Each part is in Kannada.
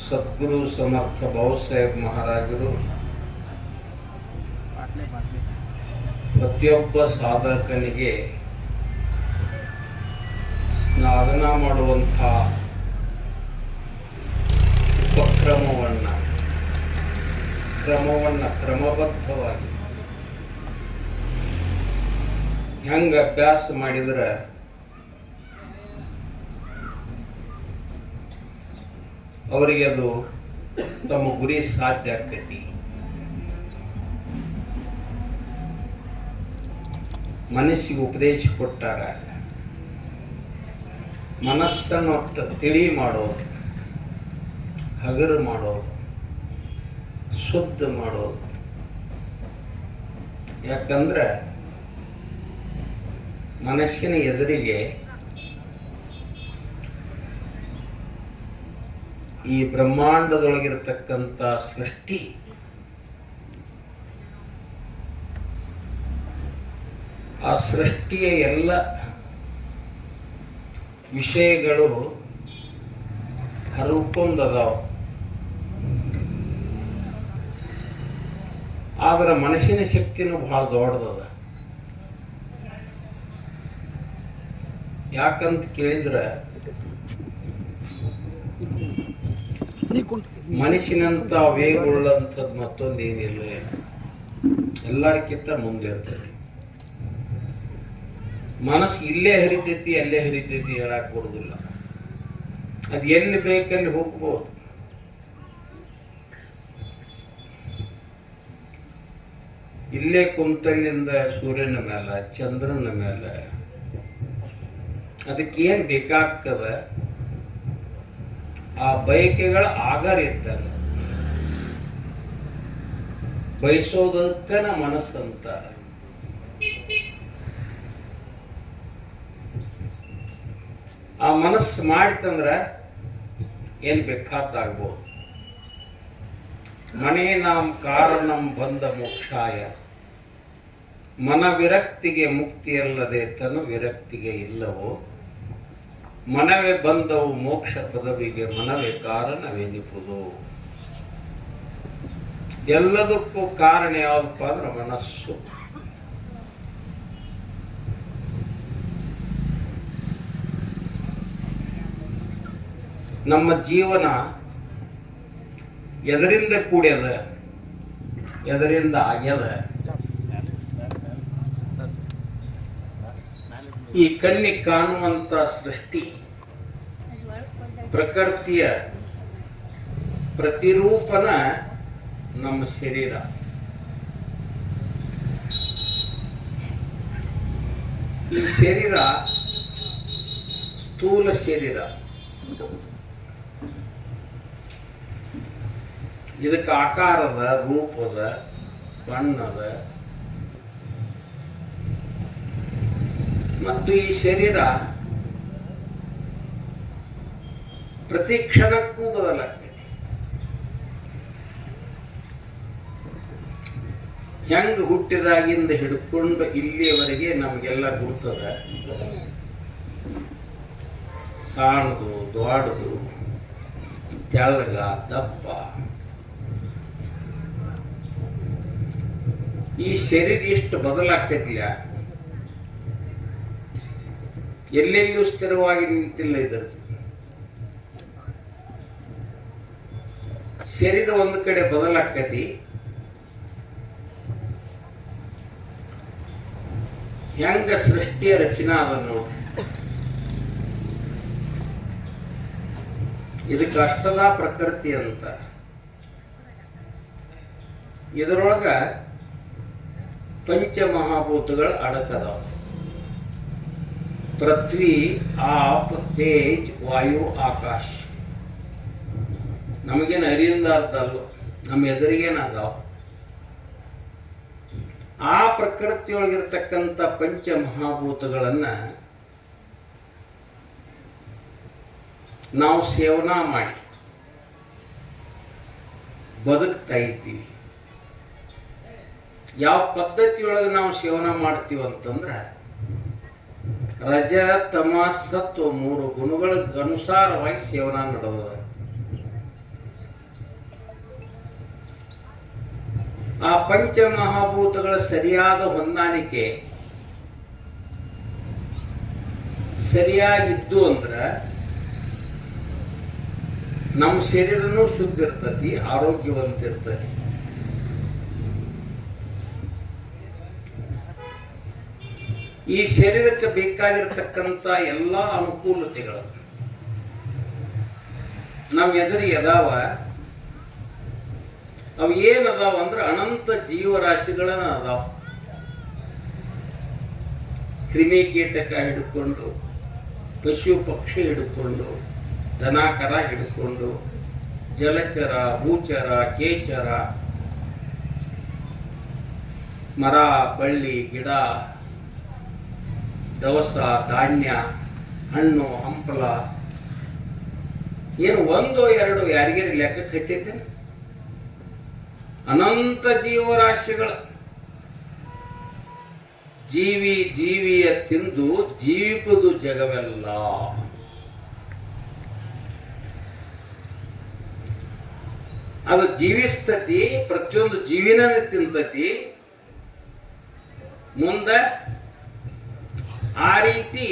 ಸದ್ಗುರು ಸಮರ್ಥ ಭಾವಸಾಹೇಬ್ ಮಹಾರಾಜರು ಪ್ರತಿಯೊಬ್ಬ ಸಾಧಕನಿಗೆ ಸಾಧನ ಮಾಡುವಂಥ ಕ್ರಮಬದ್ಧವಾಗಿ ಹೆಂಗ ಅಭ್ಯಾಸ ಮಾಡಿದ್ರೆ ಅವರಿಗೆ ಅದು ತಮ್ಮ ಗುರಿ ಸಾಧ್ಯ ಆಗ್ತೈತಿ. ಮನಸ್ಸಿಗೆ ಉಪದೇಶ ಕೊಟ್ಟಾರ. ಮನಸ್ಸನ್ನು ತಿಳಿ ಮಾಡೋದು, ಹಗರು ಮಾಡೋದು, ಶುದ್ಧ ಮಾಡೋದು. ಯಾಕಂದ್ರೆ ಮನಸ್ಸಿನ ಎದುರಿಗೆ ಈ ಬ್ರಹ್ಮಾಂಡದೊಳಗಿರತಕ್ಕಂಥ ಸೃಷ್ಟಿ ಆ ಸೃಷ್ಟಿಯ ಎಲ್ಲ ವಿಷಯಗಳು ಹರಕೊಂಡದಾವ. ಆದ್ರೆ ಮನಸ್ಸಿನ ಶಕ್ತಿನೂ ಬಹಳ ದೊಡ್ಡದದ. ಯಾಕಂತ ಕೇಳಿದ್ರೆ ಮನಸ್ಸಿನಂತ ವೇಗವುಳ್ಳಂಥದ್ದು ಮತ್ತೊಂದು ಏನಿಲ್ಲ. ಎಲ್ಲರಿಗಿಂತ ಮುಂದೆ ಇರ್ತದೆ. ಮನಸ್ಸು ಇಲ್ಲೇ ಹರಿತೈತಿ ಅಲ್ಲೇ ಹರಿತೈತಿ ಹೇಳಕ್ ಬರುದಿಲ್ಲ. ಅದು ಎಲ್ಲಿ ಬೇಕಲ್ಲಿ ಹೋಗ್ಬೋದು. ಇಲ್ಲೇ ಕುಂತಲ್ಲಿಂದ ಸೂರ್ಯನ ಮೇಲೆ, ಚಂದ್ರನ ಮೇಲೆ ಅದಕ್ಕೇನು ಬೇಕಾಗ್ತದ ಆ ಬಯಕೆಗಳ ಆಗಾರ ಇದ್ದಾಗ ಬಯಸೋದಕ್ಕನ ಮನಸ್ಸಂತ. ಆ ಮನಸ್ಸು ಮಾಡಿತಂದ್ರ ಏನ್ ಬೇಕಾದ್ದಾಗ್ಬೋದು. ಮನೇ ನಾಂ ಕಾರಣಂ ಬಂಧ ಮೋಕ್ಷಾಯ, ಮನ ವಿರಕ್ತಿಗೆ ಮುಕ್ತಿಯಲ್ಲದೆ ತನು ವಿರಕ್ತಿಗೆ ಇಲ್ಲವೋ, ಮನವೇ ಬಂದವು ಮೋಕ್ಷ ಪದವಿಗೆ ಮನವೇ ಕಾರಣವೆನಿಪುದು. ಎಲ್ಲದಕ್ಕೂ ಕಾರಣ ಯಾವಪ್ಪ ಅಂದ್ರೆ ಮನಸ್ಸು. ನಮ್ಮ ಜೀವನ ಎದರಿಂದ ಕೂಡ್ಯದ, ಎದರಿಂದ ಆಗ್ಯದ. ಈ ಕಣ್ಣಿಗೆ ಕಾಣುವಂತ ಸೃಷ್ಟಿ ಪ್ರಕೃತಿಯ ಪ್ರತಿರೂಪನ ನಮ್ಮ ಶರೀರ. ಈ ಶರೀರ ಸ್ಥೂಲ ಶರೀರ. ಇದಕ್ಕೆ ಆಕಾರದ, ರೂಪದ, ಬಣ್ಣದ ಮತ್ತು ಈ ಶರೀರ ಪ್ರತಿ ಕ್ಷಣಕ್ಕೂ ಬದಲಾಗ್ತೈತಿ. ಹೆಂಗ ಹುಟ್ಟಿದಾಗಿಂದ ಹಿಡ್ಕೊಂಡು ಇಲ್ಲಿಯವರೆಗೆ ನಮಗೆಲ್ಲ ಗುರ್ತದ. ಸಾಣದು, ದ್ವಾಡದು, ತೆಳಗ, ದಪ್ಪ. ಈ ಶರೀರ ಎಷ್ಟು ಬದಲಾಗ್ತೈತಿಲ್ಲ, ಎಲ್ಲೆಲ್ಲೂ ಸ್ಥಿರವಾಗಿ ನಿಂತಿಲ್ಲ. ಇದರ ಶರೀರ ಒಂದು ಕಡೆ ಬದಲಾಗ್ತೈತಿ. ಹೆಂಗ ಸೃಷ್ಟಿಯ ರಚನಾ ಅದ ನೋಡಿ. ಇದಕ್ಕೆ ಅಷ್ಟದ ಪ್ರಕೃತಿ ಅಂತ. ಇದರೊಳಗ ಪಂಚಮಹಾಭೂತಗಳು ಅಡಕದಾವ. ಪೃಥ್ವಿ, ಆಪ್, ತೇಜ್, ವಾಯು, ಆಕಾಶ. ನಮಗೇನು ಅರಿಯಿಂದ ಅರ್ಥ ಅಲ್ವ, ನಮ್ಮ ಎದುರಿಗೇನ ಅದಾವ. ಆ ಪ್ರಕೃತಿಯೊಳಗಿರ್ತಕ್ಕಂಥ ಪಂಚಮಹಾಭೂತಗಳನ್ನ ನಾವು ಸೇವನಾ ಮಾಡಿ ಬದುಕ್ತಾ ಇದ್ದೀವಿ. ಯಾವ ಪದ್ಧತಿಯೊಳಗೆ ನಾವು ಸೇವನೆ ಮಾಡ್ತೀವಿ ಅಂತಂದ್ರೆ ರಜ ತಮ ಸತ್ವ ಮೂರು ಗುಣಗಳಿಗೆ ಅನುಸಾರವಾಗಿ ಸೇವನಾ ನಡೆದ. ಆ ಪಂಚಮಹಾಭೂತಗಳ ಸರಿಯಾದ ಹೊಂದಾಣಿಕೆ ಸರಿಯಾಗಿದ್ದು ಅಂದ್ರೆ ನಮ್ಮ ಶರೀರನೂ ಶುದ್ಧ ಇರ್ತತಿ, ಆರೋಗ್ಯವಂತ ಇರ್ತತಿ. ಈ ಶರೀರಕ್ಕೆ ಬೇಕಾಗಿರ್ತಕ್ಕಂಥ ಎಲ್ಲ ಅನುಕೂಲತೆಗಳು ನಮ್ಮ ಎದುರಿಗೆ ಅದಾವ. ಅವು ಏನದಾವ ಅಂದ್ರೆ ಅನಂತ ಜೀವರಾಶಿಗಳನ್ನ ಅದಾವ. ಕ್ರಿಮಿಕೀಟಕ ಹಿಡ್ಕೊಂಡು, ಪಶು ಪಕ್ಷಿ ಹಿಡ್ಕೊಂಡು, ದನಕರ ಹಿಡ್ಕೊಂಡು, ಜಲಚರ, ಭೂಚರ, ಕೇಚರ, ಮರ, ಬಳ್ಳಿ, ಗಿಡ, ದವಸ, ಧಾನ್ಯ, ಹಣ್ಣು, ಹಂಪಲ, ಏನು ಒಂದೋ ಎರಡೋ ಯಾರಿಗೇರಿ ಲೆಕ್ಕಕ್ಕೆ ಹತ್ತೈತೆ. ಅನಂತ ಜೀವರಾಶಿಗಳ ಜೀವಿಯ ತಿಂದು ಜೀವಿಪುದು ಜಗವೆಲ್ಲ. ಅದು ಜೀವಿಸ್ತತಿ, ಪ್ರತಿಯೊಂದು ಜೀವಿನ ತಿಂತತಿ. ಮುಂದೆ ಆ ರೀತಿ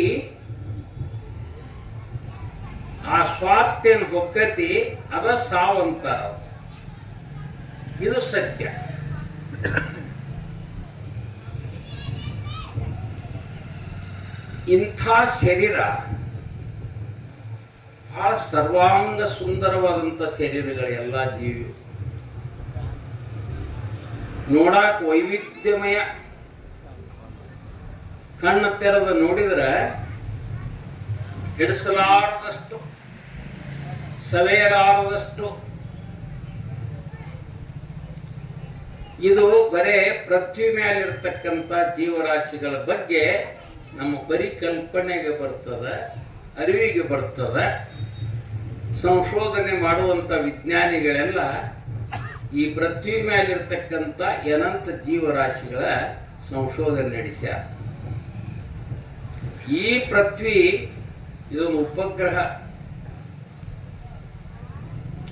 ಆ ಸ್ವಾರ್ಥೇನು ಹೊಕ್ಕತಿ, ಅದ ಸಾವಂತಾರ. ಇದು ಸತ್ಯ. ಇಂಥ ಶರೀರ ಬಹಳ ಸರ್ವಾಂಗ ಸುಂದರವಾದಂಥ ಶರೀರಗಳು ಎಲ್ಲ ಜೀವಿ ನೋಡಾಕ ವೈವಿಧ್ಯಮಯ. ಕಣ್ಣು ತೆರೆದು ನೋಡಿದ್ರೆ ಹಿಡಿಸಲಾರದಷ್ಟು, ಸವೆಯಲಾರದಷ್ಟು. ಇದು ಬರೇ ಪೃಥ್ವಿ ಮೇಲಿರ್ತಕ್ಕಂಥ ಜೀವರಾಶಿಗಳ ಬಗ್ಗೆ ನಮ್ಮ ಬರೀ ಕಲ್ಪನೆಗೆ ಬರ್ತದೆ, ಅರಿವಿಗೆ ಬರ್ತದೆ. ಸಂಶೋಧನೆ ಮಾಡುವಂಥ ವಿಜ್ಞಾನಿಗಳೆಲ್ಲ ಈ ಪೃಥ್ವಿ ಮೇಲಿರ್ತಕ್ಕಂಥ ಅನಂತ ಜೀವರಾಶಿಗಳ ಸಂಶೋಧನೆ ನಡೆಸ್ಯಾರ. ಈ ಪೃಥ್ವಿ ಇದೊಂದು ಉಪಗ್ರಹ.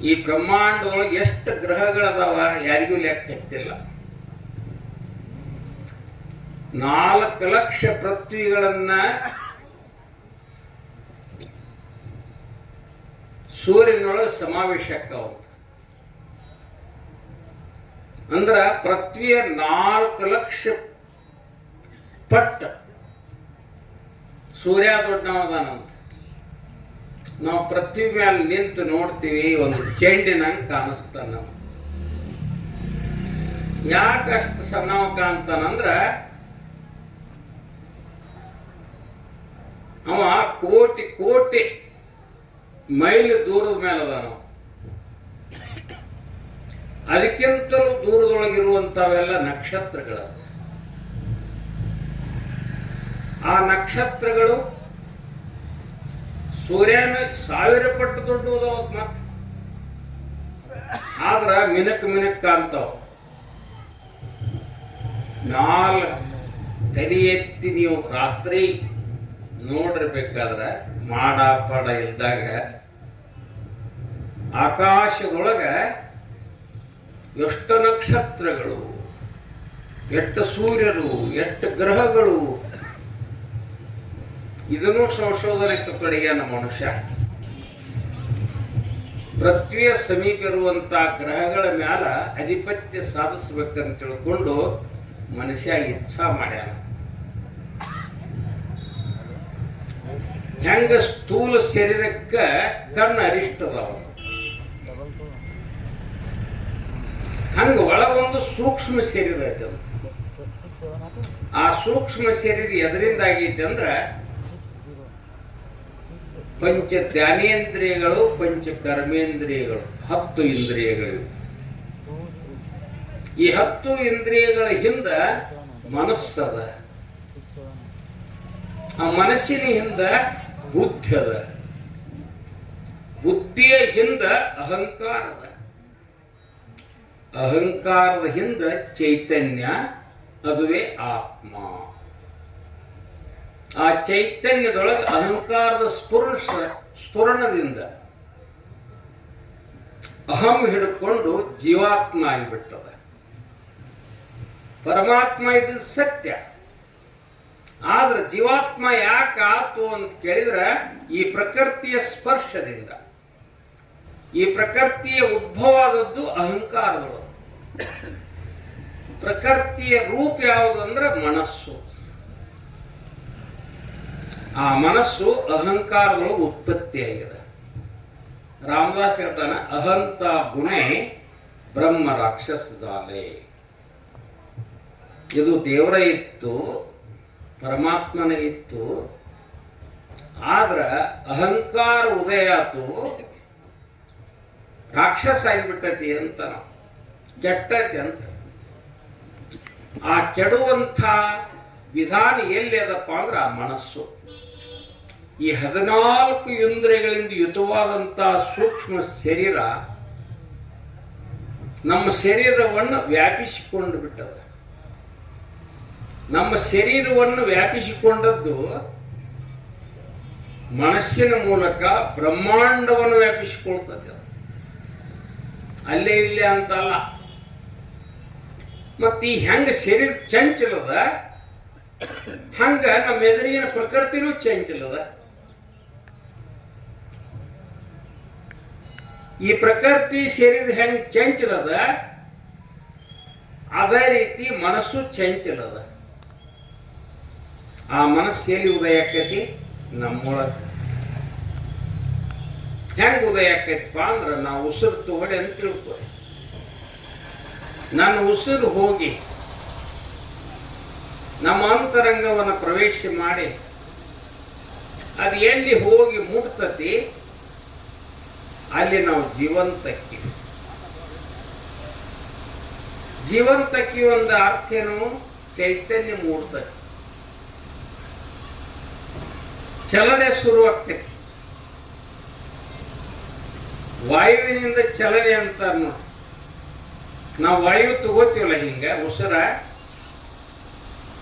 ಈ ಬ್ರಹ್ಮಾಂಡದೊಳಗೆ ಎಷ್ಟು ಗ್ರಹಗಳದಾವ ಯಾರಿಗೂ ಲೆಕ್ಕ ಹತ್ತಿಲ್ಲ. 4 ಲಕ್ಷ ಪೃಥ್ವಿಗಳನ್ನ ಸೂರ್ಯನೊಳಗೆ ಸಮಾವೇಶಕ್ಕಾವ. ಅಂದ್ರ ಪೃಥ್ವಿಯ 4 ಲಕ್ಷ ಪಟ್ಟ ಸೂರ್ಯ ದೊಡ್ಡವದಾನಂತ. ನಾವು ಪೃಥ್ವಿ ಮೇಲೆ ನಿಂತು ನೋಡ್ತೀವಿ, ಒಂದು ಚೆಂಡಿನಂಗೆ ಕಾಣಿಸ್ತಾನ. ಯಾಕೆ ಅಷ್ಟು ಸಣ್ಣವ ಕಾಣ್ತಾನಂದ್ರ ಅವ ಕೋಟಿ ಕೋಟಿ ಮೈಲಿ ದೂರದ ಮೇಲೆ ಅದಾನ. ಅದಕ್ಕಿಂತಲೂ ದೂರದೊಳಗಿರುವಂತವೆಲ್ಲ ನಕ್ಷತ್ರಗಳ. ಆ ನಕ್ಷತ್ರಗಳು ಸೂರ್ಯನ 1000 ಪಟ್ಟು ದೊಡ್ಡವು ಮತ್ತ. ಆದ್ರ ಮಿನಕ್ ಕಾಣ್ತಾವ. ತಲೆ ಎತ್ತಿ ನೀವು ರಾತ್ರಿ ನೋಡಿರ್ಬೇಕಾದ್ರ ಮಾಡ ಪಾಡ ಇದ್ದಾಗ ಆಕಾಶದೊಳಗ ಎಷ್ಟು ನಕ್ಷತ್ರಗಳು, ಎಷ್ಟು ಸೂರ್ಯರು, ಎಷ್ಟು ಗ್ರಹಗಳು. ಇದನ್ನು ಸಂಶೋಧನೆಗೆ ತೊಡಗ್ಯಾನ ಮನುಷ್ಯ. ಪೃಥ್ವಿಯ ಸಮೀಪ ಇರುವಂತ ಗ್ರಹಗಳ ಮ್ಯಾಲ ಅಧಿಪತ್ಯ ಸಾಧಿಸ್ಬೇಕಂತ ತಿಳ್ಕೊಂಡು ಮನುಷ್ಯ ಇಚ್ಛಾ ಮಾಡ್ಯಾನ. ಹೆಂಗ ಸ್ಥೂಲ ಶರೀರಕ್ಕ ಕಣ್ಣು ಅರಿಷ್ಟದವ, ಹಂಗ ಒಳಗೊಂದು ಸೂಕ್ಷ್ಮ ಶರೀರ ಐತೆ. ಆ ಸೂಕ್ಷ್ಮ ಶರೀರ ಎದರಿಂದ ಆಗೈತೆ ಅಂದ್ರ ಪಂಚ ಜ್ಞಾನೇಂದ್ರಿಯಗಳು, ಪಂಚ ಕರ್ಮೇಂದ್ರಿಯಗಳು, 10 ಇಂದ್ರಿಯಗಳು. ಈ 10 ಇಂದ್ರಿಯಗಳ ಹಿಂದ ಮನಸ್ಸದ. ಆ ಮನಸ್ಸಿನ ಹಿಂದ ಬುದ್ಧಿ ಅದ. ಬುದ್ಧಿಯ ಹಿಂದ ಅಹಂಕಾರದ. ಅಹಂಕಾರದ ಹಿಂದ ಚೈತನ್ಯ, ಅದುವೇ ಆತ್ಮ. ಆ ಚೈತನ್ಯದೊಳಗೆ ಅಹಂಕಾರದ ಸ್ಫುರಣದಿಂದ ಅಹಂ ಹಿಡ್ಕೊಂಡು ಜೀವಾತ್ಮ ಆಗಿಬಿಟ್ಟದ. ಪರಮಾತ್ಮ ಇದು ಸತ್ಯ. ಆದ್ರೆ ಜೀವಾತ್ಮ ಯಾಕೆ ಆತು ಅಂತ ಕೇಳಿದ್ರೆ ಈ ಪ್ರಕೃತಿಯ ಸ್ಪರ್ಶದಿಂದ. ಈ ಪ್ರಕೃತಿಯ ಉದ್ಭವ ಆದದ್ದು ಅಹಂಕಾರಗಳು. ಪ್ರಕೃತಿಯ ರೂಪ ಯಾವುದು ಅಂದ್ರೆ ಮನಸ್ಸು. ಆ ಮನಸ್ಸು ಅಹಂಕಾರಗಳು ಉತ್ಪತ್ತಿಯಾಗಿದೆ. ರಾಮದಾಸ್ ಹೇಳ್ತಾನೆ, ಅಹಂತ ಗುಣೆ ಬ್ರಹ್ಮ ರಾಕ್ಷಸದಾಲೆ. ಇದು ದೇವರ ಇತ್ತು, ಪರಮಾತ್ಮನ ಇತ್ತು. ಆದ್ರ ಅಹಂಕಾರ ಉದಯ ಆತು, ರಾಕ್ಷಸ ಆಗಿಬಿಟ್ಟತಿ ಅಂತ, ಕೆಟ್ಟತಿ ಅಂತ. ಆ ಕೆಡುವಂಥ ವಿಧಾನ ಎಲ್ಲಿ ಅದಪ್ಪ ಅಂದ್ರೆ ಆ ಮನಸ್ಸು. ಈ 14 ಇಂದ್ರಿಯಗಳಿಂದ ಯುತವಾದಂಥ ಸೂಕ್ಷ್ಮ ಶರೀರ ನಮ್ಮ ಶರೀರವನ್ನು ವ್ಯಾಪಿಸಿಕೊಂಡು ಬಿಟ್ಟದ. ನಮ್ಮ ಶರೀರವನ್ನು ವ್ಯಾಪಿಸಿಕೊಂಡದ್ದು ಮನಸ್ಸಿನ ಮೂಲಕ ಬ್ರಹ್ಮಾಂಡವನ್ನು ವ್ಯಾಪಿಸಿಕೊಳ್ತದೆ. ಅಲ್ಲೇ ಇಲ್ಲೇ ಅಂತಲ್ಲ. ಮತ್ತೆ ಈ ಹೆಂಗ ಶರೀರ ಚಂಚಲದ, ಹಂಗ ನಮ್ಮ ಎದುರಿನ ಪ್ರಕೃತಿನೂ ಚಂಚಲದ. ಈ ಪ್ರಕೃತಿ ಶರೀರ ಹೆಂಗ ಚಂಚಲದ, ಅದೇ ರೀತಿ ಮನಸ್ಸು ಚಂಚಲದ. ಆ ಮನಸ್ಸಲ್ಲಿ ಉದಯ ಆಕೈತಿ ನಮ್ಮೊಳಗ. ಹೆಂಗ ಉದಯ ಆಕೈತಿಪ್ಪ ಅಂದ್ರ ನಾವು ಉಸಿರು ತಗೊಳ್ಳಿ ಅಂತ ತಿಳ್ಕೊಳ್ಳಿ. ನನ್ನ ಉಸಿರು ಹೋಗಿ ನಮ್ಮ ಅಂತರಂಗವನ್ನು ಪ್ರವೇಶ ಮಾಡಿ ಅದು ಎಲ್ಲಿ ಹೋಗಿ ಮುಟ್ತತಿ ಅಲ್ಲಿ ನಾವು ಜೀವಂತಕ್ಕಿ. ಜೀವಂತಕ್ಕಿ ಒಂದು ಅರ್ಥ ಏನು? ಚೈತನ್ಯ ಮೂಡ್ತತಿ, ಚಲನೆ ಶುರುವಾಗ್ತೈತಿ. ವಾಯುವಿನಿಂದ ಚಲನೆ ಅಂತ ನೋಡಿ. ನಾವು ವಾಯು ತಗೋತೀವಲ್ಲ ಹಿಂಗ ಉಸಿರ,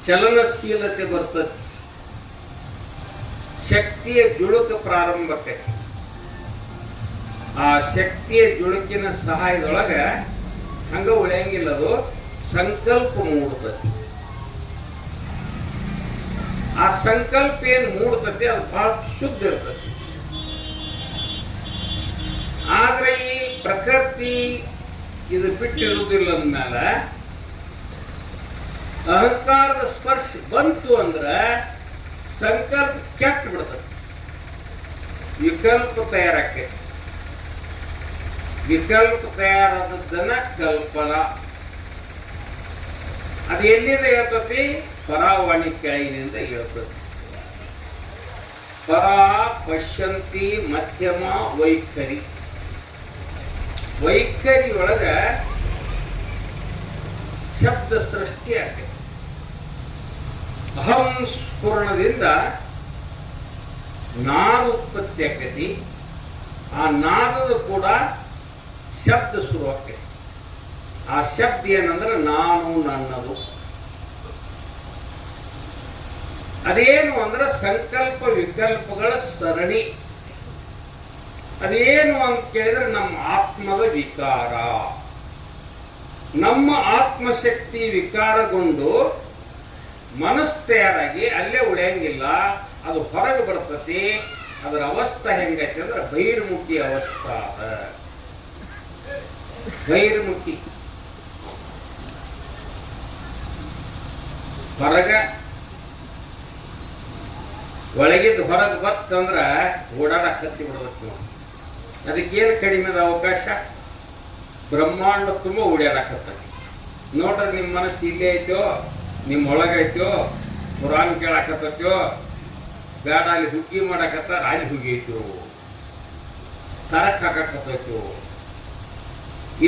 ಚಲನಶೀಲತೆ ಬರ್ತತಿ, ಶಕ್ತಿಯ ಜುಳುಕ ಪ್ರಾರಂಭ ಆಕೈತಿ. ಆ ಶಕ್ತಿಯ ಜುಳುಕಿನ ಸಹಾಯದೊಳಗ ಹಂಗ ಉಳಿಯಂಗಿಲ್ಲ, ಅದು ಸಂಕಲ್ಪ ಮೂಡ್ತತಿ. ಆ ಸಂಕಲ್ಪ ಏನು ಮೂಡ್ತತಿ ಅದು ಬಹಳ ಶುದ್ಧ ಇರ್ತತಿ. ಆದ್ರೆ ಈ ಪ್ರಕೃತಿ ಇದು ಬಿಟ್ಟಿರುವುದಿಲ್ಲ ಅಂದ್ಮೇಲೆ ಅಹಂಕಾರದ ಸ್ಪರ್ಶ ಬಂತು ಅಂದ್ರೆ ಸಂಕಲ್ಪ ಕೆಟ್ಟು ಬಿಡ್ತದೆ, ವಿಕಲ್ಪ ತಯಾರಾಕೈತಿ. ವಿಕಲ್ಪ ತಯಾರಾದದ್ದನ್ನ ಕಲ್ಪನಾ. ಅದು ಎಲ್ಲಿಂದ ಹೇಳ್ತತಿ? ಪರಾವಾಣಿ ಕೆಳಗಿನಿಂದ ಹೇಳ್ತತಿ. ಪರ, ಪಶ್ಯಂತಿ, ಮಧ್ಯಮ, ವೈಖರಿ. ವೈಖರಿ ಒಳಗ ಶಬ್ದ ಸೃಷ್ಟಿ ಆಗೈತಿ. ಅಹಂ ಸ್ಫುರಣದಿಂದ ನಾದ ಉತ್ಪತ್ತಿ ಆಕೈತಿ. ಆ ನಾದದ ಕೂಡ ಶಬ್ದ ಶುರು ಆಕೈತಿ. ಆ ಶಬ್ದ ಏನಂದ್ರೆ ನಾನು, ನನ್ನದು. ಅದೇನು ಅಂದ್ರೆ ಸಂಕಲ್ಪ ವಿಕಲ್ಪಗಳ ಸರಣಿ. ಅದೇನು ಅಂತ ಕೇಳಿದ್ರೆ ನಮ್ಮ ಆತ್ಮದ ವಿಕಾರ. ನಮ್ಮ ಆತ್ಮಶಕ್ತಿ ವಿಕಾರಗೊಂಡು ಮನಸ್ಸು ತಯಾರಾಗಿ ಅಲ್ಲೇ ಉಳಿಯಂಗಿಲ್ಲ, ಅದು ಹೊರಗೆ ಬರ್ತತಿ. ಅದರ ಅವಸ್ಥೆ ಹೆಂಗೈತಿ ಅಂದ್ರೆ ಬಹಿರ್ಮುಖಿ ಅವಸ್ಥಾ. ಬಹಿರ್ಮುಖಿ ಹೊರಗ, ಒಳಗಿದ್ದು ಹೊರಗೆ ಬತ್ತಂದ್ರ ಓಡಾಡಕ್ ಹತ್ತಿ ಬಿಡ್ಬೇಕು ನಾವು. ಅದಕ್ಕೇನು ಕಡಿಮೆ ಅದ ಅವಕಾಶ? ಬ್ರಹ್ಮಾಂಡ ತುಂಬ ಓಡಾಡಕತ್ತೈತಿ. ನೋಡ್ರಿ, ನಿಮ್ಮ ಮನಸ್ಸು ಇಲ್ಲೇ ಐತೋ, ನಿಮ್ಮ ಒಳಗೈತೋ, ಪುರಾಣ ಕೇಳಾಕತ್ತೈತೋ, ಬೇಡ ಅಲ್ಲಿ ಹುಗ್ಗಿ ಮಾಡಾಕತ್ತಾರ, ಅಲ್ಲಿ ಹುಗ್ಗೈತೋ, ತರಕ್ ಹಾಕಾಕತ್ತೈತೋ.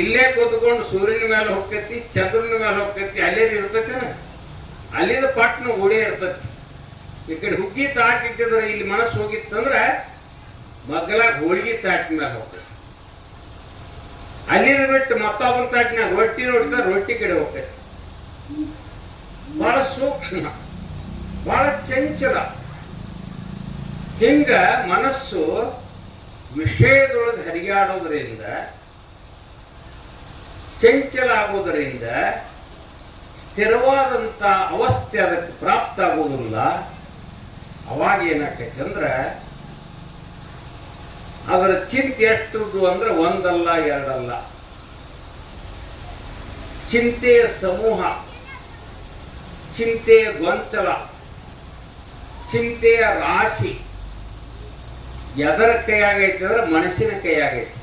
ಇಲ್ಲೇ ಕೂತ್ಕೊಂಡು ಸೂರ್ಯನ ಮೇಲೆ ಹೋಗ್ತೈತಿ, ಚಂದ್ರನ ಮೇಲೆ ಹೋಗ್ತೈತಿ, ಅಲ್ಲೇ ಇರ್ತೈತಿ. ಅಲ್ಲಿಂದ ಪಟ್ನ ಓಡೇ ಇರ್ತೈತಿ. ಈ ಕಡೆ ಹುಗ್ಗಿ ತಾಟ್ ಇಟ್ಟಿದ್ರೆ ಇಲ್ಲಿ ಮನಸ್ಸು ಹೋಗಿತ್ತಂದ್ರೆ ಮಗ್ಲಾಗ ಹೋಳಿಗೆ ತಾಟಿನ ಮೇಲೆ ಹೋಗ್ತೈತಿ. ಅಲ್ಲಿಂದ ಬಿಟ್ಟು ಮತ್ತೊಬ್ಬನ ತಾಟಿನಾಗ ರೊಟ್ಟಿ ನೋಡಿದ್ರೆ ರೊಟ್ಟಿ ಕಡೆ ಹೋಗ್ತೈತಿ. ಬಹಳ ಸೂಕ್ಷ್ಮ, ಬಹಳ ಚಂಚಲ. ಹಿಂಗ ಮನಸ್ಸು ವಿಷಯದೊಳಗೆ ಹರಿಯಾಡೋದ್ರಿಂದ, ಚಂಚಲ ಆಗೋದರಿಂದ ಸ್ಥಿರವಾದಂಥ ಅವಸ್ಥೆ ಅದಕ್ಕೆ ಪ್ರಾಪ್ತ ಆಗುವುದಿಲ್ಲ. ಅವಾಗ ಏನಾಕೈತೆ ಅಂದ್ರೆ ಅದರ ಚಿಂತೆ ಎಷ್ಟುದು ಅಂದ್ರೆ ಒಂದಲ್ಲ ಎರಡಲ್ಲ, ಚಿಂತೆಯ ಸಮೂಹ, ಚಿಂತೆಯ ಗೊಂಚಲ, ಚಿಂತೆಯ ರಾಶಿ ಎದರ ಕೈಯಾಗೈತೆ ಅಂದ್ರೆ ಮನಸ್ಸಿನ ಕೈಯಾಗೈತೆ.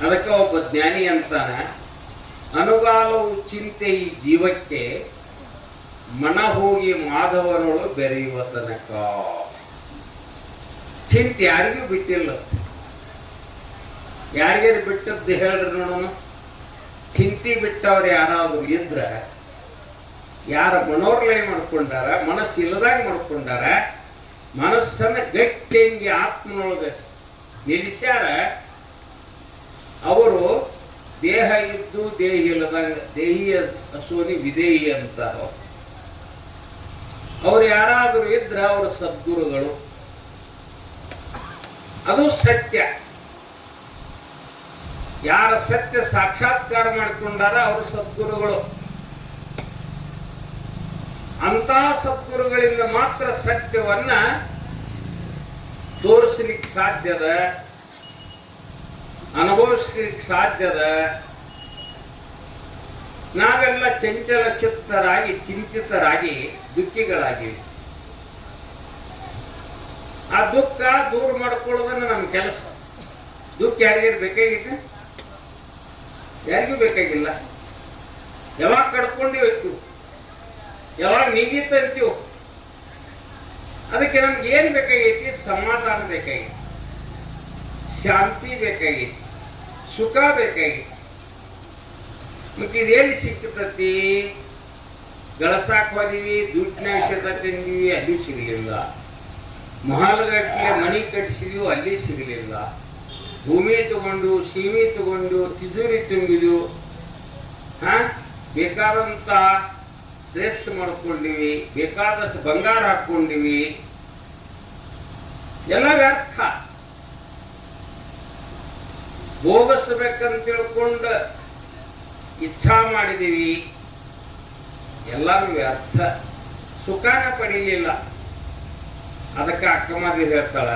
ಅದಕ್ಕೆ ಒಬ್ಬ ಜ್ಞಾನಿ ಅಂತಾನೆ, ಅನುಗಾಲವು ಚಿಂತೆ ಈ ಜೀವಕ್ಕೆ, ಮನ ಹೋಗಿ ಮಾಧವನೊಳು ಬೆರೆಯುವ ತನಕ. ಚಿಂತೆ ಯಾರಿಗೂ ಬಿಟ್ಟಿಲ್ಲ. ಯಾರಿಗಾರು ಬಿಟ್ಟದ್ದು ಹೇಳ್ರಿ ನೋಡೋಣ. ಚಿಂತೆ ಬಿಟ್ಟವ್ರು ಯಾರಾದ್ರು ಇದ್ರ, ಯಾರ ಮನೋರ್ಲಯ ಮಾಡ್ಕೊಂಡಾರ, ಮನಸ್ಸು ಇಲ್ಲದಾಗ ಮಾಡ್ಕೊಂಡಾರ, ಮನಸ್ಸನ್ನ ಗಟ್ಟಿಂಗಿ ಆತ್ಮನೊಳಗೆ ನಿಲ್ಲಿಸ್ಯಾರ, ಅವರು ದೇಹ ಇದ್ದು ದೇಹಿ ಇಲ್ಲದಂಗ ದೇಹಿಯ ಅಸೋನಿ ವಿದೇಹಿ ಅಂತಾರ. ಅವ್ರು ಯಾರಾದರೂ ಇದ್ರ ಅವರು ಸದ್ಗುರುಗಳು. ಅದು ಸತ್ಯ. ಯಾರ ಸತ್ಯ ಸಾಕ್ಷಾತ್ಕಾರ ಮಾಡಿಕೊಂಡಾರ ಅವರು ಸದ್ಗುರುಗಳು. ಅಂತ ಸದ್ಗುರುಗಳಿಂದ ಮಾತ್ರ ಸತ್ಯವನ್ನ ತೋರಿಸ್ಲಿಕ್ಕೆ ಸಾಧ್ಯದ, ಅನುಭವಿಸ್ಲಿಕ್ಕೆ ಸಾಧ್ಯದ. ನಾವೆಲ್ಲ ಚಂಚಲ ಚಿತ್ತರಾಗಿ ಚಿಂತಿತರಾಗಿ ದುಃಖಿಗಳಾಗಿವಿ. ಆ ದುಃಖ ದೂರ ಮಾಡ್ಕೊಳ್ಳೋದನ್ನ ನಮ್ಮ ಕೆಲಸ. ದುಃಖ ಯಾರಿಗಾರು ಬೇಕಾಗಿತ್ತು? ಯಾರಿಗೂ ಬೇಕಾಗಿಲ್ಲ. ಯಾವಾಗ ಕಡ್ಕೊಂಡಿವತ್ತು, ಯಾವಾಗ ನೀಗಿತ್ತಂತೀವಿ. ಅದಕ್ಕೆ ನಮ್ಗೆ ಏನ್ ಬೇಕಾಗೈತಿ? ಸಮಾಧಾನ ಬೇಕಾಗೈತಿ, ಶಾಂತಿ ಬೇಕಾಗೈತಿ, ಸುಖ ಬೇಕಾಗೈತಿ. ಮತ್ತೆ ಇದೇನು ಸಿಕ್ತತಿ? ಗಳಸಾಕ್ ಹೋದಿವಿ, ದುಡ್ಡಿನ ವಿಷಯ ತಿಂದಿವಿ, ಅಲ್ಲಿ ಸಿಗಲಿಲ್ಲ. ಮಹಾಲಗಟ್ಟಿಗೆ ಮನಿ ಕಟ್ಟಿಸಿದ್ವಿ, ಅಲ್ಲಿ ಸಿಗಲಿಲ್ಲ. ಭೂಮಿ ತಗೊಂಡು, ಸೀಮೆ ತಗೊಂಡು, ತಿಜೋರಿ ತುಂಬಿದ್ವು, ಬೇಕಾದಂತ ಡ್ರೆಸ್ ಮಾಡ್ಕೊಂಡಿವಿ, ಬೇಕಾದಷ್ಟು ಬಂಗಾರ ಹಾಕೊಂಡಿವಿ, ಎಲ್ಲ ವ್ಯರ್ಥ. ಭೋಗಿಸ್ಬೇಕಂತ ತಿಳ್ಕೊಂಡು ಇಚ್ಛಾ ಮಾಡಿದೀವಿ, ಎಲ್ಲಾನು ವ್ಯರ್ಥ. ಸುಖಾನ ಪಡೀಲಿಲ್ಲ. ಅದಕ್ಕೆ ಅಕ್ಕಮಾದಿ ಹೇಳ್ತಾಳ,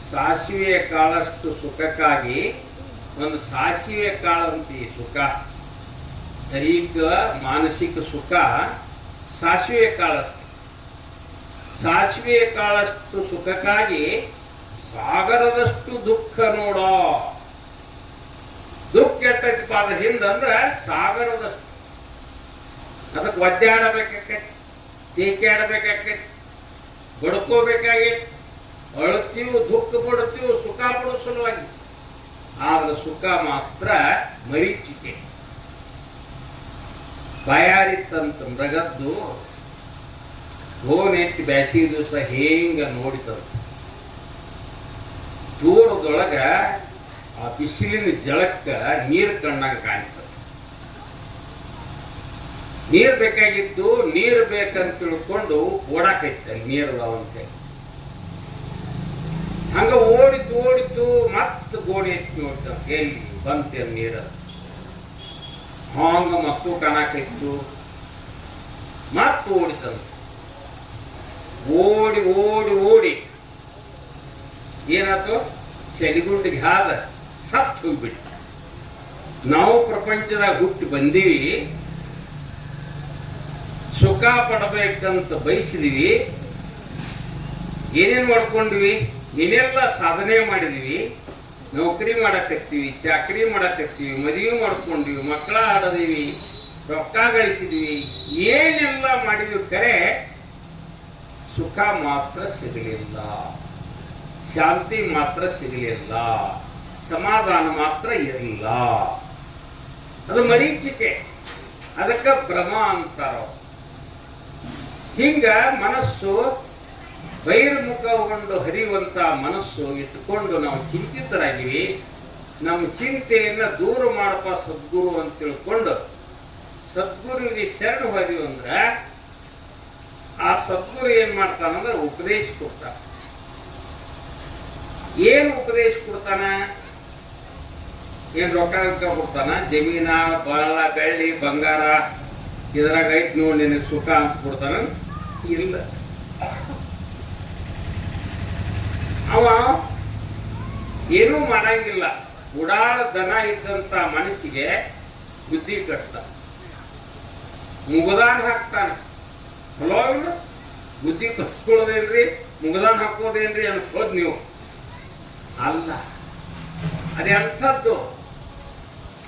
ಸಾಸಿವೆಯ ಕಾಳಷ್ಟು ಸುಖಕ್ಕಾಗಿ ಒಂದು ಸಾಸಿವೆ ಕಾಳಂತಿ ಸುಖ. ದೈಹಿಕ ಮಾನಸಿಕ ಸುಖ ಸಾಸಿವೆ ಕಾಳಷ್ಟು. ಸಾಸಿವೆ ಕಾಳಷ್ಟು ಸುಖಕ್ಕಾಗಿ ಸಾಗರದಷ್ಟು ದುಃಖ ನೋಡ. ದುಃಖ ಎಟ್ಟೈತಿ ಪಾದ ಹಿಂದಂದ್ರೆ ಸಾಗರದಷ್ಟು. ಅದಕ್ಕೆ ಒದ್ದಾಡಬೇಕಾಕೈತಿ, ತೇಕಾಡಬೇಕಾಕೈತಿ, ಬಡ್ಕೋಬೇಕಾಗೈತಿ. ಅಳುತ್ತೀವಿ, ದುಃಖ ಪಡುತ್ತೀವಿ, ಸುಖ ಪಡೋ ಸಲುವಾಗಿ. ಆದ್ರೆ ಸುಖ ಮಾತ್ರ ಮರೀಚಿಕೆ. ಬಾಯಾರಿತ್ತಂತ ಮೃಗದ್ದು ಗೋನೆತ್ತಿ ಬ್ಯಾಸಿಗೆ ದಿವಸ ಹೇಂಗ ನೋಡಿತದ. ದೂರದೊಳಗ ಆ ಬಿಸಿಲಿನ ಜಳಕ್ಕ ನೀರು ಕಣ್ಣಂಗ ಕಾಣ್ತದೆ. ನೀರು ಬೇಕಾಗಿದ್ದು ನೀರು ಬೇಕಂತ ತಿಳ್ಕೊಂಡು ಓಡಾಕೈತೆ, ಅಲ್ಲಿ ನೀರದಾವಂತೆ. ಹಂಗ ಓಡಿತು ಮತ್ತೆ ಗೋಣಿ ಎತ್ತಿ ನೋಡ್ತಾವ, ಎಲ್ಲಿ ಬಂತೆ ನೀರ. ಹಾಂಗ ಮತ್ತು ಕಾಣಾಕೈತು, ಮತ್ತೆ ಓಡಿತಂತ. ಓಡಿ ಓಡಿ ಓಡಿ ಏನಾಯ್ತು? ಸೆಲಿಗುಂಡಿಗೆ ಹಾದ ಸತ್ತು ಹೋಗ್ಬಿಟ್ಟು. ನಾವು ಪ್ರಪಂಚದಾಗ ಹುಟ್ಟಿ ಬಂದೀವಿ, ಸುಖ ಪಡಬೇಕಂತ ಬಯಸಿದೀವಿ. ಏನೇನ್ ಮಾಡ್ಕೊಂಡ್ವಿ? ಏನೆಲ್ಲ ಸಾಧನೆ ಮಾಡಿದೀವಿ. ನೌಕರಿ ಮಾಡಕತ್ತೀವಿ, ಚಾಕರಿ ಮಾಡಕತ್ತೀವಿ, ಮದುವೆ ಮಾಡ್ಕೊಂಡ್ವಿ, ಮಕ್ಕಳ ಆಡದೀವಿ, ರೊಕ್ಕ ಗಳಿಸಿದೀವಿ, ಏನೆಲ್ಲ ಮಾಡಿದ್ವಿ. ಕರೆ ಸುಖ ಮಾತ್ರ ಸಿಗಲಿಲ್ಲ, ಶಾಂತಿ ಮಾತ್ರ ಸಿಗಲಿಲ್ಲ, ಸಮಾಧಾನ ಮಾತ್ರ ಇರಲಿಲ್ಲ. ಅದು ಮರೀಚಿಕೆ. ಅದಕ್ಕೆ ಭ್ರಮ ಅಂತಾರ. ಹಿಂಗ ಮನಸ್ಸು ಬಹಿರ್ಮುಖಗೊಂಡು ಹರಿಯುವಂತ ಮನಸ್ಸು ಇಟ್ಕೊಂಡು ನಾವು ಚಿಂತಿತರಾಗಿವಿ. ನಮ್ಮ ಚಿಂತೆಯನ್ನ ದೂರ ಮಾಡಪ್ಪ ಸದ್ಗುರು ಅಂತ ತಿಳ್ಕೊಂಡು ಸದ್ಗುರುವಿಗೆ ಶರಣ ಹೋದಿವಿ ಅಂದ್ರೆ ಆ ಸದ್ಗುರು ಏನ್ ಮಾಡ್ತಾನಂದ್ರೆ ಉಪದೇಶ ಕೊಡ್ತಾನ. ಏನು ಉಪದೇಶ ಕೊಡ್ತಾನ? ಏನ್ ರೊಕ್ಕ ಕೊಡ್ತಾನ? ಜಮೀನ, ಬೆಳ್ಳಿ, ಬಂಗಾರ ಇದ್ರಾಗ ಐತ್ ನೋಡಿ ನಿನಗೆ ಸುಖ ಅಂತ ಕೊಡ್ತಾನ? ಇಲ್ಲ. ಅವ ಏನೂ ಮಾಡಂಗಿಲ್ಲ. ಉಡಾಳ ದನ ಇದ್ದಂತ ಮನಸ್ಸಿಗೆ ಬುದ್ಧಿ ಕಟ್ತ, ಮುಗದಾನ್ ಹಾಕ್ತಾನ. ಹಲೋ, ಬುದ್ಧಿ ಕಟ್ಸ್ಕೊಳ್ಳೋದೇನ್ರಿ, ಮುಗದಾನ್ ಹಾಕೋದೇನ್ರಿ ಅನ್ಕೋದ್ ನೀವು? ಅಲ್ಲ, ಅದೇ ಅಂಥದ್ದು.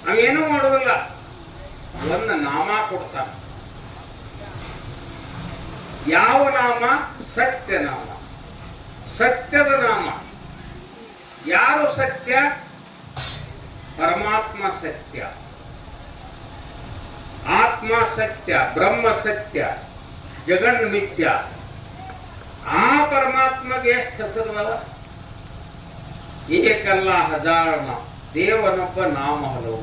ಅವೇನೂ ಮಾಡೋದಿಲ್ಲ, ಒಂದು ನಾಮ ಕೊಡ್ತಾನ. ಯಾವ ನಾಮ? ಸತ್ಯ ನಾಮ, ಸತ್ಯದ ನಾಮ. ಯಾರು ಸತ್ಯ? ಪರಮಾತ್ಮ ಸತ್ಯ, ಆತ್ಮ ಸತ್ಯ, ಬ್ರಹ್ಮ ಸತ್ಯ, ಜಗನ್ ಮಿಥ್ಯ. ಆ ಪರಮಾತ್ಮಗೆ ಎಷ್ಟು ಹೆಸರದವ? ಏಕಲ್ಲ ಹಜಾರಣ, ದೇವನೊಬ್ಬ ನಾಮ ಹಲವು.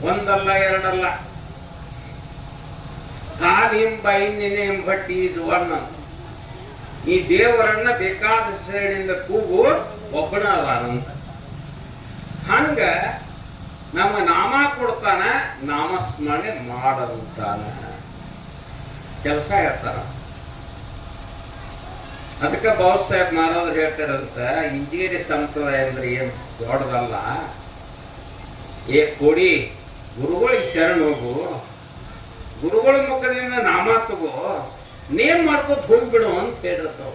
ಒಂದಲ್ಲ ಎರಡಲ್ಲ. ಕಾಲಿಂಬ ಇನ್ನೆಂಬಟ್ಟಿ ಇದು ಅನ್ನ. ಈ ದೇವರನ್ನ ಬೇಕಾದ ಹೆಸರಿನಿಂದ ಕೂಗು, ಒಬ್ಬನ ಅದಾನಂತ. ಹಂಗ ನಮಗ ನಾಮ ಕೊಡ್ತಾನ, ನಾಮಸ್ಮರಣೆ ಮಾಡಂತಾನ. ಕೆಲಸ ಹೇಳ್ತಾನ. ಅದಕ್ಕೆ ಬಾಬಾ ಸಾಹೇಬ್ ಮಾರಾದ್ರು ಹೇಳ್ತಾರಂತ, ಇಂಜಿನಿಯರಿ ಸಂಪ್ರದಾಯ ಅಂದ್ರೆ ಏನ್ ದೊಡ್ಡದಲ್ಲ. ಏ ಕೊಡಿ, ಗುರುಗಳಿಗೆ ಶರಣ ಹೋಗು, ಗುರುಗಳ ಮುಖದಿಂದ ನಾಮ ತಗೋ, ನೇಮ್ ಮಾಡ್ಕೊತ ಹೋಗ್ಬಿಡು ಅಂತ ಹೇಳಿರ್ತಾವ.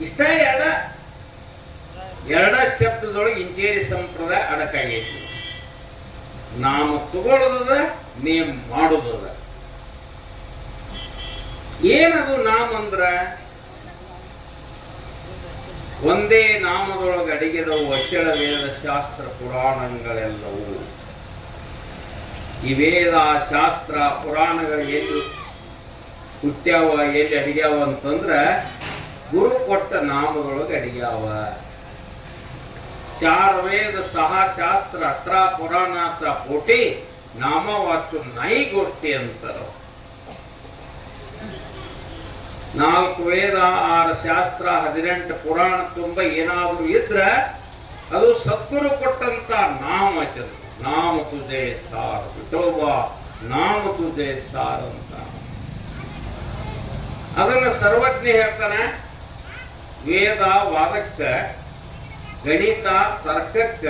ಇಷ್ಟ ಎರಡ ಶಬ್ದದೊಳಗೆ ಇಂಜಿನಿಯರಿ ಸಂಪ್ರದಾಯ ಅಡಕಾಗೈತಿ. ನಾಮ ತಗೊಳ್ಳೋದದ, ನೇಮ್ ಮಾಡೋದದ. ಏನದು ನಾಮ ಅಂದ್ರ? ಒಂದೇ ನಾಮದೊಳಗೆ ಅಡಗಿದವು ಅಚಳ ವೇದ ಶಾಸ್ತ್ರ ಪುರಾಣಗಳೆಲ್ಲವೂ. ಈ ವೇದ ಶಾಸ್ತ್ರ ಪುರಾಣಗಳು ಎಲ್ಲಿ ಹುಟ್ಟ್ಯಾವ, ಎಲ್ಲಿ ಅಡಿಗ್ಯಾವ ಅಂತಂದ್ರ ಗುರು ಕೊಟ್ಟ ನಾಮದೊಳಗೆ ಅಡಿಗ್ಯಾವ. ಚಾರ ವೇದ ಸಹ ಶಾಸ್ತ್ರ 18 ಪುರಾಣಾचा पोटी नाम वाचून नाही गोष्टी अंतर. 4 ವೇದ 6 ಶಾಸ್ತ್ರ 18 ಪುರಾಣ ತುಂಬ ಏನಾದರೂ ಇದ್ರೆ ಅದು ಸದ್ಗುರು ಕೊಟ್ಟಂತ ನಾಮ. ನಾಮ ತುಜೆ ಸಾರ ವಿಠೋಬಾ, ನಾಮ ತುಜೆ ಸಾರ ಅಂತ. ಅದನ್ನ ಸರ್ವಜ್ಞ ಹೇಳ್ತಾನೆ. ವೇದ ವಾದಕ್ಕ, ಗಣಿತ ತರ್ಕಕ್ಕ,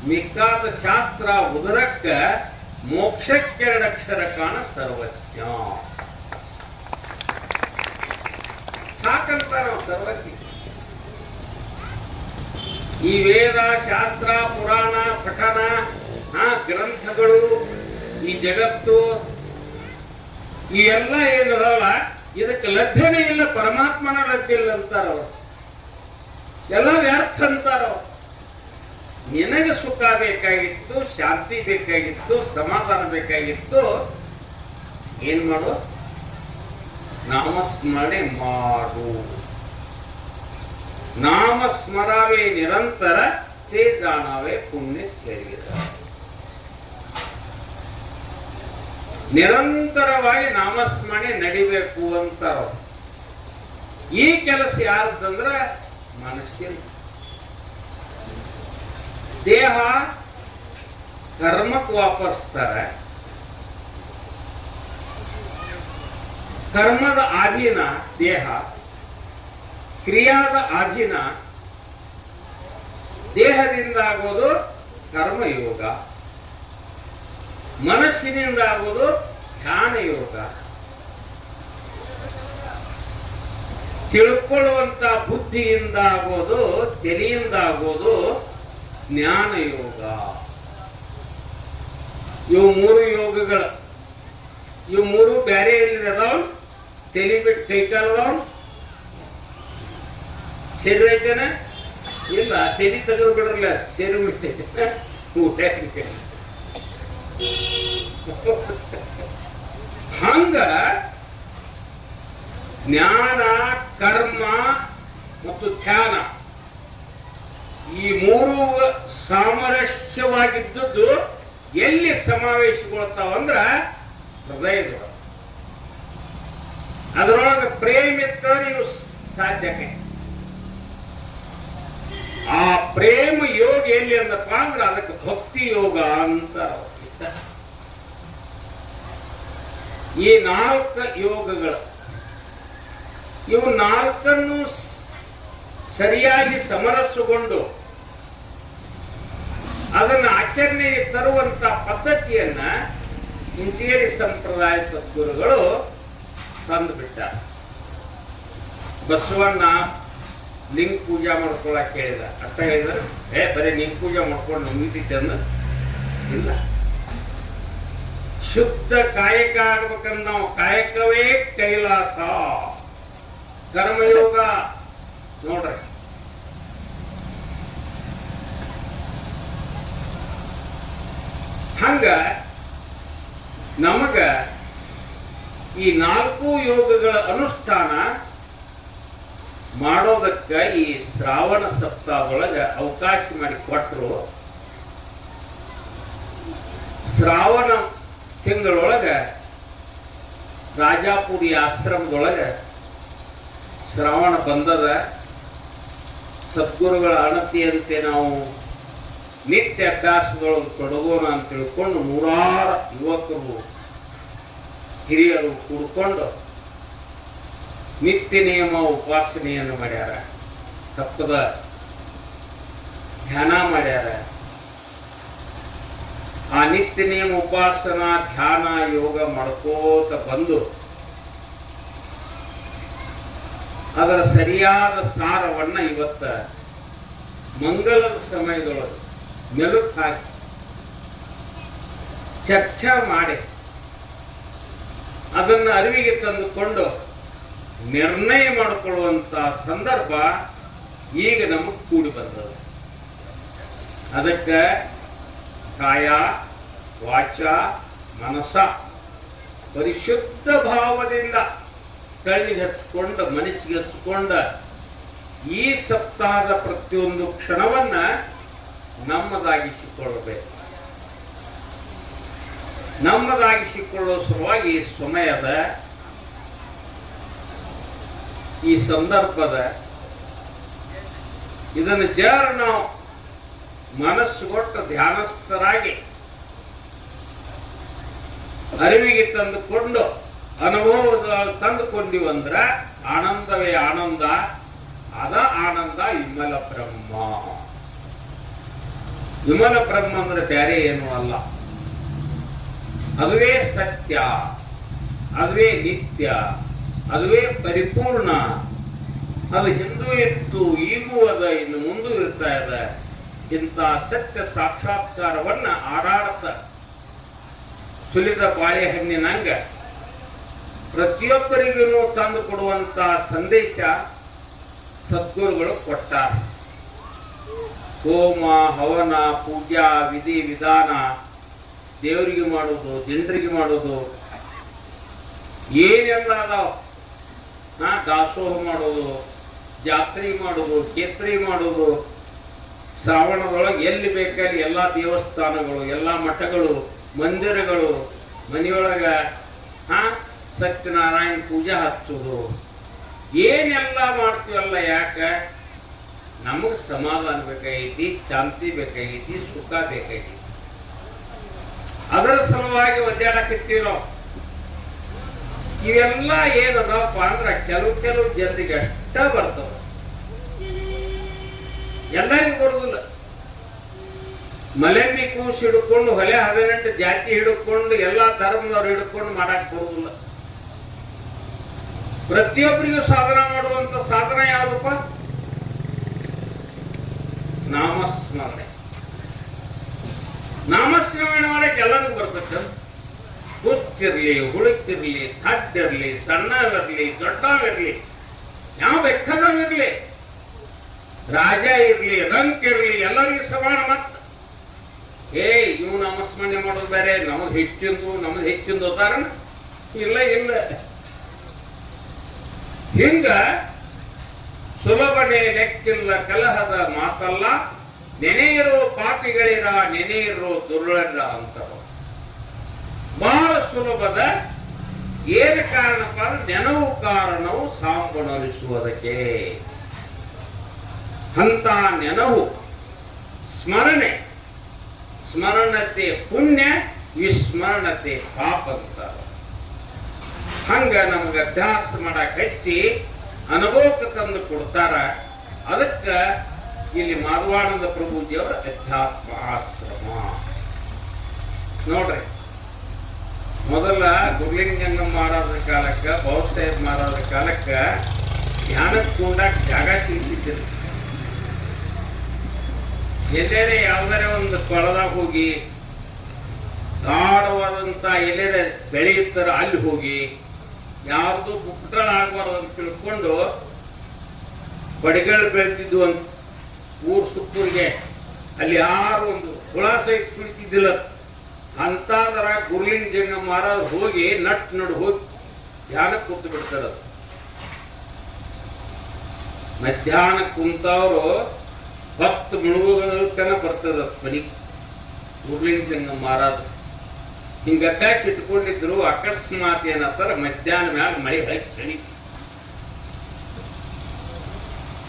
ಮಿಕ್ಕಾದ ಶಾಸ್ತ್ರ ಉದರಕ್ಕ, ಮೋಕ್ಷಕ್ಕೆರಡಕ್ಷರ ಕಾಣ ಸರ್ವಜ್ಞ. ಸಾಕಂತ ನಾವು ಸರ್ವಜ್ಞ. ಈ ವೇದ ಶಾಸ್ತ್ರ ಪುರಾಣ ಪಠನ, ಗ್ರಂಥಗಳು, ಈ ಜಗತ್ತು, ಈ ಎಲ್ಲ ಏನದಲ್ಲ ಇದಕ್ಕೆ ಲಭ್ಯನೇ ಇಲ್ಲ. ಪರಮಾತ್ಮನ ಲಭ್ಯ ಇಲ್ಲ ಅಂತಾರವ. ಎಲ್ಲ ವ್ಯರ್ಥ ಅಂತಾರವ. ನಿನಗೆ ಸುಖ ಬೇಕಾಗಿತ್ತು, ಶಾಂತಿ ಬೇಕಾಗಿತ್ತು, ಸಮಾಧಾನ ಬೇಕಾಗಿತ್ತು. ಏನ್ ಮಾಡು? ನಾಮಸ್ಮರಣೆ ಮಾಡು. ನಾಮಸ್ಮರಾವೇ ನಿರಂತರ, ತೇ ಜಾಣವೇ ಪುಣ್ಯ ಶರೀರ. ನಿರಂತರವಾಗಿ ನಾಮಸ್ಮರಣೆ ನಡಿಬೇಕು ಅಂತಾರ. ಈ ಕೆಲಸ ಯಾರ್ದಂದ್ರ ಮನುಷ್ಯನ. ದೇಹ ಕರ್ಮಕ್ಕೆ ವಾಪಸ್ತಾರೆ. ಕರ್ಮದ ಆಧೀನ ದೇಹ, ಕ್ರಿಯಾದ ಆಧೀನ. ದೇಹದಿಂದ ಆಗೋದು ಕರ್ಮಯೋಗ, ಮನಸ್ಸಿನಿಂದ ಆಗೋದು ಧ್ಯಾನ ಯೋಗ, ತಿಳ್ಕೊಳ್ಳುವಂತ ಬುದ್ಧಿಯಿಂದ ಆಗೋದು, ತಲೆಯಿಂದ ಆಗೋದು ಜ್ಞಾನ ಯೋಗ. ಇವು 3 ಯೋಗಗಳು. ಇವು 3 ಬ್ಯಾರೆ ಎಲ್ಲಿದಾವ? ತಲೆ ಬಿಟ್ಟು ಕೈಕಾಲದವ. ಶರೀರ ಐತೇನ? ಇಲ್ಲ, ತಲೆ ತೆಗೆದು ಬಿಡ್ರಲ್ಲ, ಶರೀರ ಬಿಡ್ತೈತೆ. ಹಂಗ ಜ್ಞಾನ, ಕರ್ಮ ಮತ್ತು ಧ್ಯಾನ ಈ 3 ಸಾಮರಸ್ಯವಾಗಿದ್ದದ್ದು ಎಲ್ಲಿ ಸಮಾವೇಶಗೊಳ್ತಾವಂದ್ರ ಹೃದಯದೊಳಗೆ. ಅದರೊಳಗೆ ಪ್ರೇಮ ಇತ್ತ ನೀವು ಸಾಧ್ಯಕ್ಕೆ. ಆ ಪ್ರೇಮ ಯೋಗ ಎಲ್ಲಿ ಅಂದಪ್ಪ ಅಂದ್ರೆ ಅದಕ್ಕೆ ಭಕ್ತಿ ಯೋಗ ಅಂತ. ಈ 4 ಯೋಗಗಳು, ಇವು 4ನ್ನು ಸರಿಯಾಗಿ ಸಮರಸಗೊಂಡು ಅದನ್ನು ಆಚರಣೆಗೆ ತರುವಂತ ಪದ್ಧತಿಯನ್ನ ಇಂಚೇರಿ ಸಂಪ್ರದಾಯ ಸದ್ಗುರುಗಳು ತಂದುಬಿಟ್ಟ. ಬಸವಣ್ಣ ಲಿಂಗ ಪೂಜಾ ಮಾಡ್ಕೊಳಕ್ ಹೇಳಿದ, ಅರ್ಥ ಹೇಳಿದ್ರೆ ಬರೀ ಲಿಂಗ ಪೂಜೆ ಮಾಡ್ಕೊಂಡು ಮುಗಿತಿದ್ದೆ ಅಂದ ಇಲ್ಲ. ಶುದ್ಧ ಕಾಯಕ ಆಗ್ಬೇಕಂದ್ರೆ ನಾವು ಕಾಯಕವೇ ಕೈಲಾಸ, ಕರ್ಮಯೋಗ ನೋಡ್ರಿ. ಹಂಗ ನಮಗ ಈ 4 ಯೋಗಗಳ ಅನುಷ್ಠಾನ ಮಾಡೋದಕ್ಕ ಈ ಶ್ರಾವಣ ಸಪ್ತಾಹದೊಳಗ ಅವಕಾಶ ಮಾಡಿ ಕೊಟ್ಟರು. ಶ್ರಾವಣ ತಿಂಗಳೊಳಗ ರಾಜಾಪುರಿ ಆಶ್ರಮದೊಳಗ ಶ್ರಾವಣ ಬಂದದ. ಸದ್ಗುರುಗಳ ಅಣತಿಯಂತೆ ನಾವು ನಿತ್ಯ ಅಭ್ಯಾಸದೊಳಗೆ ತೊಡಗೋಣ ಅಂತ ತಿಳ್ಕೊಂಡು 100 ಯುವಕರು ಹಿರಿಯರು ಕೂಡ್ಕೊಂಡು ನಿತ್ಯ ನಿಯಮ ಉಪಾಸನೆಯನ್ನು ಮಾಡ್ಯಾರ, ತಪ್ಪದ ಧ್ಯಾನ ಮಾಡ್ಯಾರ. ಆ ನಿತ್ಯ ನಿಯಮ ಉಪಾಸನಾ ಧ್ಯಾನ ಯೋಗ ಮಾಡ್ಕೋತ ಬಂದು ಅದರ ಸರಿಯಾದ ಸಾರವನ್ನ ಇವತ್ತ ಮಂಗಲದ ಸಮಯದೊಳಗೆ ಮೆಲುಕು ಹಾಕಿ ಚರ್ಚೆ ಮಾಡಿ ಅದನ್ನು ಅರಿವಿಗೆ ತಂದುಕೊಂಡು ನಿರ್ಣಯ ಮಾಡಿಕೊಳ್ಳುವಂತ ಸಂದರ್ಭ ಈಗ ನಮಗೆ ಕೂಡಿ ಬಂದದ. ಅದಕ್ಕೆ ಕಾಯ ವಾಚ ಮನಸ ಪರಿಶುದ್ಧ ಭಾವದಿಂದ ಕಣ್ಣಿಗೆ ಹಚ್ಚಿಕೊಂಡ ಮನಸ್ಸಿಗೆ ಹಚ್ಚಿಕೊಂಡ ಈ ಸಪ್ತಾಹದ ಪ್ರತಿಯೊಂದು ಕ್ಷಣವನ್ನ ನಮ್ಮದಾಗಿಸಿಕೊಳ್ಳಬೇಕು. ನಮ್ಮದಾಗಿಸಿಕೊಳ್ಳುವ ಸಲುವಾಗಿ ಸಮಯದ ಈ ಸಂದರ್ಭದ ಇದನ್ನು ಜರ ನಾವು ಮನಸ್ಸು ಕೊಟ್ಟು ಧ್ಯಾನಸ್ಥರಾಗಿ ಅರಿವಿಗೆ ತಂದುಕೊಂಡು ಅನುಭವದ ತಂದುಕೊಂಡಿವಂದ್ರ ಆನಂದವೇ ಆನಂದ, ಅದ ಆನಂದ ವಿಮಲ ಬ್ರಹ್ಮ. ವಿಮಲ ಬ್ರಹ್ಮ ಅಂದ್ರೆ ಬೇರೆ ಏನೂ ಅಲ್ಲ, ಅದುವೇ ಸತ್ಯ, ಅದುವೇ ನಿತ್ಯ, ಅದುವೇ ಪರಿಪೂರ್ಣ. ಅದು ಹಿಂದೂ ಇತ್ತು, ಈಗೂ ಅದ, ಇನ್ನು ಮುಂದೂ ಇರ್ತಾ ಇದೆ. ಇಂಥ ಸತ್ಯ ಸಾಕ್ಷಾತ್ಕಾರವನ್ನ ಆಡಾಡತ ಸುಲಿದ ಬಾಳೆಹಣ್ಣಿನಂಗ ಪ್ರತಿಯೊಬ್ಬರಿಗೂ ತಂದು ಕೊಡುವಂತ ಸಂದೇಶ ಸದ್ಗುರುಗಳು ಕೊಟ್ಟಾರ. ಹೋಮ ಹವನ ಪೂಜಾ ವಿಧಿ ವಿಧಾನ, ದೇವರಿಗೆ ಮಾಡೋದು, ಜನರಿಗೆ ಮಾಡೋದು, ಏನೆಲ್ಲ ಅದಾವ. ದಾಸೋಹ ಮಾಡೋದು, ಜಾತ್ರೆ ಮಾಡೋದು, ಕೇತ್ರಿ ಮಾಡೋದು, ಶ್ರಾವಣದೊಳಗೆ ಎಲ್ಲಿ ಬೇಕಲ್ಲಿ ಎಲ್ಲ ದೇವಸ್ಥಾನಗಳು, ಎಲ್ಲ ಮಠಗಳು, ಮಂದಿರಗಳು, ಮನೆಯೊಳಗ ಸತ್ಯನಾರಾಯಣ ಪೂಜೆ ಹಚ್ಚೋದು, ಏನೆಲ್ಲ ಮಾಡ್ತೀವಲ್ಲ. ಯಾಕೆ? ನಮಗೆ ಸಮಾಧಾನ ಬೇಕಾಗೈತಿ, ಶಾಂತಿ ಬೇಕಾಗೈತಿ, ಸುಖ ಬೇಕಾಗೈತಿ. ಅದರ ಸಲುವಾಗಿ ಒದ್ದಾಡಕತ್ತೀವಿ ನಾವು. ಇವೆಲ್ಲ ಏನದಪ್ಪ ಅಂದ್ರೆ ಕೆಲವು ಜನರಿಗೆ ಅಷ್ಟ ಬರ್ತವ, ಎಲ್ಲರಿಗೂ ಬರುದಿಲ್ಲ. ಮಲೆಂಬಿ ಕೂಸು ಹಿಡ್ಕೊಂಡು ಹೊಲೆ 18 ಜಾತಿ ಹಿಡ್ಕೊಂಡು ಎಲ್ಲಾ ಧರ್ಮದವ್ರು ಹಿಡ್ಕೊಂಡು ಮಾಡಕ್ ಬರುದಿಲ್ಲ. ಪ್ರತಿಯೊಬ್ಬರಿಗೂ ಸಾಧನ ಮಾಡುವಂತ ಸಾಧನ ಯಾವುದಪ್ಪ? ನಾಮಸ್ಮರಣೆ. ನಾಮಸ್ಮರಣೆ ಮಾಡಕ್ಕೆ ಎಲ್ಲರಿಗೂ ಬರ್ತದೆ. ಹುಚ್ಚಿರ್ಲಿ, ಹುಳುಕಿರ್ಲಿ, ಥಡ್ಡಿರ್ಲಿ, ಸಣ್ಣವಿರ್ಲಿ, ದೊಡ್ಡವಿರ್ಲಿ, ಯಾವ ಬೇಕಾದವಿರ್ಲಿ, ರಾಜ ಇರ್ಲಿ, ರಂಕ್ ಇರ್ಲಿ, ಎಲ್ಲರಿಗೂ ಸಮಾನ. ಮತ್ತ ಇವು ನಾಮಸ್ಮರಣೆ ಮಾಡೋದು ಬೇರೆ, ನಮಗ್ ಹೆಚ್ಚಿಂದು ಹೋತಾರ ಇಲ್ಲ. ಹಿಂಗ ಸುಲಭನೆ ಲೆಕ್ಕಿಲ್ಲ ಕಲಹದ ಮಾತಲ್ಲ, ನೆನೆಯಿರೋ ಪಾಪಿಗಳಿರ ನೆನೆಯಿರೋ ದುರ್ಳರ ಅಂತಾರ. ಬಹಳ ಸುಲಭದ. ಏನು ಕಾರಣಪ್ಪ ಅಂದ್ರೆ ನೆನವು ಕಾರಣವು ಸಾಂಬಣಿಸುವುದಕ್ಕೆ. ಅಂತ ನೆನವು ಸ್ಮರಣೆ, ಸ್ಮರಣತೆ ಪುಣ್ಯ, ವಿಸ್ಮರಣತೆ ಪಾಪ ಅಂತಾರೆ. ಹಂಗ ನಮಗ ಅಭ್ಯಾಸ ಮಾಡಕ್ ಹಚ್ಚಿ ಅನುಭವಕ್ಕೆ ತಂದು ಕೊಡ್ತಾರ. ಅದಕ್ಕ ಇಲ್ಲಿ ಮಾಧವಾನಂದ ಪ್ರಭುಜಿಯವರ ಅಧ್ಯಾತ್ಮ ಆಶ್ರಮ ನೋಡ್ರಿ. ಮೊದಲ ಗುರುಲಿಂಗಂಗಮ್ಮ ಮಹಾರಾಜರ ಕಾಲಕ್ಕ, ಬಾಬಾಸಾಹೇಬ್ ಮಹಾರಾಜರ ಕಾಲಕ್ಕ ಧ್ಯಾನಕ್ಕೆ ಕೂಡಾಕ್ ಜಾಗ ಸಿಗ್ತಿದ್ದಿಲ್ಲ. ಎಲ್ಲೆಡೆ ಯಾವ್ದಾರ ಒಂದು ಕೊಳದಾಗ ಹೋಗಿ ಗಾಢವಾದಂತ ಎಲ್ಲೆಡೆ ಬೆಳೆಯುತ್ತಾರ ಅಲ್ಲಿ ಹೋಗಿ ಯಾವ್ದು ಪುಟ್ಟಳ ಆಗ್ಬಾರ್ದು ಅಂತ ತಿಳ್ಕೊಂಡು ಬಡಿಗಳು ಬೆಳೆದಿದ್ದು ಅಂತ ಊರ್ ಸುತ್ತೂರಿಗೆ ಅಲ್ಲಿ ಯಾರು ಒಂದು ಹುಳ ಸಹಿತ ಸುಳಿತಿದ್ದಿಲ್ಲ. ಅಂತಾದ್ರ ಗುರುಲಿಂಗ ಜಂಗಮ್ಮ ಮಹಾರಾಜ್ ಹೋಗಿ ನಡು ಹೋಗಿ ಧ್ಯಾನಕ್ಕೆ ಕೂತು ಬಿಡ್ತಾರ. ಮಧ್ಯಾಹ್ನ ಕುಂತವ್ರು 10 ಮುಳುಗನ ಬರ್ತದ ಮನಿ. ಗುರುಲಿಂಗ ಜಂಗಮ್ಮ ಮಹಾರಾಜ್ ಹಿಂಗ ಅಭ್ಯಾಸ ಇಟ್ಕೊಂಡಿದ್ರು. ಅಕಸ್ಮಾತ್ ಏನಂತಾರ ಮಧ್ಯಾಹ್ನ ಮ್ಯಾಲ ಮಳೆ ಚಳಿ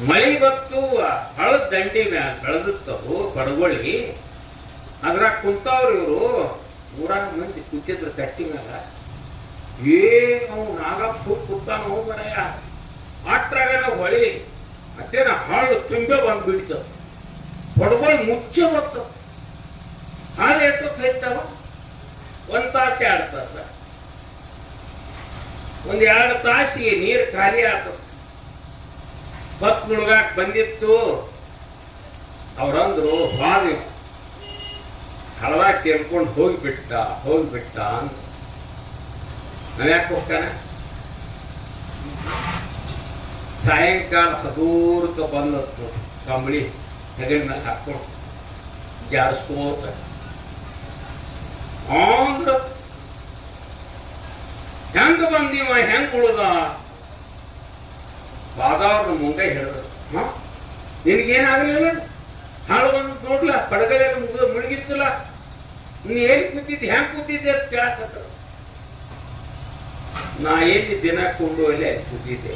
ಮಳಿ ಬತ್ತು. ಹಳದ ದಂಡಿ ಮ್ಯಾಲ ಬೆಳೆದಿತ್ತವು ಪಡಗೊಳಿ. ಅದ್ರಾಗ ಕುಂತವ್ರು ಇವರು 100 ಮಂದಿ ಕೂತಿದ್ರು ಕಟ್ಟಿ ಮ್ಯಾಲ. ಅವು ನಾಗಪ್ಪ ಕೂತಾನ ಮರಯ್ಯ ಆಟ್ರಾಗ ಹೊಳಿ ಮತ್ತೇನ ಹಾಳು ತುಂಬೆ ಬಂದ್ಬಿಡ್ತವ. ಪಡಗೊಳಿ ಮುಚ್ಚೆ ಬರ್ತವ. ಹಾಲು ಎಷ್ಟೊತ್ತು ಹೈತಾವ? 1 ತಾಸು 2 ತಾಸ. 1-2 ತಾಸಿಗೆ ನೀರು ಖಾಲಿ ಆತವ. 10 ಮುಳುಗಾಕ್ ಬಂದಿತ್ತು. ಅವ್ರಂದ್ರು ಹಾದಿ ಹಳದಾಗ ಕೇಳ್ಕೊಂಡು ಹೋಗಿಬಿಟ್ಟ ಅಂತ. ನಾವ್ಯಾಕೆ ಹೋಗ್ತಾನ? ಸಾಯಂಕಾಲ ಹದೂರ್ಕ ಬಂದತ್ತು ಕಂಬಳಿ ಹೆಗಲ ಮೇಲೆ ಹಾಕೊಂಡು ಜಾರಿಸ್ಕೋತ ಅಂದ್ರ ಹೆಂಗ ಬಂದಿವ ಹೆಂಗ್ ಉಳ್ದ? ಬಾದವ್ರನ್ನ ಮುಂದೆ ಹೇಳಿದ್ರು, ನಿನಗೇನಾಗಲಿಲ್ಲ? ಹಾಳು ಬಂದು ನೋಡ್ಲ ಪಡಗಲೆಲ್ಲ ಮುಳುಗಿತ್ತಲ್ಲ, ನೀ ಏನ್ ಕೂತಿದ್ದೆ ಹೆಂಗ್ ಕೂತಿದ್ದೆ ಅಂತ ಕೇಳಕತ್ತ. ನಾ ಎಲ್ಲಿ ದಿನ ಕೊಂಡು ಅಲ್ಲಿ ಕೂತಿದ್ದೆ.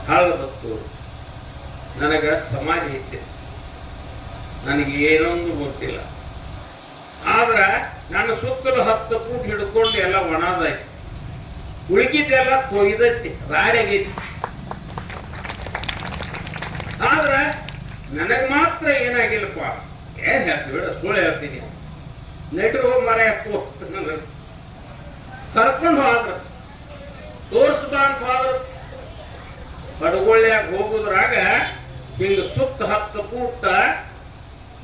ಹಾಳು ಬತ್ತು. ನನಗ ಸಮಾಧಿ ಇದ್ದೆ. ನನಗೆ ಏನೊಂದು ಗೊತ್ತಿಲ್ಲ. ಆದ್ರ ನನ್ನ ಸುತ್ತಲೂ 10 ಫೂಟ್ ಹಿಡ್ಕೊಂಡು ಎಲ್ಲ ಒಣದಾಯ್ತು. ಉಳುಕಿದ್ದೆಲ್ಲ ತೊಯ್ದೈತಿ, ರಾಡಗೈತಿ. ಆದ್ರ ನನಗ್ ಮಾತ್ರ ಏನಾಗಿಲ್ಲಪ್ಪ. ಏನ್ ಹೇಳ್ತೀವಿ ಬಿಡ, ಸುಳ್ಳು ಹೇಳ್ತೀನಿ. ನೆಟ್ರು ಮರ ಕರ್ಕೊಂಡು ಹೋದ್ರ ತೋರ್ಸ್ಬಾ ಅಂತ ಹೋದ್ರ ಪಡಗೊಳ್ಳ್ಯಾಗ ಹೋಗುದ್ರಾಗ ಹಿಂಗ ಸುತ್ತ 10 ಫೂಟ್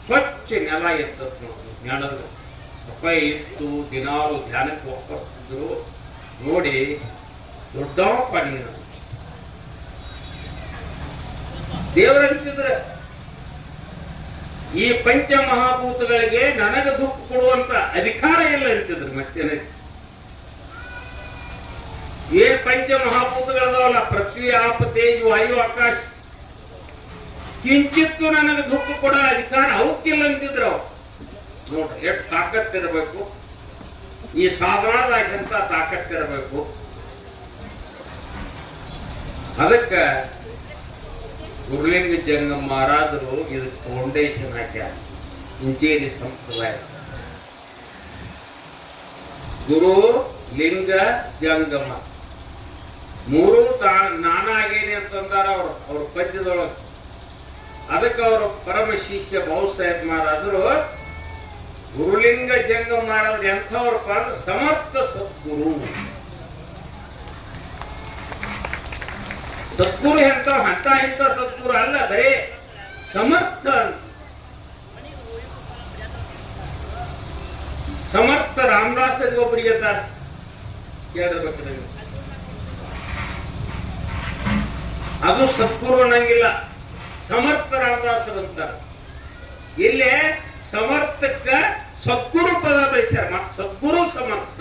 ಸ್ವಚ್ಛ ನೆಲ ಇರ್ತದ ನೋಡಿ. ನೆಲದ ಸಫಾಯಿ ಇತ್ತು. ದಿನಾಲು ಧ್ಯಾನಕ್ಕೆ ಹೋಗ್ತಿದ್ರು. ನೋಡಿ ದೊಡ್ಡಪ್ಪ ನೀನು ದೇವರಂತಿದ್ರ ಈ ಪಂಚ ಮಹಾಭೂತಗಳಿಗೆ ನನಗೆ ದುಃಖ ಕೊಡುವಂತ ಅಧಿಕಾರ ಇಲ್ಲ ಅಂತಿದ್ರು. ಮತ್ತೇನೆ ಏನ್ ಪಂಚ ಮಹಾಭೂತಗಳದಾವಲ್ಲ, ಪೃಥ್ವಿ ಆಪ ತೇಜ್ ವಾಯು ಆಕಾಶ, ಕಿಂಚಿತ್ತು ನನಗೆ ದುಃಖ ಕೊಡೋ ಅಧಿಕಾರ ಅವಕ್ಕಿಲ್ಲ ಅಂತಿದ್ರು. ಅವ್ರು ನೋಡ್ರಿ ಎಷ್ಟು ತಾಕತ್ತಿರಬೇಕು. ಈ ಸಾಧನದಾಗಂತ ತಾಕತ್ತಿರಬೇಕು. ಅದಕ್ಕ ಗುರುಲಿಂಗ ಜಂಗಮ್ಮ ಮಹಾರಾಜರು ಇದಕ್ಕೆ ಫೌಂಡೇಶನ್ ಹಾಕ್ಯಾರ. ಇಂಚೇರಿ ಸಂಪ್ರದಾಯ ಗುರು ಲಿಂಗ ಜಂಗಮ 3 ನಾನಾಗೇನೆ ಅಂತಂದಾರ ಅವ್ರ ಪದ್ಯದೊಳಗೆ. ಅದಕ್ಕೆ ಅವರು ಪರಮ ಶಿಷ್ಯ ಬಾಬಾಸಾಹೇಬ್ ಮಹಾರಾಜರು ಗುರುಲಿಂಗ ಜಂಗಮ ಮಹಾರಾಜರು ಎಂಥವ್ರಪ್ಪ ಅಂದ್ರೆ ಸಮರ್ಥ ಸದ್ಗುರು. ಸದ್ಗುರು ಇಂಥ ಸದ್ಗುರು ಅಲ್ಲ, ಬರೇ ಸಮರ್ಥ. ಸಮರ್ಥ ರಾಮದಾಸರಿಗೆ ಒಬ್ಬರಿಗೆ ಕೇಳಬೇಕು. ಅದು ಸದ್ಗುರು ಅನ್ನಂಗಿಲ್ಲ, ಸಮರ್ಥ ರಾಮದಾಸರು ಅಂತಾರೆ. ಇಲ್ಲೇ ಸಮರ್ಥಕ್ಕ ಸದ್ಗುರು ಪದ ಬಳಸ್ಯಾರ. ಸದ್ಗುರು ಸಮರ್ಥ.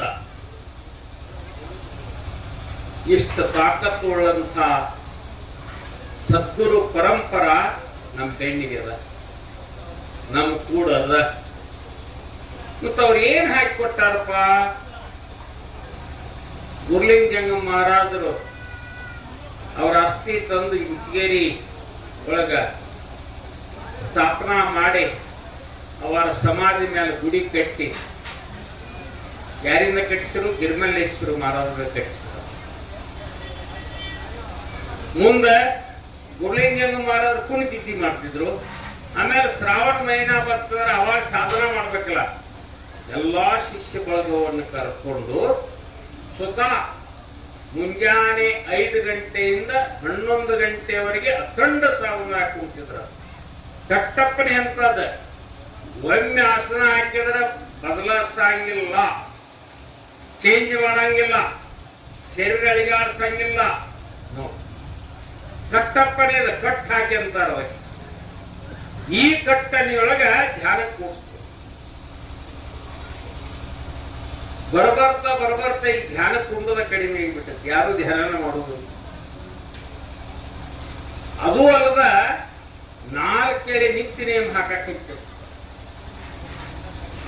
ಇಷ್ಟ ತಾಕತ್ತುಳ್ಳಂಥ ಸದ್ಗುರು ಪರಂಪರ ನಮ್ಮ ಬೆನ್ನಿಗೆ ಅದ, ನಮ್ ಕೂಡ ಅದ. ಮತ್ತ ಅವ್ರು ಏನ್ ಹಾಕಿ ಕೊಟ್ಟಾರಪ್ಪ? ಗುರುಲಿಂಗ ಜಂಗಮ್ಮ ಮಹಾರಾಜರು ಅವ್ರ ಅಸ್ಥಿ ತಂದು ಇಂಚಗೇರಿ ಒಳಗ ಸ್ಥಾಪನಾ ಮಾಡಿ ಅವರ ಸಮಾಧಿ ಮೇಲೆ ಗುಡಿ ಕಟ್ಟಿ ಯಾರಿಂದ ಕಟ್ಟಿಸಿರು? ಗಿರಿಮಲ್ಲೇಶ್ವರ ಮಹಾರಾಜರು ಕಟ್ಟಿಸಿರು. ಮುಂದೆ ಗುರುಲಿಂಗೇಂದ್ರ ಮಹಾರಾಜರು ಪುಣ್ಯತಿಥಿ ಮಾಡ್ತಿದ್ರು. ಆಮೇಲೆ ಶ್ರಾವಣ ಮಹಿನಾ ಬರ್ತಂದ್ರೆ ಅವಾಗ ಸಾಧನ ಮಾಡ್ಬೇಕಲ್ಲ, ಎಲ್ಲಾ ಶಿಷ್ಯ ಬಳಗವನ್ನು ಕರ್ಕೊಂಡು ಸ್ವತಃ ಮುಂಜಾನೆ 5 ಗಂಟೆಯಿಂದ 11 ಗಂಟೆಯವರೆಗೆ ಅಖಂಡ ಸಾಧನ ಕೂತಿದ್ರ. ಕಟ್ಟಪ್ಪನೆ ಅಂತದ ಒಮ್ಮೆ ಆಸನ ಹಾಕಿದ್ರೆ ಬದಲಾಯಿಸಂಗಿಲ್ಲ, ಚೇಂಜ್ ಮಾಡಂಗಿಲ್ಲ, ಶರೀರ ಅಳಿಗಾಡ್ಸಂಗಿಲ್ಲ. ಕಟ್ಟಪ್ಪನೇ ಕಟ್ ಹಾಕಿ ಅಂತಾರ. ಈ ಕಟ್ಟನಿಯೊಳಗ ಧ್ಯಾನ ಕೂಡಿಸ್ತು. ಬರಬರ್ತಾ ಈ ಧ್ಯಾನ ಕುಂದದ ಕಡಿಮೆ ಆಗಿಬಿಟ್ಟೈತಿ. ಯಾರು ಧ್ಯಾನ ಮಾಡುವುದು. ಅದು ಅಲ್ಲದ 4 ನಿತ್ಯ ನೇಮ ಹಾಕಕ್ಕೆ ಹೆಚ್ಚು.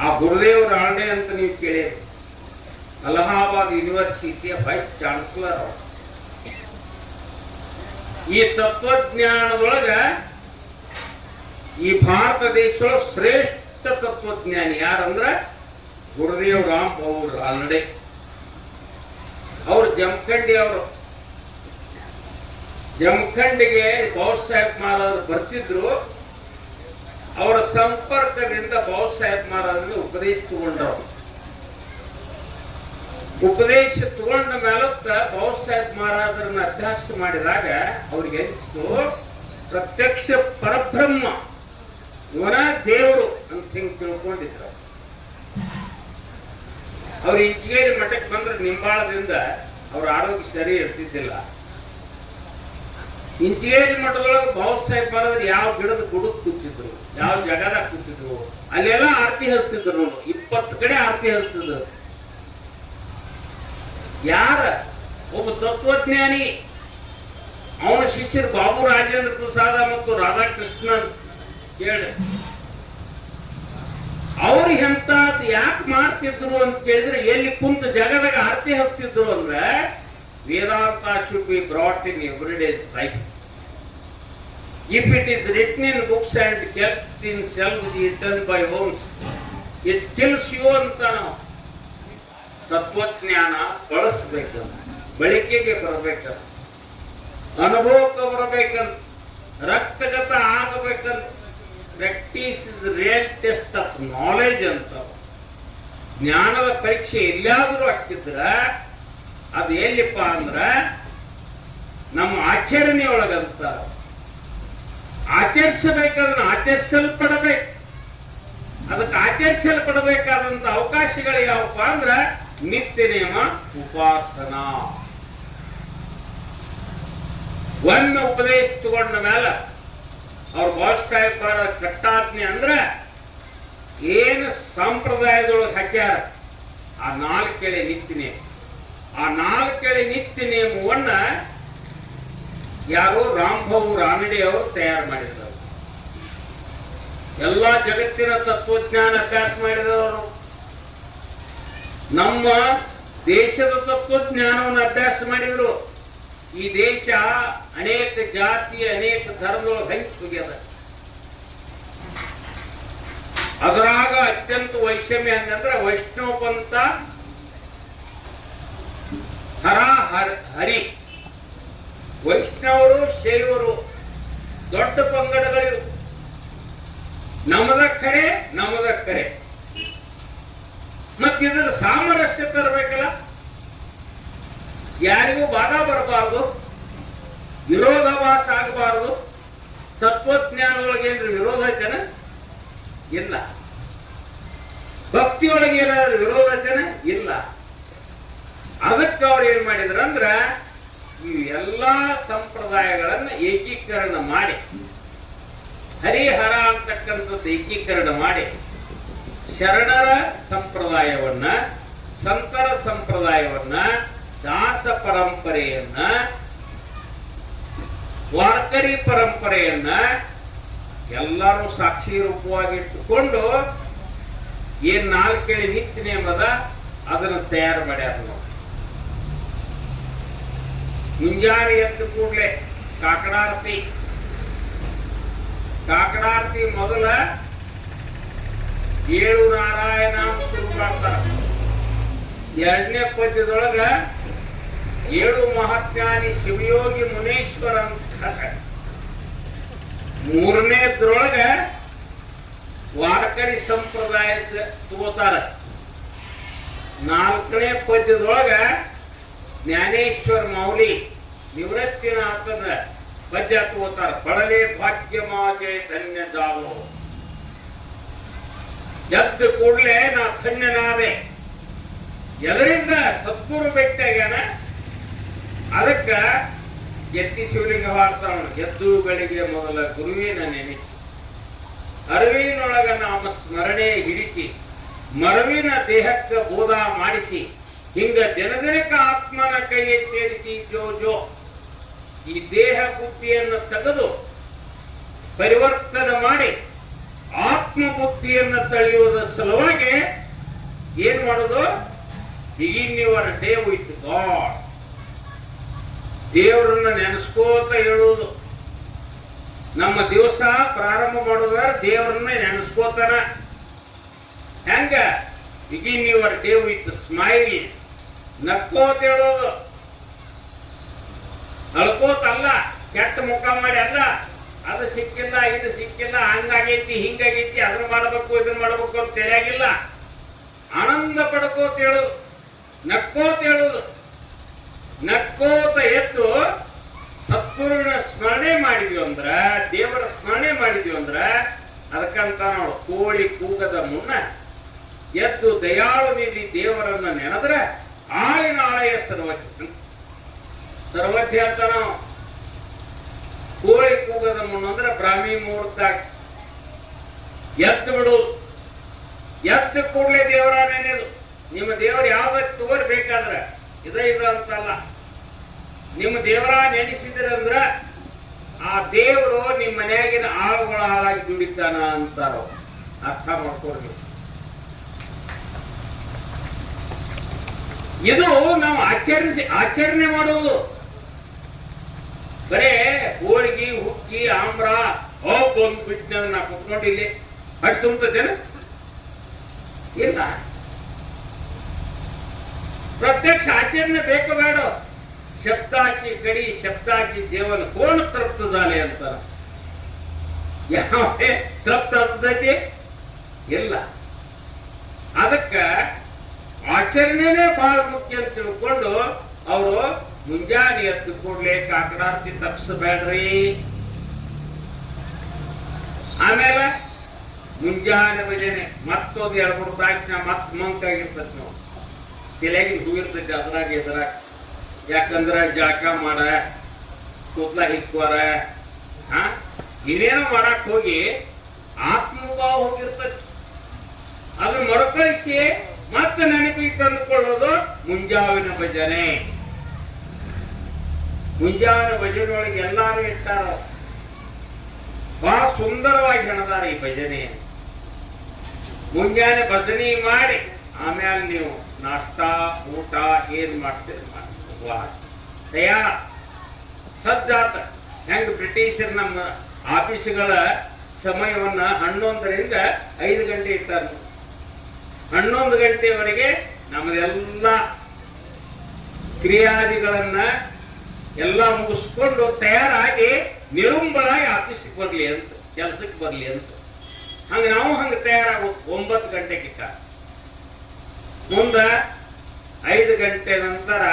ಆ ಗುರುದೇವ್ ರಾಣೆ ಅಂತ ನೀವು ಕೇಳಿರಿ, ಅಲಹಾಬಾದ್ ಯೂನಿವರ್ಸಿಟಿಯ ವೈಸ್ ಚಾನ್ಸಲರ್ ಅವರು. ಈ ತತ್ವಜ್ಞಾನದೊಳಗ ಈ ಭಾರತ ದೇಶದೊಳಗೆ ಶ್ರೇಷ್ಠ ತತ್ವಜ್ಞಾನಿ ಯಾರಂದ್ರ ಗುರುದೇವ್ ರಾಮ್ ಭೌರ್ ರಾನಡೆ. ಅವರು ಜಮಖಂಡಿ ಅವರು. ಜಮಖಂಡಿಗೆ ಬಾಬಾ ಸಾಹೇಬ್ ಮಹಾರಾಜರು ಬರ್ತಿದ್ರು. ಅವರ ಸಂಪರ್ಕದಿಂದ ಬಾಬಾ ಸಾಹೇಬ್ ಮಹಾರಾಜರಿಗೆ ಉಪದೇಶ ತಗೊಂಡವರು. ಉಪದೇಶ ತಗೊಂಡ ಮೇಲತ್ತ ಬಾಬಾ ಸಾಹೇಬ್ ಮಹಾರಾಜರನ್ನ ಅಭ್ಯಾಸ ಮಾಡಿದಾಗ ಅವ್ರಿಗೆ ಅನಿಸ್ತು, ಪ್ರತ್ಯಕ್ಷ ಪರಬ್ರಹ್ಮ ಇವನ ದೇವರು ಅಂತ ಹಿಂಗ್ ತಿಳ್ಕೊಂಡಿದ್ರು. ಅವ್ರು ಇಂಚಿಗೇರಿ ಮಠಕ್ಕೆ ಬಂದ್ರೆ ನಿಂಬಾಳದಿಂದ ಅವ್ರ ಆರೋಗ್ಯ ಸರಿ ಇರ್ತಿದ್ದಿಲ್ಲ. ಇಂಚಿಗೇರಿ ಮಠದೊಳಗೆ ಬಾಬಾ ಸಾಹೇಬ್ ಮಹಾರಾಜರು ಯಾವ ಗಿಡದ ಗುಡಕ್ ಕೂತಿದ್ರು, ಯಾವ ಜಗದಾಗ ಕೂತಿದ್ರು, ಅಲ್ಲೆಲ್ಲ ಆರತಿ ಹಚ್ತಿದ್ರು. ನೋಡು, 20 ಕಡೆ ಆರತಿ ಹಚ್ತಿದ್ರು. ಯಾರ? ಒಬ್ಬ ತತ್ವಜ್ಞಾನಿ. ಅವನ ಶಿಷ್ಯರು ಬಾಬು ರಾಜೇಂದ್ರ ಪ್ರಸಾದ ಮತ್ತು ರಾಧಾಕೃಷ್ಣನ್ ಕೇಳಿ ಅವ್ರು ಎಂತದ್ ಯಾಕೆ ಮಾಡ್ತಿದ್ರು ಅಂತ ಕೇಳಿದ್ರೆ, ಎಲ್ಲಿ ಕುಂತ ಜಗದಾಗ ಆರತಿ ಹಚ್ತಿದ್ರು ಅಂದ್ರೆ ವೇದಾಂತ should be brought in everyday's life. If it is written in books and kept in shelves eaten by worms, it kills you ಅಂತ ನಾವು ತತ್ವಜ್ಞಾನ ಬಳಸಬೇಕಂತ, ಬಳಕೆಗೆ ಬರಬೇಕಂತ, ಅನುಭವಕ್ಕೆ ಬರಬೇಕಂತ, ರಕ್ತಗತ ಆಗಬೇಕಂತ. Practice is real test of knowledge ಅಂತ. ಜ್ಞಾನದ ಪರೀಕ್ಷೆ ಎಲ್ಲಾದರೂ ಹಾಕಿದ್ರ ಅದು ಎಲ್ಲಿಪ್ಪ ಅಂದ್ರ ನಮ್ಮ ಆಚರಣೆಯೊಳಗಂತ. ಆಚರಿಸಬೇಕಾದ್ರೆ ಆಚರಿಸಲ್ಪಡಬೇಕು. ಅದಕ್ಕೆ ಆಚರಿಸಲ್ಪಡಬೇಕಾದಂತ ಅವಕಾಶಗಳು ಯಾವಪ್ಪ ಅಂದ್ರ ನಿತ್ಯ ನಿಯಮ, ಉಪಾಸನಾ. ಒಮ್ಮೆ ಉಪದೇಶ ತಗೊಂಡ ಮೇಲೆ ಅವ್ರ ಬಾಬಾ ಸಾಹೇಬ್ ಕಟ್ಟಾಜ್ಞೆ ಅಂದ್ರ ಏನು ಸಂಪ್ರದಾಯದೊಳಗೆ ಹಾಕ್ಯಾರ ಆ 4 ನಿತ್ಯ ನೇಮ. ಆ 4 ನಿತ್ಯ ನೇಮವನ್ನ ಯಾರೋ ರಾಮ್ಭವ್ ರಾನಡೆ ಅವರು ತಯಾರು ಮಾಡಿದ್ರು. ಎಲ್ಲಾ ಜಗತ್ತಿನ ತತ್ವಜ್ಞಾನ ಅಭ್ಯಾಸ ಮಾಡಿದವರು. ನಮ್ಮ ದೇಶದ ತತ್ವಜ್ಞಾನವನ್ನು ಅಭ್ಯಾಸ ಮಾಡಿದ್ರು. ಈ ದೇಶ ಅನೇಕ ಜಾತಿ, ಅನೇಕ ಧರ್ಮದೊಳಗೆ ಹಂಚಿ ಹೋಗ್ಯದ. ಅದರಾಗ ಅತ್ಯಂತ ವೈಷಮ್ಯ ಹಂಗಂದ್ರ ವೈಷ್ಣವ ಪಂಥ, ಹರಿ, ವೈಷ್ಣವರು, ಶೈವರು ದೊಡ್ಡ ಪಂಗಡಗಳಿವು. ನಮದ ಕರೆ ಮತ್ತಿದ್ರ ಸಾಮರಸ್ಯ ತರಬೇಕಲ್ಲ. ಯಾರಿಗೂ ಬಾಧಾ ಬರಬಾರ್ದು, ವಿರೋಧಾಭಾಸ ಆಗಬಾರ್ದು. ತತ್ವಜ್ಞಾನದೊಳಗೇನ್ರಿ ವಿರೋಧ ಜನ ಇಲ್ಲ, ಭಕ್ತಿಯೊಳಗೆ ಏನಾದ್ರು ವಿರೋಧ ಜನ ಇಲ್ಲ. ಅದಕ್ಕೆ ಅವ್ರು ಏನ್ ಮಾಡಿದ್ರಂದ್ರ ಈ ಎಲ್ಲಾ ಸಂಪ್ರದಾಯಗಳನ್ನ ಏಕೀಕರಣ ಮಾಡಿ, ಹರಿಹರ ಅಂತಕ್ಕಂಥದ್ದು ಏಕೀಕರಣ ಮಾಡಿ, ಶರಣರ ಸಂಪ್ರದಾಯವನ್ನ, ಸಂತರ ಸಂಪ್ರದಾಯವನ್ನ, ದಾಸ ಪರಂಪರೆಯನ್ನ, ವಾರ್ಕರಿ ಪರಂಪರೆಯನ್ನ ಎಲ್ಲರೂ ಸಾಕ್ಷಿ ರೂಪವಾಗಿ ಇಟ್ಟುಕೊಂಡು ಏನ್ 4 ನಿತ್ಯ ನೇಮದ ಅದನ್ನು ತಯಾರು ಮಾಡ್ಯಾರ. ನಾವು ಮುಂಜಾನೆ ಎದ್ದು ಕೂಡ್ಲೆ ಕಾಕಡಾರತಿ ಮೊದಲ 7 ನಾರಾಯಣ ಶುರು ಮಾಡ್ತಾರ. ಎರಡನೇ ಪದ್ಯದೊಳಗ 7 ಮಹಾಜ್ಞಾನಿ ಶಿವಯೋಗಿ ಮುನೇಶ್ವರ ಅಂತ, ಮೂರನೇದ್ರೊಳಗ ವಾರಕರಿ ಸಂಪ್ರದಾಯದ ತಗೋತಾರ, ನಾಲ್ಕನೇ ಪದ್ಯದೊಳಗ ಜ್ಞಾನೇಶ್ವರ ಮೌಲಿ ನಿವೃತ್ತಿನಾಥದ ಪದ್ಯ ತಗೋತಾರ. ಪಳಲೆ ಭಾಗ್ಯಮಾಗೆ ಧನ್ಯ ಜಾವು, ಎದ್ದು ಕೂಡಲೇ ನಾ ಧನ್ಯನಾದೆ. ಎದರಿಂದ? ಸದ್ಗುರು ಭೇಟಿಯಾಗ್ಯಾನ. ಅದಕ್ಕ ಎತ್ತಿ ಶಿವಲಿಂಗ ಹಾಡ್ತಾವ, ಎದ್ದುಗಳಿಗೆ ಮೊದಲ ಗುರುವಿನ ನೆನೆಸಿ, ಅರಿವಿನೊಳಗ ನಾಮ ಸ್ಮರಣೆ ಹಿಡಿಸಿ, ಮರವಿನ ದೇಹಕ್ಕ ಬೋಧ ಮಾಡಿಸಿ, ಹಿಂಗ ದಿನದಿನಕ ಆತ್ಮನ ಕೈಗೆ ಸೇರಿಸಿ ಜೋ ಜೋ. ಈ ದೇಹ ಬುದ್ಧಿಯನ್ನು ತೆಗೆದು ಪರಿವರ್ತನೆ ಮಾಡಿ ಆತ್ಮ ಬುದ್ಧಿಯನ್ನು ತಳೆಯುವುದರ ಸಲುವಾಗಿ ಏನ್ ಮಾಡೋದು? Begin your day with god. ದೇವರನ್ನ ನೆನೆಸ್ಕೋತ ಹೇಳುವುದು. ನಮ್ಮ ದಿವಸ ಪ್ರಾರಂಭ ಮಾಡೋದ್ರ ದೇವರನ್ನ ನೆನೆಸ್ಕೋತಾನ. ಹೆಂಗ? Begin your day with smile. ನಕ್ಕೋತ ಹೇಳೋದು, ಅಳ್ಕೋತಲ್ಲ, ಕೆಟ್ಟ ಮುಖ ಮಾಡಿ ಅಲ್ಲ. ಅದು ಸಿಕ್ಕಿಲ್ಲ, ಇದು ಸಿಕ್ಕಿಲ್ಲ, ಹಂಗಾಗೈತಿ, ಹಿಂಗಾಗೈತಿ, ಅದನ್ನ ಮಾಡಬೇಕು, ಇದನ್ನ ಮಾಡಬೇಕು ಅಂತ ತಿಳಿಯಾಗಿಲ್ಲ. ಆನಂದ ಪಡ್ಕೋತ ಹೇಳುದು, ನಕ್ಕೋತ ಹೇಳುದು. ನಕ್ಕೋತ ಎದ್ದು ಸದ್ಗುರುವಿನ ಸ್ಮರಣೆ ಮಾಡಿದ್ವಿ ಅಂದ್ರ, ದೇವರ ಸ್ಮರಣೆ ಮಾಡಿದ್ವಿ ಅಂದ್ರ, ಅದಕ್ಕಂತ ನಾವು ಕೋಳಿ ಕೂಗದ ಮುನ್ನ ಎದ್ದು ದಯಾಳು ನಿಧಿ ದೇವರನ್ನ ನೆನೆದ್ರ ಆಳಿನ ಆಳೆಯ ಸರ್ವಜ್ಞ. ಸರ್ವಜ್ಞ ಅಂತ ನಾವು ಕೋಳಿ ಕೂಗದ ಮುನ್ನ ಅಂದ್ರೆ ಬ್ರಾಹ್ಮಿ ಮುಹೂರ್ತ ಎದ್ದು ಬಿಡುವುದು. ಎದ್ದು ಕೂಡಲೇ ದೇವರ ನೆನೆದು. ನಿಮ್ಮ ದೇವರು ಯಾವ್ದಕ್ಕೆ ತಗೋರ್ಬೇಕಾದ್ರ ಇದು ಅಂತಲ್ಲ. ನಿಮ್ಮ ದೇವರ ನೆನೆಸಿದ್ರಂದ್ರ ಆ ದೇವರು ನಿಮ್ಮ ಮನೆಯಾಗಿನ ಆಳುಗಳ ಹಾಳಾಗಿ ದುಡಿತಾನ ಅಂತಾರ. ಅರ್ಥ ಮಾಡ್ಕೊಡ್ರಿ. ಇದು ನಾವು ಆಚರಣೆ ಮಾಡುವುದು. ಬರೇ ಹೋಳಿಗೆ ಹುಕ್ಕಿ ಆಮ್ರ ಬಂದು ಬಿಟ್ಟು ನಾ ಕುತ್ಕೊಂಡು ಇಲ್ಲಿ ಅಟ್ಟು ತುಂಬತದೇನ? ಇಲ್ಲ. ಪ್ರತ್ಯಕ್ಷ ಆಚರಣೆ ಬೇಕು ಬೇಡ. ಶಬ್ದಾಚಿ ಕಡಿ ಶಬ್ದಾಚಿ ಜೀವನ ಕೋಣ ತೃಪ್ತದಾಲೆ ಅಂತಾರ. ಯಾವೇ ತೃಪ್ತ ಆಗ್ತೈತಿ? ಇಲ್ಲ. ಅದಕ್ಕ ಆಚರಣೆನೇ ಬಹಳ ಮುಖ್ಯ ಅಂತ ತಿಳ್ಕೊಂಡು ಅವರು ಮುಂಜಾನೆ ಎದ್ದು ಕೂಡ್ಲೆ ಕಾಕಡಾರ್ತಿ ತಪ್ಪಿಸಬೇಡ್ರಿ. ಆಮೇಲೆ ಮುಂಜಾನೆ ಭಜನೆ ಮತ್ತೊಂದು 2-3 ತಾಸಿನ ಮತ್ ಮಂಕಾಗಿರ್ತದ. ನಾವು ತಲೆಯಾಗಿ ಹೂವಿರ್ತೈತಿ ಅದ್ರಾಗ ಇದ್ರಾಗ. ಯಾಕಂದ್ರ ಜಾಕ ಮಾಡ, ಕೂತ್ಲ ಹಿಕ್ಕೋರ, ಇನ್ನೇನೋ ಮಾಡಕ್ ಹೋಗಿ ಆತ್ಮಭಾವ ಹೋಗಿರ್ತೈತಿ. ಅದನ್ನ ಮರುಕಳಿಸಿ ಮತ್ತೆ ನೆನಪಿಗೆ ತಂದುಕೊಳ್ಳೋದು ಮುಂಜಾವಿನ ಭಜನೆ. ಮುಂಜಾವಿನ ಭಜನೆ ಒಳಗೆ ಎಲ್ಲಾರು ಇಟ್ಟಾರ. ಬಹಳ ಸುಂದರವಾಗಿ ಹೆಣದಾರ ಈ ಭಜನೆ. ಮುಂಜಾನೆ ಭಜನೆ ಮಾಡಿ ಆಮೇಲೆ ನೀವು ನಾಷ್ಟ ಊಟ ಏನ್ ಮಾಡ್ತೀರಿ ತಯಾರ ಸಜ್ಜಾತ. ಹೆಂಗ ಬ್ರಿಟಿಷರ್ ನಮ್ಮ ಆಫೀಸ್ಗಳ ಸಮಯವನ್ನ 11ರಿಂದ 5 ಗಂಟೆ ಇಟ್ಟಾರ. 11 ಗಂಟೆವರೆಗೆ ನಮ್ಮದೆಲ್ಲ ಕ್ರಿಯಾದಿಗಳನ್ನ ಎಲ್ಲ ಮುಗಿಸ್ಕೊಂಡು ತಯಾರಾಗಿ ನಿರುಂಬಳಾಗಿ ಆಫೀಸಿಗೆ ಬರ್ಲಿ ಅಂತ, ಕೆಲಸಕ್ಕೆ ಬರ್ಲಿ ಅಂತ. ಹಂಗ ನಾವು ಹಂಗ ತಯಾರಾಗೋದು. 9 ಗಂಟೆಗೆ ಇಟ್ಟ. ಮುಂದ 5 ಗಂಟೆ ನಂತರ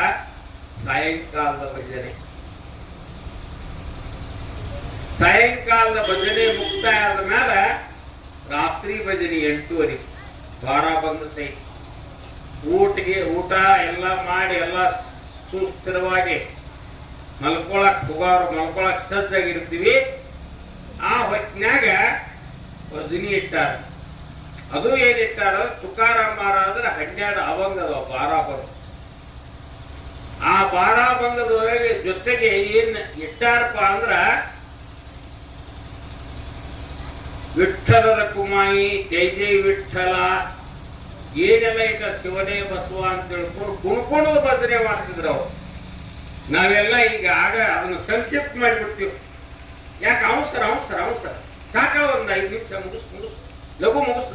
ಸಾಯಂಕಾಲದ ಭಜನೆ. ಸಾಯಂಕಾಲದ ಭಜನೆ ಮುಕ್ತಾಯ ಆದ ಮೇಲೆ ರಾತ್ರಿ ಭಜನೆ 8:30 ವಾರ ಬಂದ ಸಹಿತ ಊಟ ಎಲ್ಲ ಮಾಡಿ ಎಲ್ಲ ಸುಸ್ಥಿರವಾಗಿ ಮಲ್ಕೊಳಕ್ ಸಜ್ಜಾಗಿರ್ತೀವಿ. ಆ ಹೊತ್ತಿನಾಗ ಭಜನಿ ಇಟ್ಟಾರ. ಅದು ಏನಿಟ್ಟಾರ? ತುಕಾರಾಮ್ ಮಹಾರಾಜರ 12 ಅಭಂಗ ಅದಾವ, 12 ಅಭಂಗ. ಆ 12 ಅಭಂಗದೊಳಗೆ ಜೊತೆಗೆ ಏನ್ ಇಟ್ಟಾರಪ್ಪ ಅಂದ್ರ ವಿಠ್ಠಲರ ಕುಮಾಯಿ, ಜೈ ಜೈ ವಿಠ್ಠಲ, ಏನೆಲ್ಲ ಇಟ್ಟ ಶಿವನೇ ಬಸವ ಅಂತ ಹೇಳ್ಕೊಂಡು ಕುಣ್ಕೊಂಡು ಭಜನೆ ಮಾಡ್ತಿದ್ರು ಅವ್ರು. ನಾವೆಲ್ಲ ಈಗ ಅದನ್ನ ಸಂಕ್ಷಿಪ್ತ ಮಾಡಿಬಿಡ್ತೀವಿ. ಯಾಕೆ ಅವಸರ ಸಾಕ, ಒಂದ್ 5 ನಿಮಿಷ ಮುಗಿಸ್, ಲಘು ಮುಗಿಸ್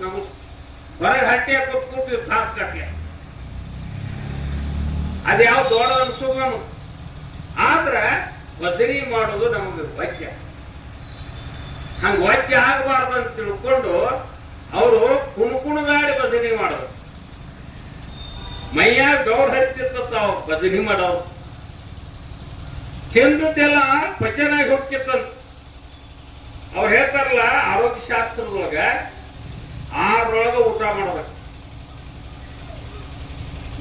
ಹೊರಗೆ ಹಟ್ಟಿ ಕೂತ್ಕೊಳ್ತೀವಿ ತಾಸು ಕಟ್ಲೆ. ಅದ್ಯಾವ ದೊಡ್ಡ ಅನ್ಸೋನು. ಆದ್ರ ಭಜನೆ ಮಾಡೋದು ನಮಗೆ ವಜ್ಜ. ಹಂಗ ವಜ್ಜ ಆಗಬಾರ್ದು ಅಂತ ತಿಳ್ಕೊಂಡು ಅವರು ಕುಣುಗಾಡಿ ಭಜನೆ ಮಾಡೋದು. ಮೈಯಾಗ ಗೌರ್ ಹರಿತಿರ್ತಾವ ಭಜನೆ ಮಾಡೋರು. ತಿಂದದ್ದೆಲ್ಲ ಪಚನಾಗಿ ಹೋಗ್ತಿತ್ತಂತ. ಅವ್ರು ಹೇಳ್ತಾರಲ್ಲ ಆರೋಗ್ಯ ಶಾಸ್ತ್ರದೊಳಗ 6 ಊಟ ಮಾಡ್ಬೇಕು.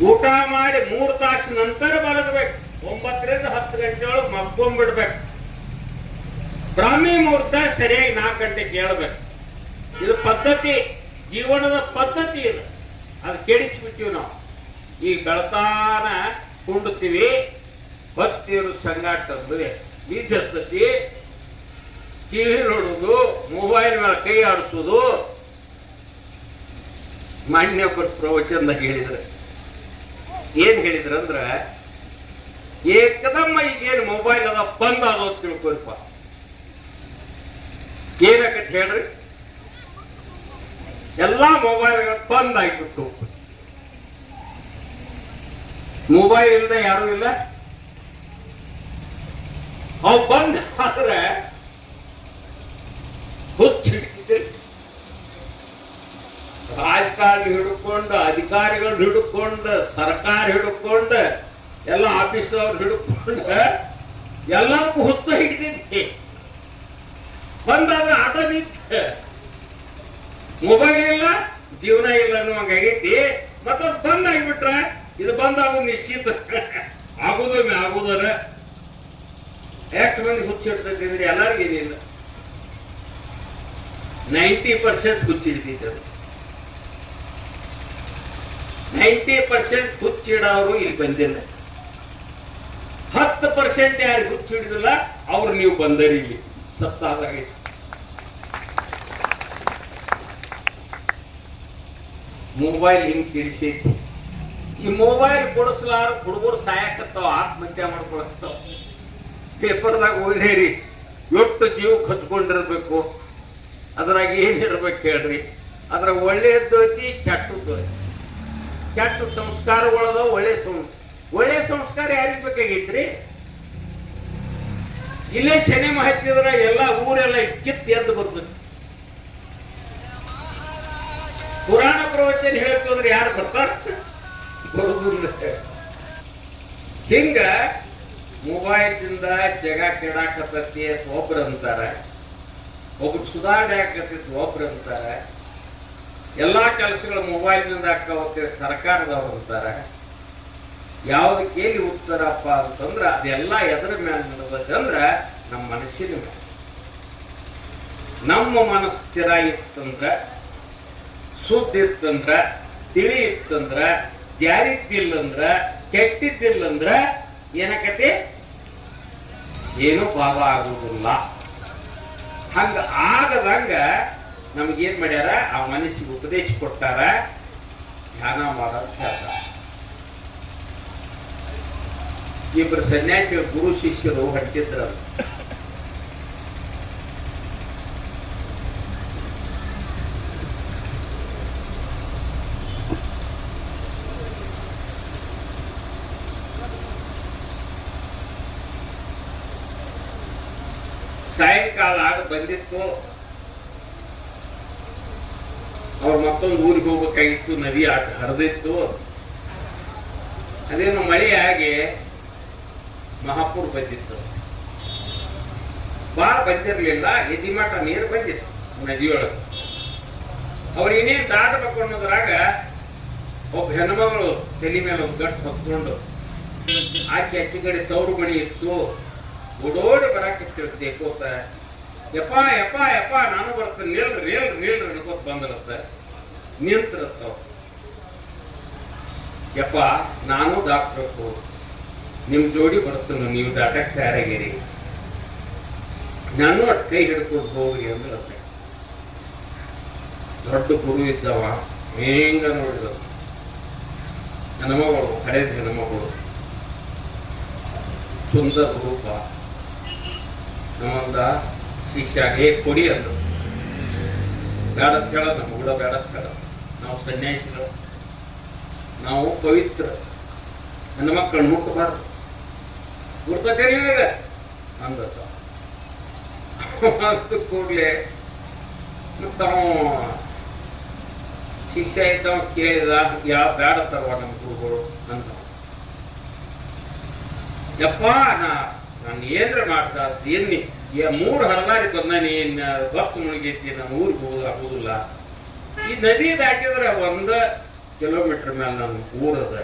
ಊಟ ಮಾಡಿ 3 ತಾಸು ನಂತರ ಮಲಗಬೇಕು. 9 ರಿಂದ 10 ಗಂಟೆ ಒಳಗೆ ಮಲ್ಕೊಂಡ್ಬಿಡ್ಬೇಕು. ಬ್ರಾಹ್ಮಿ ಮುಹೂರ್ತ ಸರಿಯಾಗಿ 4 ಗಂಟೆಗೆ ಕೇಳಬೇಕು. ಇದು ಪದ್ಧತಿ, ಜೀವನದ ಪದ್ಧತಿ ಇದು. ಅದು ಕೆಡಿಸ್ಬಿಟ್ಟಿವಿ ನಾವು. ಈಗ ಬೆಳತಾನ ಕುಂಡುತ್ತೀವಿ, ಹೊತ್ತಿರು ಸಂಗಾಟ ಬೀಜತ್ತತಿ, ಟಿವಿ ನೋಡುದು, ಮೊಬೈಲ್ ಮೇಲೆ ಕೈ ಆಡಿಸೋದು. ಮಾನ್ಯ ಪ್ರವಚನದಾಗ ಹೇಳಿದ್ರೆ ಏನ್ ಹೇಳಿದ್ರಂದ್ರ, ಏಕದಮ್ಮ ಈಗೇನು ಮೊಬೈಲ್ ಅದ ಬಂದ್ ಆದೋ ತಿಳ್ಕೊರಿಪ್ಪ. ಏನಕ್ಕಂತ ಹೇಳ್ರಿ, ಎಲ್ಲಾ ಮೊಬೈಲ್ ಬಂದ್ ಆಗಿಬಿಟ್ಟು. ಮೊಬೈಲ್ ಇಲ್ದ ಯಾರು ಇಲ್ಲ. ಅವು ಬಂದ್ ಆದ್ರೆ ಹುಚ್ಚಿಡ್ತಿದ್ದೆ. ರಾಜಕಾರಣಿ ಹಿಡ್ಕೊಂಡು, ಅಧಿಕಾರಿಗಳು ಹಿಡ್ಕೊಂಡು, ಸರ್ಕಾರ ಹಿಡ್ಕೊಂಡು, ಎಲ್ಲ ಆಫೀಸವ್ರು ಹಿಡ್ಕೊಂಡು ಎಲ್ಲಕ್ಕೂ ಹುಚ್ಚ ಹಿಡಿದಿದ್ದೆ. ಬಂದಾದ್ರೆ ಆಟ ನಿಂತ ಮೊಬೈಲ್ ಇಲ್ಲ, ಜೀವನ ಇಲ್ಲ ಅನ್ನುವಂಗಾಗೈತಿ. ಮತ್ತದು ಬಂದ್ ಆಗಿಬಿಟ್ರ ಇದು ಬಂದಾಗೋದು ನಿಶ್ಚಿತ ಆಗುದರ. ಎಷ್ಟು ಮಂದಿ ಹುಚ್ಚಿಡ್ತಿದ್ರೆ ಎಲ್ಲರಿಗೇನಿಲ್ಲ, 90% ಹುಚ್ಚಿಡ್ತಿದ್ದರು. 90% ಹುಚ್ಚಿಡೋರು ಇಲ್ಲಿ ಬಂದಿಲ್ಲ. 10% ಯಾರು ಹುಚ್ಚಿಡಿದಿಲ್ಲ ಅವ್ರು ನೀವು ಬಂದರಿ ಇಲ್ಲಿ ಸತ್ತಾದಾಗ. ಮೊಬೈಲ್ ಹಿಂಗ್ ತಿರ್ಸೈತಿ. ಈ ಮೊಬೈಲ್ ಕೊಡಿಸ್ಲಾರ ಹುಡುಗರು ಸಾಯಕತ್ತಾವ, ಆತ್ಮಹತ್ಯೆ ಮಾಡ್ಕೊಳತ್ತಾವ. ಪೇಪರ್ದಾಗ ಓದೇರಿ, ಎಷ್ಟು ಜೀವಕ್ಕೆ ಹಚ್ಕೊಂಡಿರ್ಬೇಕು, ಅದ್ರಾಗ ಏನಿರ್ಬೇಕು ಹೇಳ್ರಿ. ಅದ್ರಾಗ ಒಳ್ಳೆಯದ್ದು ಐತಿ, ಕೆಟ್ಟದ್ದು ಐತಿ. ಕೆಟ್ಟ ಸಂಸ್ಕಾರಗಳದ, ಒಳ್ಳೆ ಸಂಸ್ಕಾರ ಯಾರಿಗೆ ಬೇಕಾಗೈತ್ರಿ? ಇಲ್ಲೇ ಸಿನಿಮಾ ಹಚ್ಚಿದ್ರ ಎಲ್ಲ ಊರೆಲ್ಲ ಕಿತ್ತು ಎದ್ದು ಬರ್ತದೆ. ಪುರಾಣ ಪ್ರವಚನ ಹೇಳಕ್ಕೆ ಅಂದ್ರೆ ಯಾರು ಬರ್ತಾರ? ಬರುದಿಲ್ಲ. ಹಿಂಗ ಮೊಬೈಲ್ದಿಂದ ಜಗ ಕೆಡಾಕತ್ತೈತಿ ಒಬ್ರು ಅಂತಾರ, ಒಬ್ರು ಸುಧಾರಣೆ ಆಕತ್ತೈತಿ ಒಬ್ರು ಅಂತಾರ. ಎಲ್ಲಾ ಕೆಲಸಗಳು ಮೊಬೈಲ್ನಿಂದ ಆಕ್ಕವತ್ತೇಳಿ ಸರ್ಕಾರದವ್ರು ಅಂತಾರ. ಯಾವ್ದಕ್ಕೆ ಎಲ್ಲಿ ಉತ್ತರಪ್ಪ ಅಂತಂದ್ರ ಅದೆಲ್ಲ ಎದ್ರ ಮೇಲೆ ನಡೆದಂದ್ರ ನಮ್ಮ ಮನಸ್ಸಿನ ಮೇಲೆ. ನಮ್ಮ ಮನಸ್ಸು ಸ್ಥಿರ ಇತ್ತಂದ್ರ, ಶುದ್ಧ ಇತ್ತಂದ್ರ, ತಿಳಿ ಇತ್ತಂದ್ರ, ಜಾರಿದ್ದಿಲ್ಲಂದ್ರ, ಕೆಟ್ಟಿದ್ದಿಲ್ಲಂದ್ರ ಏನಕತಿ ಏನು ಭಾವ ಆಗುವುದಿಲ್ಲ. ಹಂಗ ಆಗದಂಗ ನಮಗೇನ್ ಮಾಡ್ಯಾರ, ಆ ಮನಸ್ಸಿಗೆ ಉಪದೇಶ ಕೊಟ್ಟಾರ, ಧ್ಯಾನ ಮಾಡೋದು ಹೇಳ್ತಾರ. ಇಬ್ಬರು ಸನ್ಯಾಸಿಗಳು ಗುರು ಶಿಷ್ಯರು ಹೊಂಟಿದ್ರ. ಸಾಯಂಕಾಲ ಆಗ ಬಂದಿತ್ತು. ಅವ್ರು ಮತ್ತೊಂದು ಊರಿಗೆ ಹೋಗ್ಬೇಕಾಗಿತ್ತು, ನದಿ ಹರಿದಿತ್ತು. ಅದೇನು ಮಳೆ ಆಗಿ ಮಹಾಪುರ್ ಬಂದಿತ್ತು. ಬಾಳ ಬಂದಿರ್ಲಿಲ್ಲ, ಎದಿಮಾಟ ನೀರು ಬಂದಿತ್ತು ನದಿಯೊಳಗೆ. ಅವ್ರು ಇನ್ನೇನು ದಾಟಬೇಕು ಅನ್ನೋದ್ರಾಗ ಒಬ್ಬ ಹೆಣ್ಮಗಳು ತಲೆ ಮೇಲೆ ಒಂದು ಗಟ್ಟು ಹೊತ್ಕೊಂಡು, ಆಕೆ ಅಚ್ಚಿಗಡೆ ತವರು ಮಣಿ ಇತ್ತು, ಓಡೋಡಿ ಬರಾಕಿರ್ತಿರುತ್ತೆ ಕೋತ. ಯಪ್ಪ ಯಪ್ಪ ಯಪ್ಪ ನಾನು ಬರ್ತೇನೆ, ನಿಲ್ರಿ ಅನ್ಕೋತ ಬಂದಿರತ್ತ. ನಿಂತಿರತ್ತವ. ಯಪ್ಪ ನಾನು ದಾಟ್ಬೇಕು, ನಿಮ್ ಜೋಡಿ ಬರ್ತೇನೆ, ನೀವು ದಾಟಕ್ಕೆ ತಯಾರಾಗಿರಿ, ನಾನು ಅಟ್ ಕೈ ಹಿಡ್ಕೊಂಡು ಹೋಗಿ ಅಂದಿರತ್ತೆ. ದೊಡ್ಡ ಗುರು ಇದ್ದವ ಹೆಂಗ ನೋಡಿದ. ಹೆಣ್ಮಗಳು, ಹಳೇದ ಹೆಣ್ಮಗಳು, ಸುಂದರ ರೂಪ. ನಮ್ಮಂದ ಶಿಷ್ಯಾಗೆ ಕೊಡಿ ಅಂದ್ರು. ಬೇಡತ್ ಹೇಳ, ನಮ್ಮ ಕೂಡ ಬೇಡತ್ ಹೇಳ. ನಾವು ಸನ್ಯಾಸಿಗಳು, ನಾವು ಪವಿತ್ರ, ನನ್ನ ಮಕ್ಕಳು ಮುಟ್ಟಬಾರ್ದು ಗುರ್ತತೆ ನಿಮಗೆ ಅಂದತ್ತ ಕೂಡ್ಲೆ ಮತ್ತ ಶಿಷ್ಯ ಇದ್ದವ ಕೇಳಿದ ಯಾವ ಬ್ಯಾಡ ತರುವ ನಮ್ಮ ಗುರುಗಳು ಅಂತ ಯಪ್ಪ ನಾನು ಏನ್ರ ಮಾಡ್ದ ಏನಿ 3 ಹರದಾರಿ ಬಂದಾನಿ ಭಕ್ತ ಮುಳುಗೈತಿ ನಾನು ಊರಿಗೆ ಆಗುದಿಲ್ಲ ಈ ನದಿ ದಾಟಿದ್ರೆ 1 ಕಿಲೋಮೀಟರ್ ಮೇಲೆ ನನ್ನ ಊರದ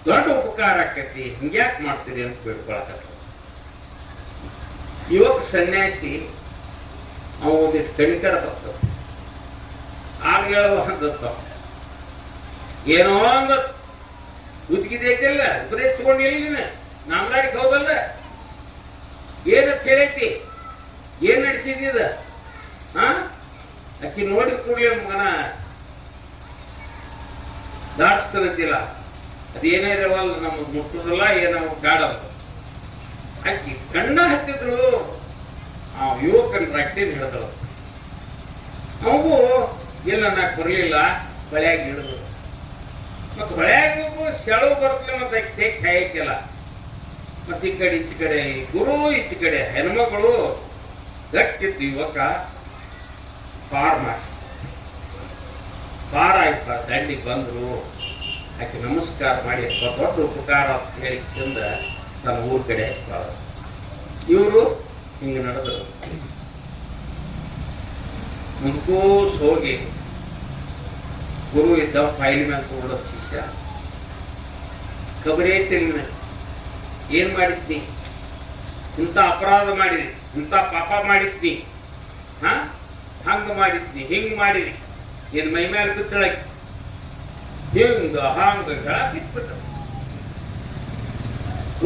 ದೊಡ್ಡ ಉಪಕಾರ ಆಕೈತಿ ಹಿಂಗ್ಯಾಕ್ ಮಾಡ್ತೀರಿ ಅಂತ ಬೇಡ್ಕೊಳಕ ಯುವಕ ಸನ್ಯಾಸಿ ಅವ ಒಂದಿಟ್ಟು ಕಣಿಕರ ಬರ್ತವ ಆಗ ಹೇಳುವಂತ ಏನೋ ಅಂದ ಉದ್ಗಿದೈತಿಲ್ಲ ಉಪದೇಶ ತಗೊಂಡಿಲ್ಲ ನೀನು ನಾಮ್ಲಾಡಿಗೆ ಹೌದಲ್ಲ ಏನಂತ ಹೇಳೈತಿ ಏನ್ ನಡೆಸಿದ ಅಕ್ಕಿ ನೋಡಿ ಕೂಡಲೇ ಮಗನ ದಾಟಿಸ್ತಾನಂತಿಲ್ಲ ಅದೇನೇ ಇರವಲ್ಲ ನಮಗ್ ಮುಟ್ಟುದಲ್ಲ ಏನೋ ಗಾಡಲ್ಲ ಅಕ್ಕಿ ಕಣ್ಣ ಹತ್ತಿದ್ರು ಆ ಯುವಕನ ರಟ್ಟಿನ ಹಿಡಿದಳು ಅವು ಇಲ್ಲ ನಾಕ್ ಬರ್ಲಿಲ್ಲ ಹೊಳೆಯಾಗಿ ಹಿಡಿದ್ರು ಮತ್ ಹೊಳೆಯಾಗಿ ಸೆಳವು ಬರ್ತಲೆ ಮತ್ತೆ ಟೇಕ್ ಕಾಯಕ್ಕಿಲ್ಲ ಮತ್ತೆ ಈ ಕಡೆ ಈಚೆ ಕಡೆ ಗುರು ಈಚೆ ಕಡೆ ಹೆಣ್ಮಗಳು ಗಟ್ಟಿತ್ತು ಯುವಕ ಪಾರ್ ಮಾಡಿಸಿ ಪಾರ್ ಆಯ್ತ ದಂಡಿಗೆ ಬಂದ್ರು ಆಕೆ ನಮಸ್ಕಾರ ಮಾಡಿ ದೊಡ್ಡ ಉಪಕಾರ ಅಂತ ಹೇಳಿ ಚಂದ ತನ್ನ ಊರ್ ಕಡೆ ಇವರು ಹಿಂಗೆ ನಡೆದರು ಮುಂಕೋಸ್ ಹೋಗಿ ಗುರು ಇದ್ದ ಫೈಲ್ ಮೇಲೆ ತಗೊಂಡ ಶಿಷ್ಯ ಕಬರಿ ಐತಿ ಏನ್ ಮಾಡಿದ್ನಿ ಇಂಥ ಅಪರಾಧ ಮಾಡಿದ್ನಿ ಇಂಥ ಪಾಪ ಮಾಡಿದ್ನಿ ಹಂಗ ಮಾಡಿದ್ನಿ ಹಿಂಗ್ ಮಾಡಿದ್ನಿ ಏನ್ ಮೈ ಮೇಲೆ ಬಿದ್ದಳಕ್ಕೆ ಹಿಂಗ ಹಂಗ ಬಿಟ್ಬಿಟ್ಟ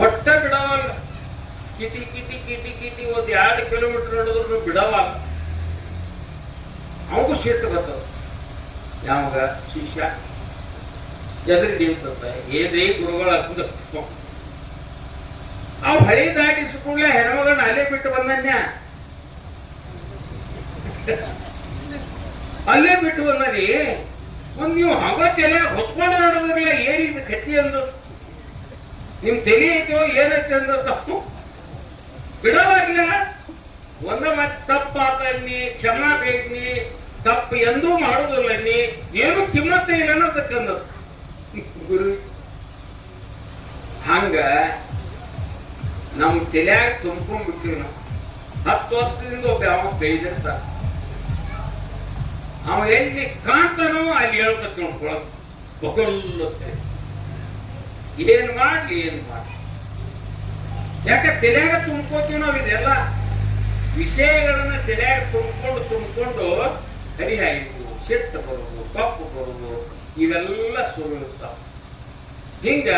ಒಟ್ಟ ಬಿಡವಲ್ಲ ಕಿಟಿ ಕಿಟಿ ಕಿಟಿ ಕಿಟಿ 2 ಕಿಲೋಮೀಟರ್ ನಡೆದ್ರು ಬಿಡವಲ್ಲ ಅವಗೂ ಸಿಟ್ಟು ಬರ್ತದ ಯಾವಾಗ ಶಿಷ್ಯ ಎದುರು ನಿಲ್ತದ ಏನ್ರಿ ಗುರುಗಳ ಅವ್ ಹಳಿ ದಾಟಿಸ್ಕೊಳ್ಳೆ ಹೆಣ್ಮಗಳನ್ನ ಅಲ್ಲೇ ಬಿಟ್ಟು ಬಂದನ್ಯ ಅಲ್ಲೇ ಬಿಟ್ಟು ಬಂದನಿ ಒಂದ್ ನೀವು ಹಗತ್ತೆಲ್ಲ ಹೊತ್ಕೊಂಡು ನೋಡಿದ್ರಲ್ಲ ಏನಿದೆ ಕತ್ತಿ ಅಂದ್ರು ನಿಮ್ ತಲೆ ಐತೋ ಏನೈತೆ ಅಂದ್ರ ತಪ್ಪು ಬಿಡವಾಗಿಲ್ಲ ಒಂದ ಮತ್ತೆ ತಪ್ಪಾತನ್ನಿ ಕ್ಷಮಾ ಬೇಗ್ನಿ ತಪ್ಪು ಎಂದೂ ಮಾಡುದಿಲ್ಲ ನೀ ಏನು ಕಿಮ್ಮತ್ತೆ ಇಲ್ಲ ಅನ್ನತಕ್ಕಂದ ಗುರು ಹಂಗ ನಮ್ ತಲೆಯಾಗ ತುಂಬ್ಕೊಂಡ್ಬಿಟ್ಟಿವಿ ನಾವು 10 ವರ್ಷದಿಂದ ಒಬ್ಬ ಅವ ಬೈದಿರ್ತ ಅವ ಎಲ್ಲಿ ಕಾಣ್ತಾನೋ ಅಲ್ಲಿ ಹೇಳ್ತಕ್ಕ ನೋಡ್ಕೊಳತ್ತೆ ಏನ್ ಮಾಡ್ಲಿ ಯಾಕೆ ತಲೆಯಾಗ ತುಂಬ್ಕೋತೀವಿ ನಾವ್ ಇದೆಲ್ಲ ವಿಷಯಗಳನ್ನ ತಲೆಯಾಗ ತುಂಬಿಕೊಂಡು ಹರಿಹಾಯಿತು ಸಿಟ್ಟು ಬರುದು ಕಪ್ಪು ಬರುದು ಇವೆಲ್ಲ ಸುರು ಇರ್ತಾವ ಹಿಂಗ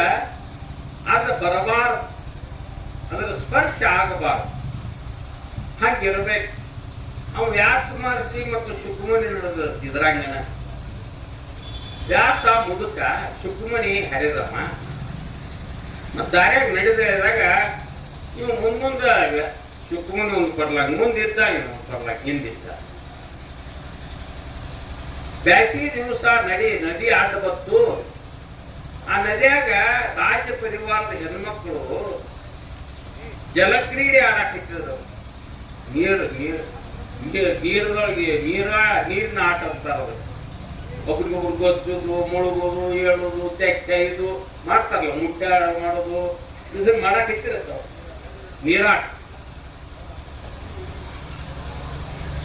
ಅದ ಬರಬಾರದು ಅದರ ಸ್ಪರ್ಶ ಆಗಬಾರದು ಹಾಗಿರ್ಬೇಕು ಅವ ವ್ಯಾಸ ಮಹರ್ಷಿ ಮತ್ತು ಶುಕುಮನಿ ನಡೆದ ಇದ್ರಂಗನ ವ್ಯಾಸ ಮುದುಕ ಶುಕುಮನಿ ಹರಿದಮ್ಮ ಮತ್ ದಾರ್ಯಾಗ ನಡೆದಾಗ ಇವು ಮುಂದ ಶುಕುಮನಿ ಒಂದು ಬರ್ಲಾಕ ಮುಂದಿದ್ದ ಇವನು ಬರ್ಲಾಕ ಹಿಂದಿದ್ದ ಬ್ಯಾಸಿಗೆ ದಿವಸ ನದಿ ಆಟ ಬತ್ತು ಆ ನದಿಯಾಗ ರಾಜ್ಯ ಪರಿವಾರದ ಹೆಣ್ಮಕ್ಳು ಜಲಕ್ರೀಡೆ ಆಡಾಕಿದ್ರು ನೀರದೊಳಗೆ ನೀರಿನ ಆಟ ಅಂತಾರ ಒಬ್ರಿಗೊಬ್ರು ಗೊತ್ತುದು ಮುಳುಗೋದು ಹೇಳೋದು ತೆಕ್ಕಾಯ್ದು ಮಾಡ್ತಾರಲ್ಲ ಮುಟ್ಟಾಡ ಮಾಡೋದು ಇದನ್ನ ಮಾಡಾಕಿತ್ತಿರತ್ತವ ನೀರಾಟ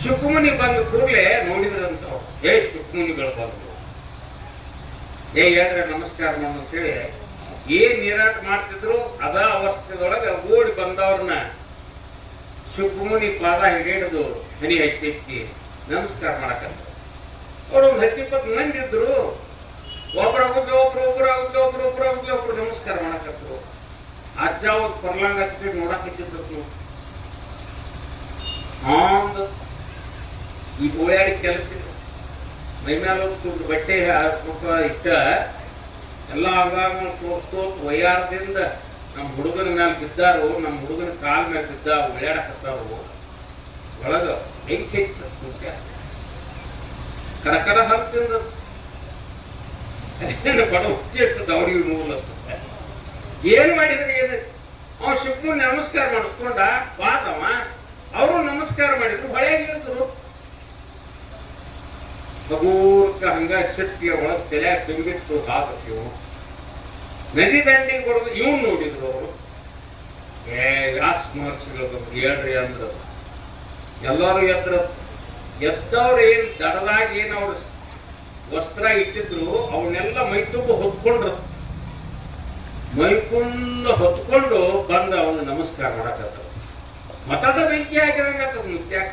ಶುಕುಮನಿ ಬಂದ ಕೂಡಲೇ ನೋಡಿದ್ರಂತವ್ ಶುಕುಮನಿಗಳು ಬಂದ್ರು ಹೇಳ್ರೆ ನಮಸ್ಕಾರ ಅಂತೇಳಿ ಏನ್ ನೀರಾಟ ಮಾಡ್ತಿದ್ರು ಅದ ಅವಸ್ಥೆದೊಳಗ ಓಡಿ ಬಂದವ್ರನ್ನ ಶುಕುಮನಿ ಪಾದ ಹಿಡಿದು ಹನಿ ಹಚ್ಚಿ ನಮಸ್ಕಾರ ಮಾಡಕಂತ ಅವ್ರು ಒಂದು 10-20 ಮಂದಿ ಇದ್ರು ಒಬ್ರು ನಮಸ್ಕಾರ ಮಾಡಕತ್ರು ಅಜ್ಜ ಅವ್ರು ಪರ್ಲಾಂಗ ಹಚ್ಚಿ ನೋಡಾಕಿದ್ದು ಈ ಓಡಾಡಿ ಕೆಲಸ ಮೈ ಮೇಲೆ ಬಟ್ಟೆ ಇಟ್ಟ ಎಲ್ಲ ಅಂಗಾಂಗ ತೋರ್ಸ್ತೋತ್ ವಯ್ಯಾರದಿಂದ ನಮ್ಮ ಹುಡುಗನ ಮೇಲೆ ಬಿದ್ದಾರು ನಮ್ಮ ಹುಡುಗನ ಕಾಲ ಮೇಲೆ ಬಿದ್ದ ಓಡಾಡಕತ್ತಾವು ಒಳಗ ಬೆಂಕಿ ಮುಖ್ಯ ಕರಕರ ಹತ್ತಿಂದ ಬಡ ಹುಚ್ಚಿ ಇರ್ತದ ಅವ್ರಿಗೆ ಮೂಲ ಏನ್ ಮಾಡಿದ್ರೆ ಏನು? ಅವ ಶಿವನು ನಮಸ್ಕಾರ ಮಾಡಿಸ್ಕೊಂಡ ಬಾದವ, ಅವರು ನಮಸ್ಕಾರ ಮಾಡಿದ್ರು, ಹೊಳೆಗೆ ಇಳಿದ್ರು. ಬಗೂರ್ಕ ಹಂಗ ಶಕ್ತಿಯ ಒಳಗ್ ತಲೆ ತುಂಬಿತ್ತು ಹಾಕತ್ತೀವು. ನದಿ ದಂಡಿಗೆ ಬರೋದು ಇವನ್ ನೋಡಿದ್ರು ಅವರು. ವ್ಯಾಸ ಮಹರ್ಷಿಗಳು ಹೇಳ್ರಿ ಅಂದ್ರು. ಎಲ್ಲರೂ ಎದ್ದವ್ರು ಏನ್ ದಡದಾಗ ಏನ್ ಅವ್ರ ವಸ್ತ್ರ ಇಟ್ಟಿದ್ರು ಅವನ್ನೆಲ್ಲ ಮೈ ತುಂಬ ಹೊತ್ಕೊಂಡ್ರು. ಮೈ ಫುಲ್ ಹೊತ್ಕೊಂಡು ಬಂದ ಅವನು ನಮಸ್ಕಾರ ಮಾಡಕತ್ತ. ಮತದ ಬೆಂಕಿ ಆಗಿರಂಗತ್ತದ ಮುತ್ಯಾಕ.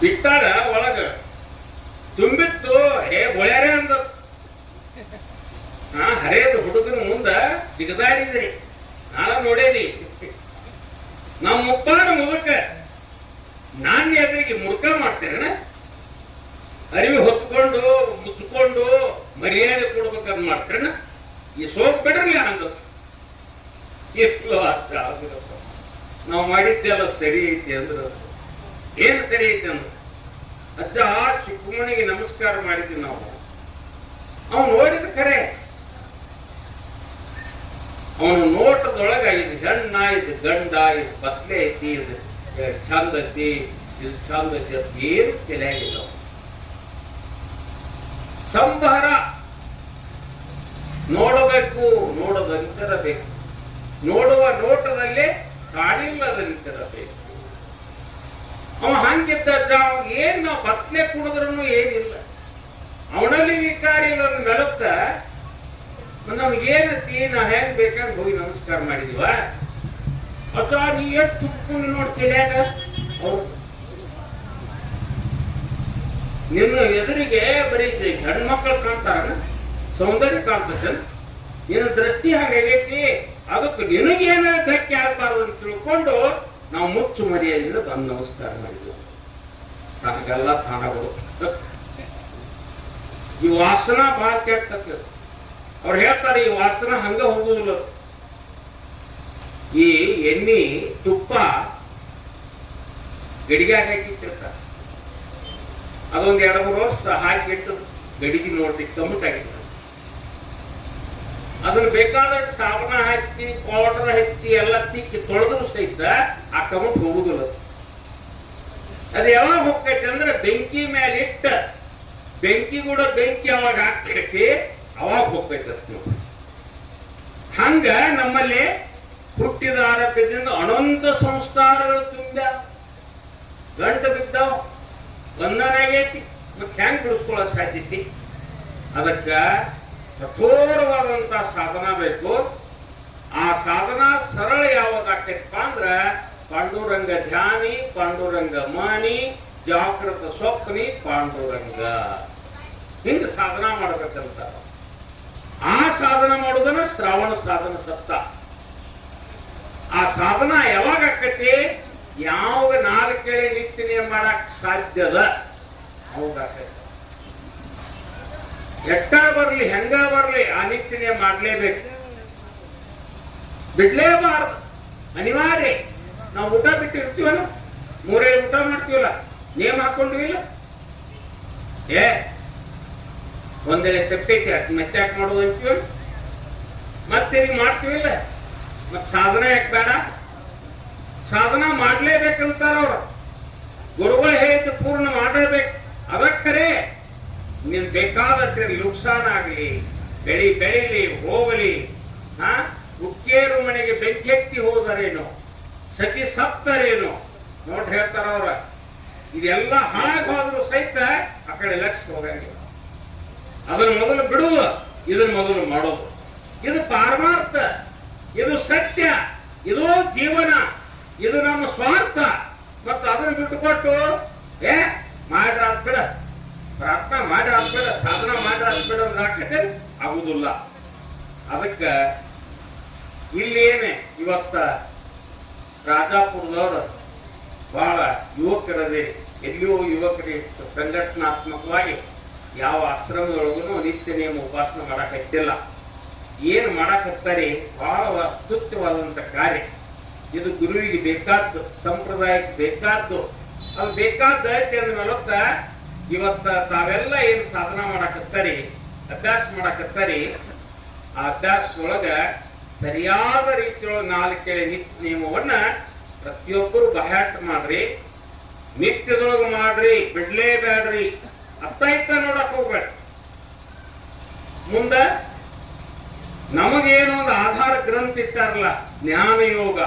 ಬಿಟ್ಟಾಗ ಒಳಗ ತುಂಬಿತ್ತು. ಒಳ್ಯಾರೆ ಅಂದ. ಹರೇದು ಹುಡುಗನ ಮುಂದ ಜಿಗದಾಡಿದ್ರಿ. ನಾನು ನೋಡೇನಿ. ನಮ್ಮ ಮುಪ್ಪಾನ ಮುದುಕ ನಾನ್ ಎದುರಿಗೆ ಮುರುಕ ಮಾಡ್ತೇನೆ. ಅರಿವಿ ಹೊತ್ಕೊಂಡು ಮುಚ್ಕೊಂಡು ಮರ್ಯಾದೆ ಕೊಡ್ಬೇಕಂತ ಮಾಡ್ತೇನೆ. ಈ ಸೋಪ್ ಬಿಡ್ರಲ್ಲ ಅಂದ. ಎಷ್ಟು ನಾವು ಮಾಡಿದ್ದೆಲ್ಲ ಸರಿ ಐತಿ ಅಂದ್ರ ಏನ್ ಸರಿ ಐತಿ ಅಂದ್ರ, ಅಜ್ಜ ಶಿವಕುಮಣಿಗೆ ನಮಸ್ಕಾರ ಮಾಡಿದ್ವಿ ನಾವು. ಅವನು ನೋಡಿದ ಖರೆ. ಅವನು ನೋಟದೊಳಗ ಇದು ಹೆಣ್ಣ, ಇದು ಗಂಡ, ಇದು ಬತ್ಲೆ ಐತಿ, ಇದು ಚಂದ ಐತಿ, ಇದು ಚಂದ ಐತಿ ಅಂತ ಏನು ತಿಳಿಯಾಗಿಲ್ಲ. ಸಂಭಾರ ನೋಡಬೇಕು, ನೋಡದಂತಿರಬೇಕು. ನೋಡುವ ನೋಟದಲ್ಲೇ ಕಾಣಿಲ್ಲದಂತಿರಬೇಕು. ಅವ ಹಂಗಿದ್ದ ಏನ್ ನಾವು ಬತ್ಲೆ ಕುಡಿದ್ರೂ ಏನಿಲ್ಲ. ಅವನಲ್ಲಿ ವಿಕಾರಿ ಇಲ್ಲ ಮೆಲುತ್ತ ನಮ್ಗೇನತಿ, ನಾವ್ ಹೆಂಗ್ ಬೇಕಂದ್ರೆ ಹೋಗಿ ನಮಸ್ಕಾರ ಮಾಡಿದೀವ. ಅಥವಾ ನೀ ಎಷ್ಟು ತುಪ್ಕೊಂಡು ನೋಡ್ತಿಲ್ಯಾಗ ನಿನ್ನ ಎದುರಿಗೆ ಬರೀ ಹೆಣ್ಮಕ್ಳು ಕಾಣ್ತಾರ, ಸೌಂದರ್ಯ ಕಾಣ್ತದೆ. ನಿನ್ನ ದೃಷ್ಟಿ ಹಾಗೈತಿ. ಅದಕ್ಕೆ ನಿನಗೇನ ಧಕ್ಕೆ ಆಗ್ಬಾರ್ದು ಅಂತ ತಿಳ್ಕೊಂಡು ನಾವು ಮುಚ್ಚು ಮರಿಯಿಂದ ಬಂದು ನಮಸ್ಕಾರ ಮಾಡಿದ್ವಿ. ತನಗೆಲ್ಲ ತಾನಗಳು. ಈ ವಾಸನ ಬಹಳ ಕೆಟ್ಟಕ್ಕೆ. ಅವ್ರು ಹೇಳ್ತಾರೆ ಈ ವಾಸನ ಹಂಗ ಹೋಗುದಿಲ್ಲ. ಈ ಎಣ್ಣೆ ತುಪ್ಪ ಗಡಿಗೆ ಹಾಕಿಟ್ಟಿರ್ತಾರೆ. ಅದೊಂದು 2-3 ವರ್ಷ ಹಾಕಿಟ್ಟು ಗಡಿಗೆ ನೋಡಿ ಕಮ್ಮಟಾಗಿತ್ತು. ಅದನ್ನ ಬೇಕಾದಷ್ಟು ಸಾಬನ ಹಚ್ಚಿ ಪೌಡರ್ ಹಚ್ಚಿ ಎಲ್ಲ ತಿಕ್ಕಿ ತೊಳೆದ್ರು ಸಹಿತ ಆ ಕಮಟ್ ಹೋಗುದಿಲ್ಲ. ಅದು ಯಾವಾಗ ಹೋಗ್ತೈತಿ ಅಂದ್ರೆ ಬೆಂಕಿ ಮೇಲೆ ಇಟ್ಟ ಬೆಂಕಿ ಕೂಡ ಬೆಂಕಿ ಯಾವಾಗ ಹಾಕ್ತೈತಿ ಅವಾಗ ಹೋಗ್ತೈತಿ. ಹಂಗ ನಮ್ಮಲ್ಲಿ ಹುಟ್ಟಿದ ಆರೋಗ್ಯದಿಂದ ಅನಂತ ಸಂಸ್ಕಾರಗಳು ತುಂಬ ಗಂಟು ಬಿದ್ದಾವ. ಒಂದನಾಗೈತಿ. ಮತ್ತೆ ಹೆಂಗ್ ಬಿಡಿಸ್ಕೊಳಕ್ ಸಾಧ್ಯತಿ? ಅದಕ್ಕ ಕಠೋರವಾದಂತ ಸಾಧನ ಬೇಕು. ಆ ಸಾಧನ ಸರಳ ಯಾವಾಗ ಆಗ್ತೈತಪ್ಪ ಅಂದ್ರ ಪಾಂಡುರಂಗ ಧ್ಯಾನಿ, ಪಾಂಡುರಂಗ ಮಾನಿ, ಜಾಗೃತ ಸ್ವಪ್ನಿ ಪಾಂಡುರಂಗ. ಹಿಂಗ ಸಾಧನ ಮಾಡ್ಬೇಕಂತ. ಆ ಸಾಧನ ಮಾಡುದನ್ನ ಶ್ರಾವಣ ಸಾಧನ ಸಪ್ತ. ಆ ಸಾಧನ ಯಾವಾಗ ಆಕತಿ? ಯಾವ 4 ನಿತ್ಯನೇ ಮಾಡಕ್ ಸಾಧ್ಯದ ಅವಾಗ ಆಕೈತಿ. ಎಟ್ಟ ಬರ್ಲಿ ಹೆಂಗ ಬರ್ಲಿ ಆ ನಿತ್ಯನೇ ಮಾಡ್ಲೇಬೇಕು, ಬಿಡ್ಲೇಬಾರ್ದು, ಅನಿವಾರ್ಯ. ನಾವು ಊಟ ಬಿಟ್ಟಿರ್ತೀವಲ್ಲ, 3 ಊಟ ಮಾಡ್ತೀವಲ್ಲ, ನೇಮ್ ಹಾಕೊಂಡಿವಿಲ್ಲ. ಒಂದೆಲೆ ತಪ್ಪೈತಿ ಮತ್ತೆ ಯಾಕೆ ಮಾಡೋದು ಅಂತೀವಲ್ಲ, ಮತ್ತೆ ಮಾಡ್ತೀವಿಲ್ಲ. ಮತ್ ಸಾಧನ ಯಾಕೆ ಬೇಡ? ಸಾಧನ ಮಾಡ್ಲೇಬೇಕಂತಾರ ಅವ್ರು. ಗುರುಗಳು ಹೇಳಿದ್ದು ಪೂರ್ಣ ಮಾಡಲೇಬೇಕು. ಅದಕ್ಕರೆ ನೀನ್ ಬೇಕಾದಷ್ಟೇ ನುಕ್ಸಾನ ಆಗ್ಲಿ, ಬೆಳೀಲಿ ಹೋಗಲಿ. ಉಕ್ಕೇರು ಮನೆಗೆ ಬೆಂಕಿ ಹೋದರೇನು, ಸತಿ ಸತ್ತರೇನು ನೋಟ್ ಹೇಳ್ತಾರ ಅವ್ರ. ಇದೆಲ್ಲ ಹಾಳಾಗೋದ್ರು ಸಹಿತ ಆ ಕಡೆ ಲಕ್ಷ ಹೋಗಂಗಿಲ್ಲ. ಅದನ್ನ ಮೊದಲು ಬಿಡುವುದು, ಇದನ್ನ ಮೊದಲು ಮಾಡೋದು. ಇದು ಪಾರಮಾರ್ಥ, ಇದು ಸತ್ಯ, ಇದು ಜೀವನ, ಇದು ನಮ್ಮ ಸ್ವಾರ್ಥ. ಮತ್ತು ಅದನ್ನು ಬಿಟ್ಟುಕೊಟ್ಟು ಮಾಡ್ರ ಬಿಡ, ಪ್ರಾರ್ಥನಾ ಮಾಡ್ರ ಬಿಡ, ಸಾಧನ ಮಾಡ್ರ ಬಿಡ ಹಾಕತೆ ಆಗುದಿಲ್ಲ. ಅದಕ್ಕ ಇಲ್ಲೇನೆ ಇವತ್ತ ರಾಜಾಪುರದವರು ಬಹಳ ಯುವಕರದೇ, ಎಲ್ಲಿಯೂ ಯುವಕರೇ ಸಂಘಟನಾತ್ಮಕವಾಗಿ ಯಾವ ಆಶ್ರಮದೊಳಗೂ ನಿತ್ಯ ನೇಮ ಉಪಾಸನೆ ಮಾಡಕತ್ತಿಲ್ಲ. ಏನು ಮಾಡಕತ್ತಾರೆ ಬಹಳ ಅತ್ಯುತ್ತಮವಾದಂತ ಕಾರ್ಯ. ಇದು ಗುರುವಿಗೆ ಬೇಕಾದ್ದು, ಸಂಪ್ರದಾಯಕ್ಕೆ ಬೇಕಾದ್ದು. ಅದು ಬೇಕಾದ ಐತಿ ಅಂದ ಮೇಲತ್ತ ಇವತ್ತ ತಾವೆಲ್ಲ ಏನು ಸಾಧನ ಮಾಡಕತ್ತಾರೆ ಅಭ್ಯಾಸ ಮಾಡಕತ್ತಾರಿ. ಆ ಅಭ್ಯಾಸದೊಳಗ ಸರಿಯಾದ ರೀತಿಯೊಳಗೆ 4 ನಿತ್ಯ ನಿಯಮವನ್ನ ಪ್ರತಿಯೊಬ್ಬರು ಬಹಾಟ್ ಮಾಡ್ರಿ, ನಿತ್ಯದೊಳಗೆ ಮಾಡ್ರಿ, ಬಿಡ್ಲೇಬೇಡ್ರಿ. ಅರ್ಥ ಆಯ್ತ ನೋಡಕ್ ಹೋಗ್ಬೇಡ. ಮುಂದ ನಮಗೇನೋ ಒಂದು ಆಧಾರ ಗ್ರಂಥ ಇಟ್ಟಾರಲ್ಲ, ಜ್ಞಾನ ಯೋಗ.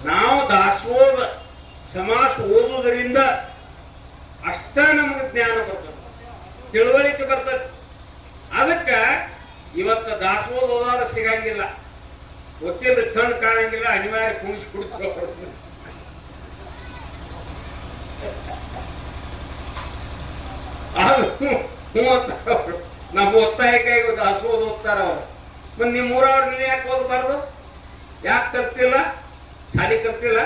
ನಾವು ದಾಸೋಹ ಸಮಾಸ ಓದುವುದರಿಂದ ಅಷ್ಟ ನಮಗೆ ಜ್ಞಾನ ಬರ್ತದೆ, ತಿಳುವಳಿಕೆ ಬರ್ತದೆ. ಅದಕ್ಕ ಇವತ್ತು ದಾಸೋಹ ಓದಾರ ಸಿಗಂಗಿಲ್ಲ, ಗೊತ್ತಿಲ್ಲ, ಕಣ್ಣು ಕಾಣಂಗಿಲ್ಲ, ಅನಿವಾರ್ಯ ಕುಣಿಸಿ ಕುಡಿಸ್ಕೊಳ್ಬಾರ್ದು. ನಮ್ಮ ಒತ್ತಾಯಕ್ಕಾಗಿ ದಾಸೋಹ ಓದ್ತಾರ ಅವ್ರು. ಮತ್ತೆ ನಿಮ್ಮ ಊರವ್ರು ನೀನು ಯಾಕೆ ಓದಬಾರ್ದು? ಯಾಕೆ ಕಲ್ತಿಲ್ಲ? ಶಾಲಿ ಕಲ್ತಿಲ್ಲ?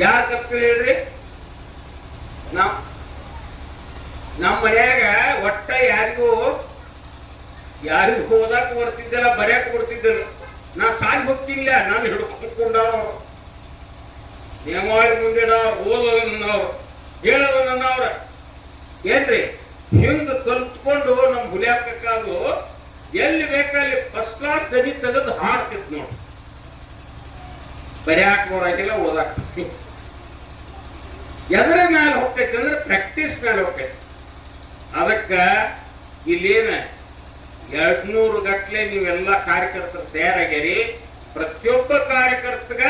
ಯಾರು ಕಲ್ತಿಲ್ಲ ಹೇಳ್ರಿ? ನಮ್ಮ ಮನ್ಯಾಗ ಒಟ್ಟ ಯಾರಿಗೂ ಓದಾಕ ಬರ್ತಿದ್ದಲ್ಲ, ಬರ್ಯಾಕ ಬರ್ತಿದ್ದಲ್ಲ. ನಾ ಸಾಲಿ ಹೋಗ್ತಿಲ್ಲ, ನಾನು ಹಿಡ್ಕೊಂಡವ್ರು, ನೇಮಾವಳಿ ಮುಂದಿಡ ಓದೋದು ನನ್ನವ್ರು, ಹೇಳೋದು ನನ್ನವ್ರ. ಏನ್ರಿ ಹಿಂಗ ಕಲ್ತ್ಕೊಂಡು ನಮ್ ಹುಲಿಯಾಕದು ಎಲ್ಲಿ ಬೇಕಲ್ಲಿ ಫಸ್ಟ್ ಕ್ಲಾಸ್ ಗದಿ ತೆಗೆದು ಹಾಡ್ತಿತ್ತು ನೋಡಿ. ಬರ್ಯಾಕ ಬರಾಗಿಲ್ಲ, ಓದಾಕ ಎದರ ಮ್ಯಾಲ ಹೋಗ್ತೈತಿ ಅಂದ್ರೆ ಪ್ರಾಕ್ಟೀಸ್ ಮೇಲೆ ಹೋಗ್ತೈತಿ. ಅದಕ್ಕ ಇಲ್ಲೇನ 200 ಗಟ್ಲೆ ನೀವೆಲ್ಲ ಕಾರ್ಯಕರ್ತರು ತಯಾರಾಗ್ಯಾರಿ. ಪ್ರತಿಯೊಬ್ಬ ಕಾರ್ಯಕರ್ತಗ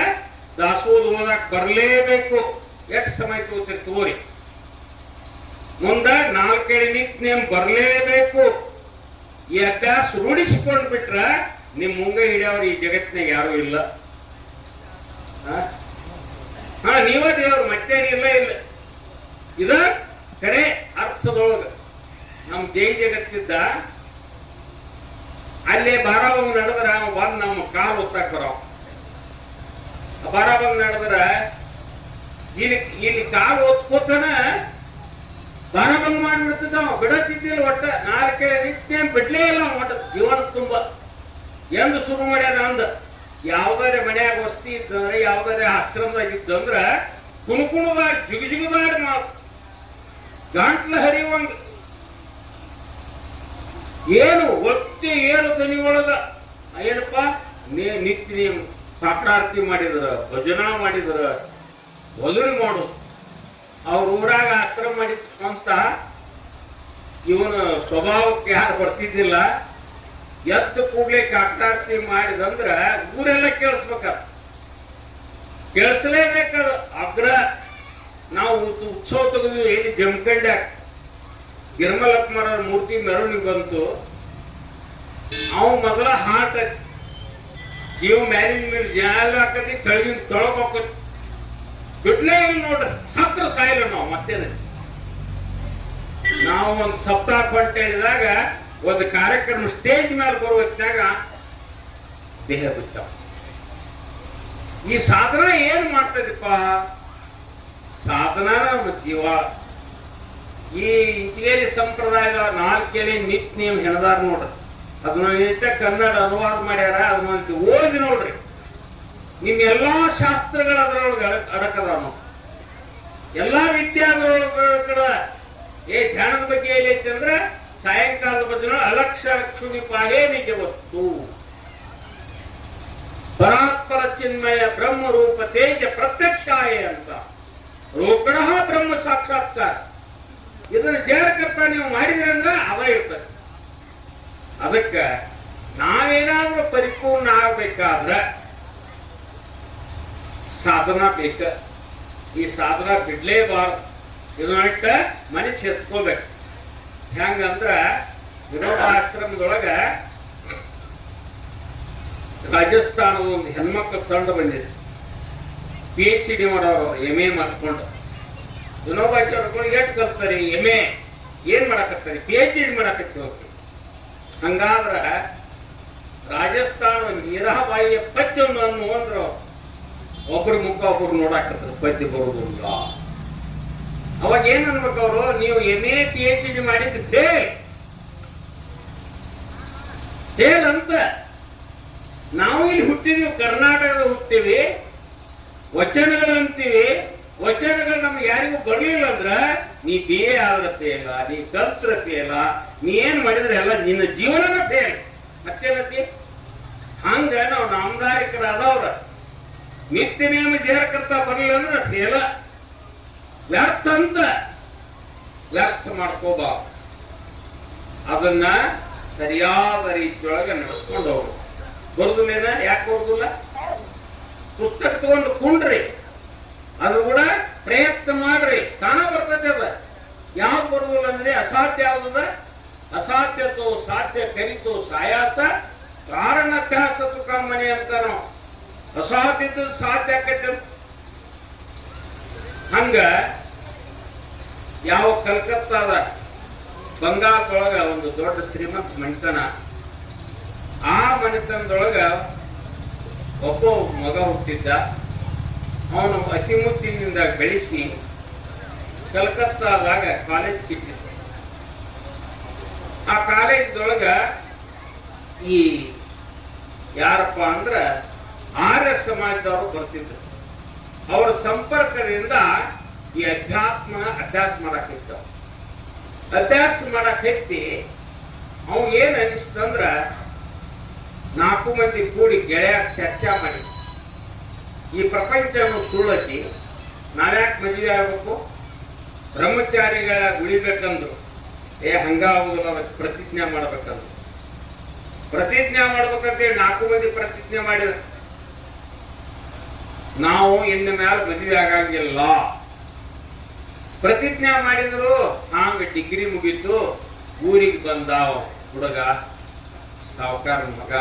ದಾಸೋಹ ಓದಾಕ ಬರಲೇಬೇಕು. ಎಷ್ಟು ಸಮಯ ತಗೋತೀರಿ ತಗೋರಿ. ಮುಂದ 4 ನಿತ್ಯ ನೇಮ್ ಬರಲೇಬೇಕು. ಈ ಅಭ್ಯಾಸ ರೂಢಿಸಿಕೊಂಡ್ ಬಿಟ್ರ ನಿಮ್ ಮುಂಗ ಹಿಡಿಯವ್ರು ಈ ಜಗತ್ತಿನಾಗ ಯಾರು ಇಲ್ಲ. ನೀವ ದೇವ್ರು, ಮತ್ತೇನಿಲ್ಲ. ಇಲ್ಲ ಇದ ಕರೆ ಅರ್ಥದೊಳಗ ನಮ್ ಜಗತ್ತಿದ್ದ ಅಲ್ಲೇ ಬಾರಾಬಂಗ್ ನಡೆದ್ರ ಬಂದ್ ನಮ್ಮ ಕಾಲು ಒತ್ತಾಕ್ ಬರೋ. ಬಾರಾಬಂಗ್ ನಡೆದ್ರ ಇಲ್ಲಿ ಕಾಲು ಒತ್ಕೋತನ ಬಾರಾಬಂಗ್ ಮಾಡ್ಬಿಡ್ತಿದ್ದ. ಬಿಡತ್ತಿದ್ದಿಲ್ಲ. ಒಟ್ಟ 4 ನಿತ್ಯ ಬಿಡ್ಲೇ ಇಲ್ಲ. ಒಟ್ಟ ಜೀವನ ತುಂಬ ಎಂದು ಶುರು ಮಾಡ್ಯಾರ. ಅಂದ ಯಾವ್ದಾರೆ ಮನ್ಯಾಗ ವಸ್ತಿ ಇತ್ತಂದ್ರೆ, ಯಾವ್ದಾರೆ ಆಶ್ರಮದಾಗಿತ್ತಂದ್ರ ಕುಣುಕುಣದಾಗ ಜಿಗುಜಿಗುದಾರ ಮಾತು, ಗಂಟ್ಲ ಹರಿಯುವಂಗ, ಏನು ಒತ್ತಿ ಏನು ದನಿ ಒಳಗ ಏನಪ್ಪ ನಿತ್ಯ ನಿಯಮ ಸಾಕಾರತಿ ಮಾಡಿದ್ರ, ಭಜನಾ ಮಾಡಿದ್ರ, ಒದುರಿ ಮಾಡೋದು. ಅವ್ರ ಊರಾಗ ಆಶ್ರಮ ಮಾಡಿದ ಸ್ವಂತ ಇವನ ಸ್ವಭಾವಕ್ಕೆ ಯಾರು ಬರ್ತಿದ್ದಿಲ್ಲ. ಎದ್ದು ಕೂಡ್ಲೆ ಕಾಕಟಾರ್ತಿ ಮಾಡಿದಂದ್ರ ಊರೆಲ್ಲ ಕೇಳಿಸ್ಬೇಕ, ಕೇಳಿಸ್ಲೇಬೇಕದ ಅಗ್ರ. ನಾವು ಉತ್ಸವ ತೆಗೆದ್ವಿ ಎಲ್ಲಿ ಜಮಖಂಡ್ಯಾಗ, ಗಿರ್ಮಲಪ್ಪರ ಮೂರ್ತಿ ಮೆರವಣಿಗೆ ಬಂತು. ಅವ್ ಮೊದಲ ಹಾಟ್ ಜೀವ ಮ್ಯಾಲಿನ ಮೇಲೆ ಜಾಲ ಹಾಕತಿ, ಕೆಳಗಿನ ತೊಳಗ್ ಹಾಕತಿ. ಬಿಡ್ಲೇ ಇಲ್ಲ ನೋಡ್ರಿ, ಸತ್ರ ಸಾಯಿಲ್ಲ ನಾವು. ಮತ್ತೇನೆ ನಾವು ಒಂದು ಸಪ್ತಾಹ ಹೊಂಟ ಹೇಳಿದಾಗ ಒಂದು ಕಾರ್ಯಕ್ರಮ ಸ್ಟೇಜ್ ಮೇಲೆ ಬರುವ ಹೊತ್ನಾಗ ದೇಹ ಬಿಟ್ಟಾವ. ಈ ಸಾಧನ ಏನ್ ಮಾಡ್ತದಪ್ಪ? ಸಾಧನ ನಮ್ಮ ಜೀವ. ಈ ಇಂಚಿಗೇರಿ ಸಂಪ್ರದಾಯದ 4 ನಿತ್ಯ ನಿಯಮ ಹೆಣದಾರ ನೋಡ್ರಿ. ಅದನ್ನ ಕನ್ನಡ ಅನುವಾದ ಮಾಡ್ಯಾರ. ಅದನ್ನ ಓದಿ ನೋಡ್ರಿ. ನಿಮ್ ಎಲ್ಲಾ ಶಾಸ್ತ್ರಗಳ ಅದರೊಳಗೆ ಅಡಕದಾವ. ಎಲ್ಲಾ ವಿದ್ಯಾದೊಳಗ ಧ್ಯಾನದ ಬಗ್ಗೆ ಏನೈತಿ ಅಂದ್ರೆ ಸಾಯಂಕಾಲದ ಬಗ್ಗೆ ಅಲಕ್ಷಣಿ ಪಾಲೇ ನಿಜವತ್ತು. ಪರಾತ್ಪರ ಚಿನ್ಮಯ ಬ್ರಹ್ಮ ರೂಪ ತೇಜ ಪ್ರತ್ಯಕ್ಷಾಯ ಅಂತ ರೋಕಡ ಬ್ರಹ್ಮ ಸಾಕ್ಷಾತ್ಕಾರ. ಇದನ್ನ ಜಯಕರ್ತ ನೀವು ಮಾಡಿದ್ರಂದ್ರ ಅದ ಇರ್ತದೆ. ಅದಕ್ಕ ನಾವೇನಾದ್ರೂ ಪರಿಪೂರ್ಣ ಆಗ್ಬೇಕಾದ್ರ ಸಾಧನ ಬೇಕ. ಈ ಸಾಧನ ಬಿಡ್ಲೇಬಾರ್ದು. ಇದನ್ನಿಟ್ಟ ಮನಸ್ಸು ಎತ್ಕೋಬೇಕು. ಹೆಂಗಂದ್ರ ವಿನೋದಾಶ್ರಮದೊಳಗ ರಾಜಸ್ಥಾನದ ಒಂದು ಹೆಣ್ಮಕ್ಳ ತಂಡ ಬಂದಿದೆ. PhD ಮಾಡೋರು, MA ಮಾಡ್ಕೊಂಡು. ವಿನೋಬಾಚಾರ್ಯಗಳು ಎಷ್ಟು ಕಲ್ತಾರೆ? MA ಏನ್ ಮಾಡಕತ್ತಾರೆ? PhD ಮಾಡಕತ್ತೀವಿ. ಹಂಗಾದ್ರ ರಾಜಸ್ಥಾನ ಮೀರಾಬಾಯಿಯ ಪದ್ಯವನ್ನು ಅಂದ್ರು ಒಬ್ರು ಮುಖ ಒಬ್ರು ನೋಡಾಕತ್ತಾರೆ, ಪದ್ಯ ಬರುವುದಿಲ್ಲ. ಅವಾಗ ಏನ್ ಅನ್ಬೇಕು ಅವರು? ನೀವು MA PhD ಮಾಡಿದ್ದು ಫೇಲ್ ಅಂತ. ನಾವು ಇಲ್ಲಿ ಹುಟ್ಟಿದೀವಿ, ಕರ್ನಾಟಕದ ಹುಟ್ತೀವಿ, ವಚನಗಳು ಅಂತೀವಿ. ವಚನಗಳು ನಮ್ಗೆ ಯಾರಿಗೂ ಬರ್ಲಿಲ್ಲ ಅಂದ್ರ ನೀ BA ಆದ್ರೆ ಫೇಲ, ನೀ ಕಲ್ತ್ರ ಫೇಲ, ನೀ ಏನ್ ಮಾಡಿದ್ರೆ ಎಲ್ಲ ನಿನ್ನ ಜೀವನನ ಫೇಲ್. ಮತ್ತೇನತಿ ಹಂಗ ನಾವು ನಾಮಧಾರಿಕರಾದವ್ರ ನಿತ್ಯ ನೇಮ ಜೇರಕರ್ತ ಬರಲಿಲ್ಲ ಅಂದ್ರೆ ಫೇಲ. ವ್ಯರ್ಥ ಅಂತ ವ್ಯರ್ಥ ಮಾಡ್ಕೋಬಾರ್ದು. ಅದನ್ನ ಸರಿಯಾದ ರೀತಿಯೊಳಗೆ ನಡೆಸ್ಕೊಂಡು ಹೋಗ್ರು. ಬರುದಿಲ್ಲೇನ? ಯಾಕೆ ಬರುದಿಲ್ಲ? ಪುಸ್ತಕ ತಗೊಂಡು ಕುಂಡ್ರಿ, ಅದು ಕೂಡ ಪ್ರಯತ್ನ ಮಾಡ್ರಿ, ತಾನ ಬರ್ತದೆ. ಅದ ಯಾವ್ದು ಬರುದಿಲ್ಲ ಅಂದ್ರೆ ಅಸಾಧ್ಯ ಯಾವ್ದದ? ಅಸಾಧ್ಯತೋ ಸಾಧ್ಯ ಕರಿತೋ ಸಾಯಾಸ ಕಾರಣಾಭ್ಯಾಸ ತುಕಾಮಣಿ ಅಂತ ನಾವು ಅಸಾಧ್ಯದ ಸಾಧ್ಯ ಆಕೈತೆ. ಹಂಗ ಯಾವ ಕಲ್ಕತ್ತಾದ ಬಂಗಾಳದೊಳಗ ಒಂದು ದೊಡ್ಡ ಶ್ರೀಮಂತ ಮನೆತನ, ಆ ಮನೆತನದೊಳಗ ಒಬ್ಬ ಮಗ ಹುಟ್ಟಿದ್ದ. ಅವನು ಅತಿ ಮುತ್ತಿನಿಂದ ಬೆಳೆಸಿ ಕಲ್ಕತ್ತಾದಾಗ ಕಾಲೇಜ್ ಕಿಟ್ಟಿದ್ದ. ಆ ಕಾಲೇಜ್ದೊಳಗ ಈ ಯಾರಪ್ಪ ಅಂದ್ರ ಆರ್ಯ ಸಮಾಜದವರು ಬರ್ತಿದ್ರು. ಅವರ ಸಂಪರ್ಕದಿಂದ ಈ ಅಧ್ಯಾತ್ಮ ಅಭ್ಯಾಸ ಮಾಡಕ್ ಇರ್ತಾವ. ಅಭ್ಯಾಸ ಮಾಡಕ್ ಹೆತ್ತಿ ಅವ್ ಏನ್ ಅನಿಸ್ತಂದ್ರ 4 ಮಂದಿ ಕೂಡಿ ಗೆಳೆಯ ಚರ್ಚಾ ಮಾಡಿ, ಈ ಪ್ರಪಂಚ ಸುಳ್ಳತಿ, ನಾವ್ಯಾಕೆ ಮದುವೆ ಆಗ್ಬೇಕು, ಬ್ರಹ್ಮಚಾರಿಗಳ ಉಳಿಬೇಕಂದ್ರು. ಹಂಗಾಗುದಿಲ್ಲ, ಅದಕ್ಕೆ ಪ್ರತಿಜ್ಞೆ ಮಾಡ್ಬೇಕಂದ್ರು. ಪ್ರತಿಜ್ಞೆ ಮಾಡ್ಬೇಕಂತೇಳಿ 4 ಮಂದಿ ಪ್ರತಿಜ್ಞೆ ಮಾಡಿದ, ನಾವು ಇನ್ನು ಮೇಲೆ ಮದುವೆ ಆಗಂಗಿಲ್ಲ. ಪ್ರತಿಜ್ಞೆ ಮಾಡಿದ್ರು. ಹಂಗ ಡಿಗ್ರಿ ಮುಗಿತು, ಊರಿಗೆ ಬಂದಾವ ಹುಡುಗ, ಸಾವುಕಾರ ಮಗ,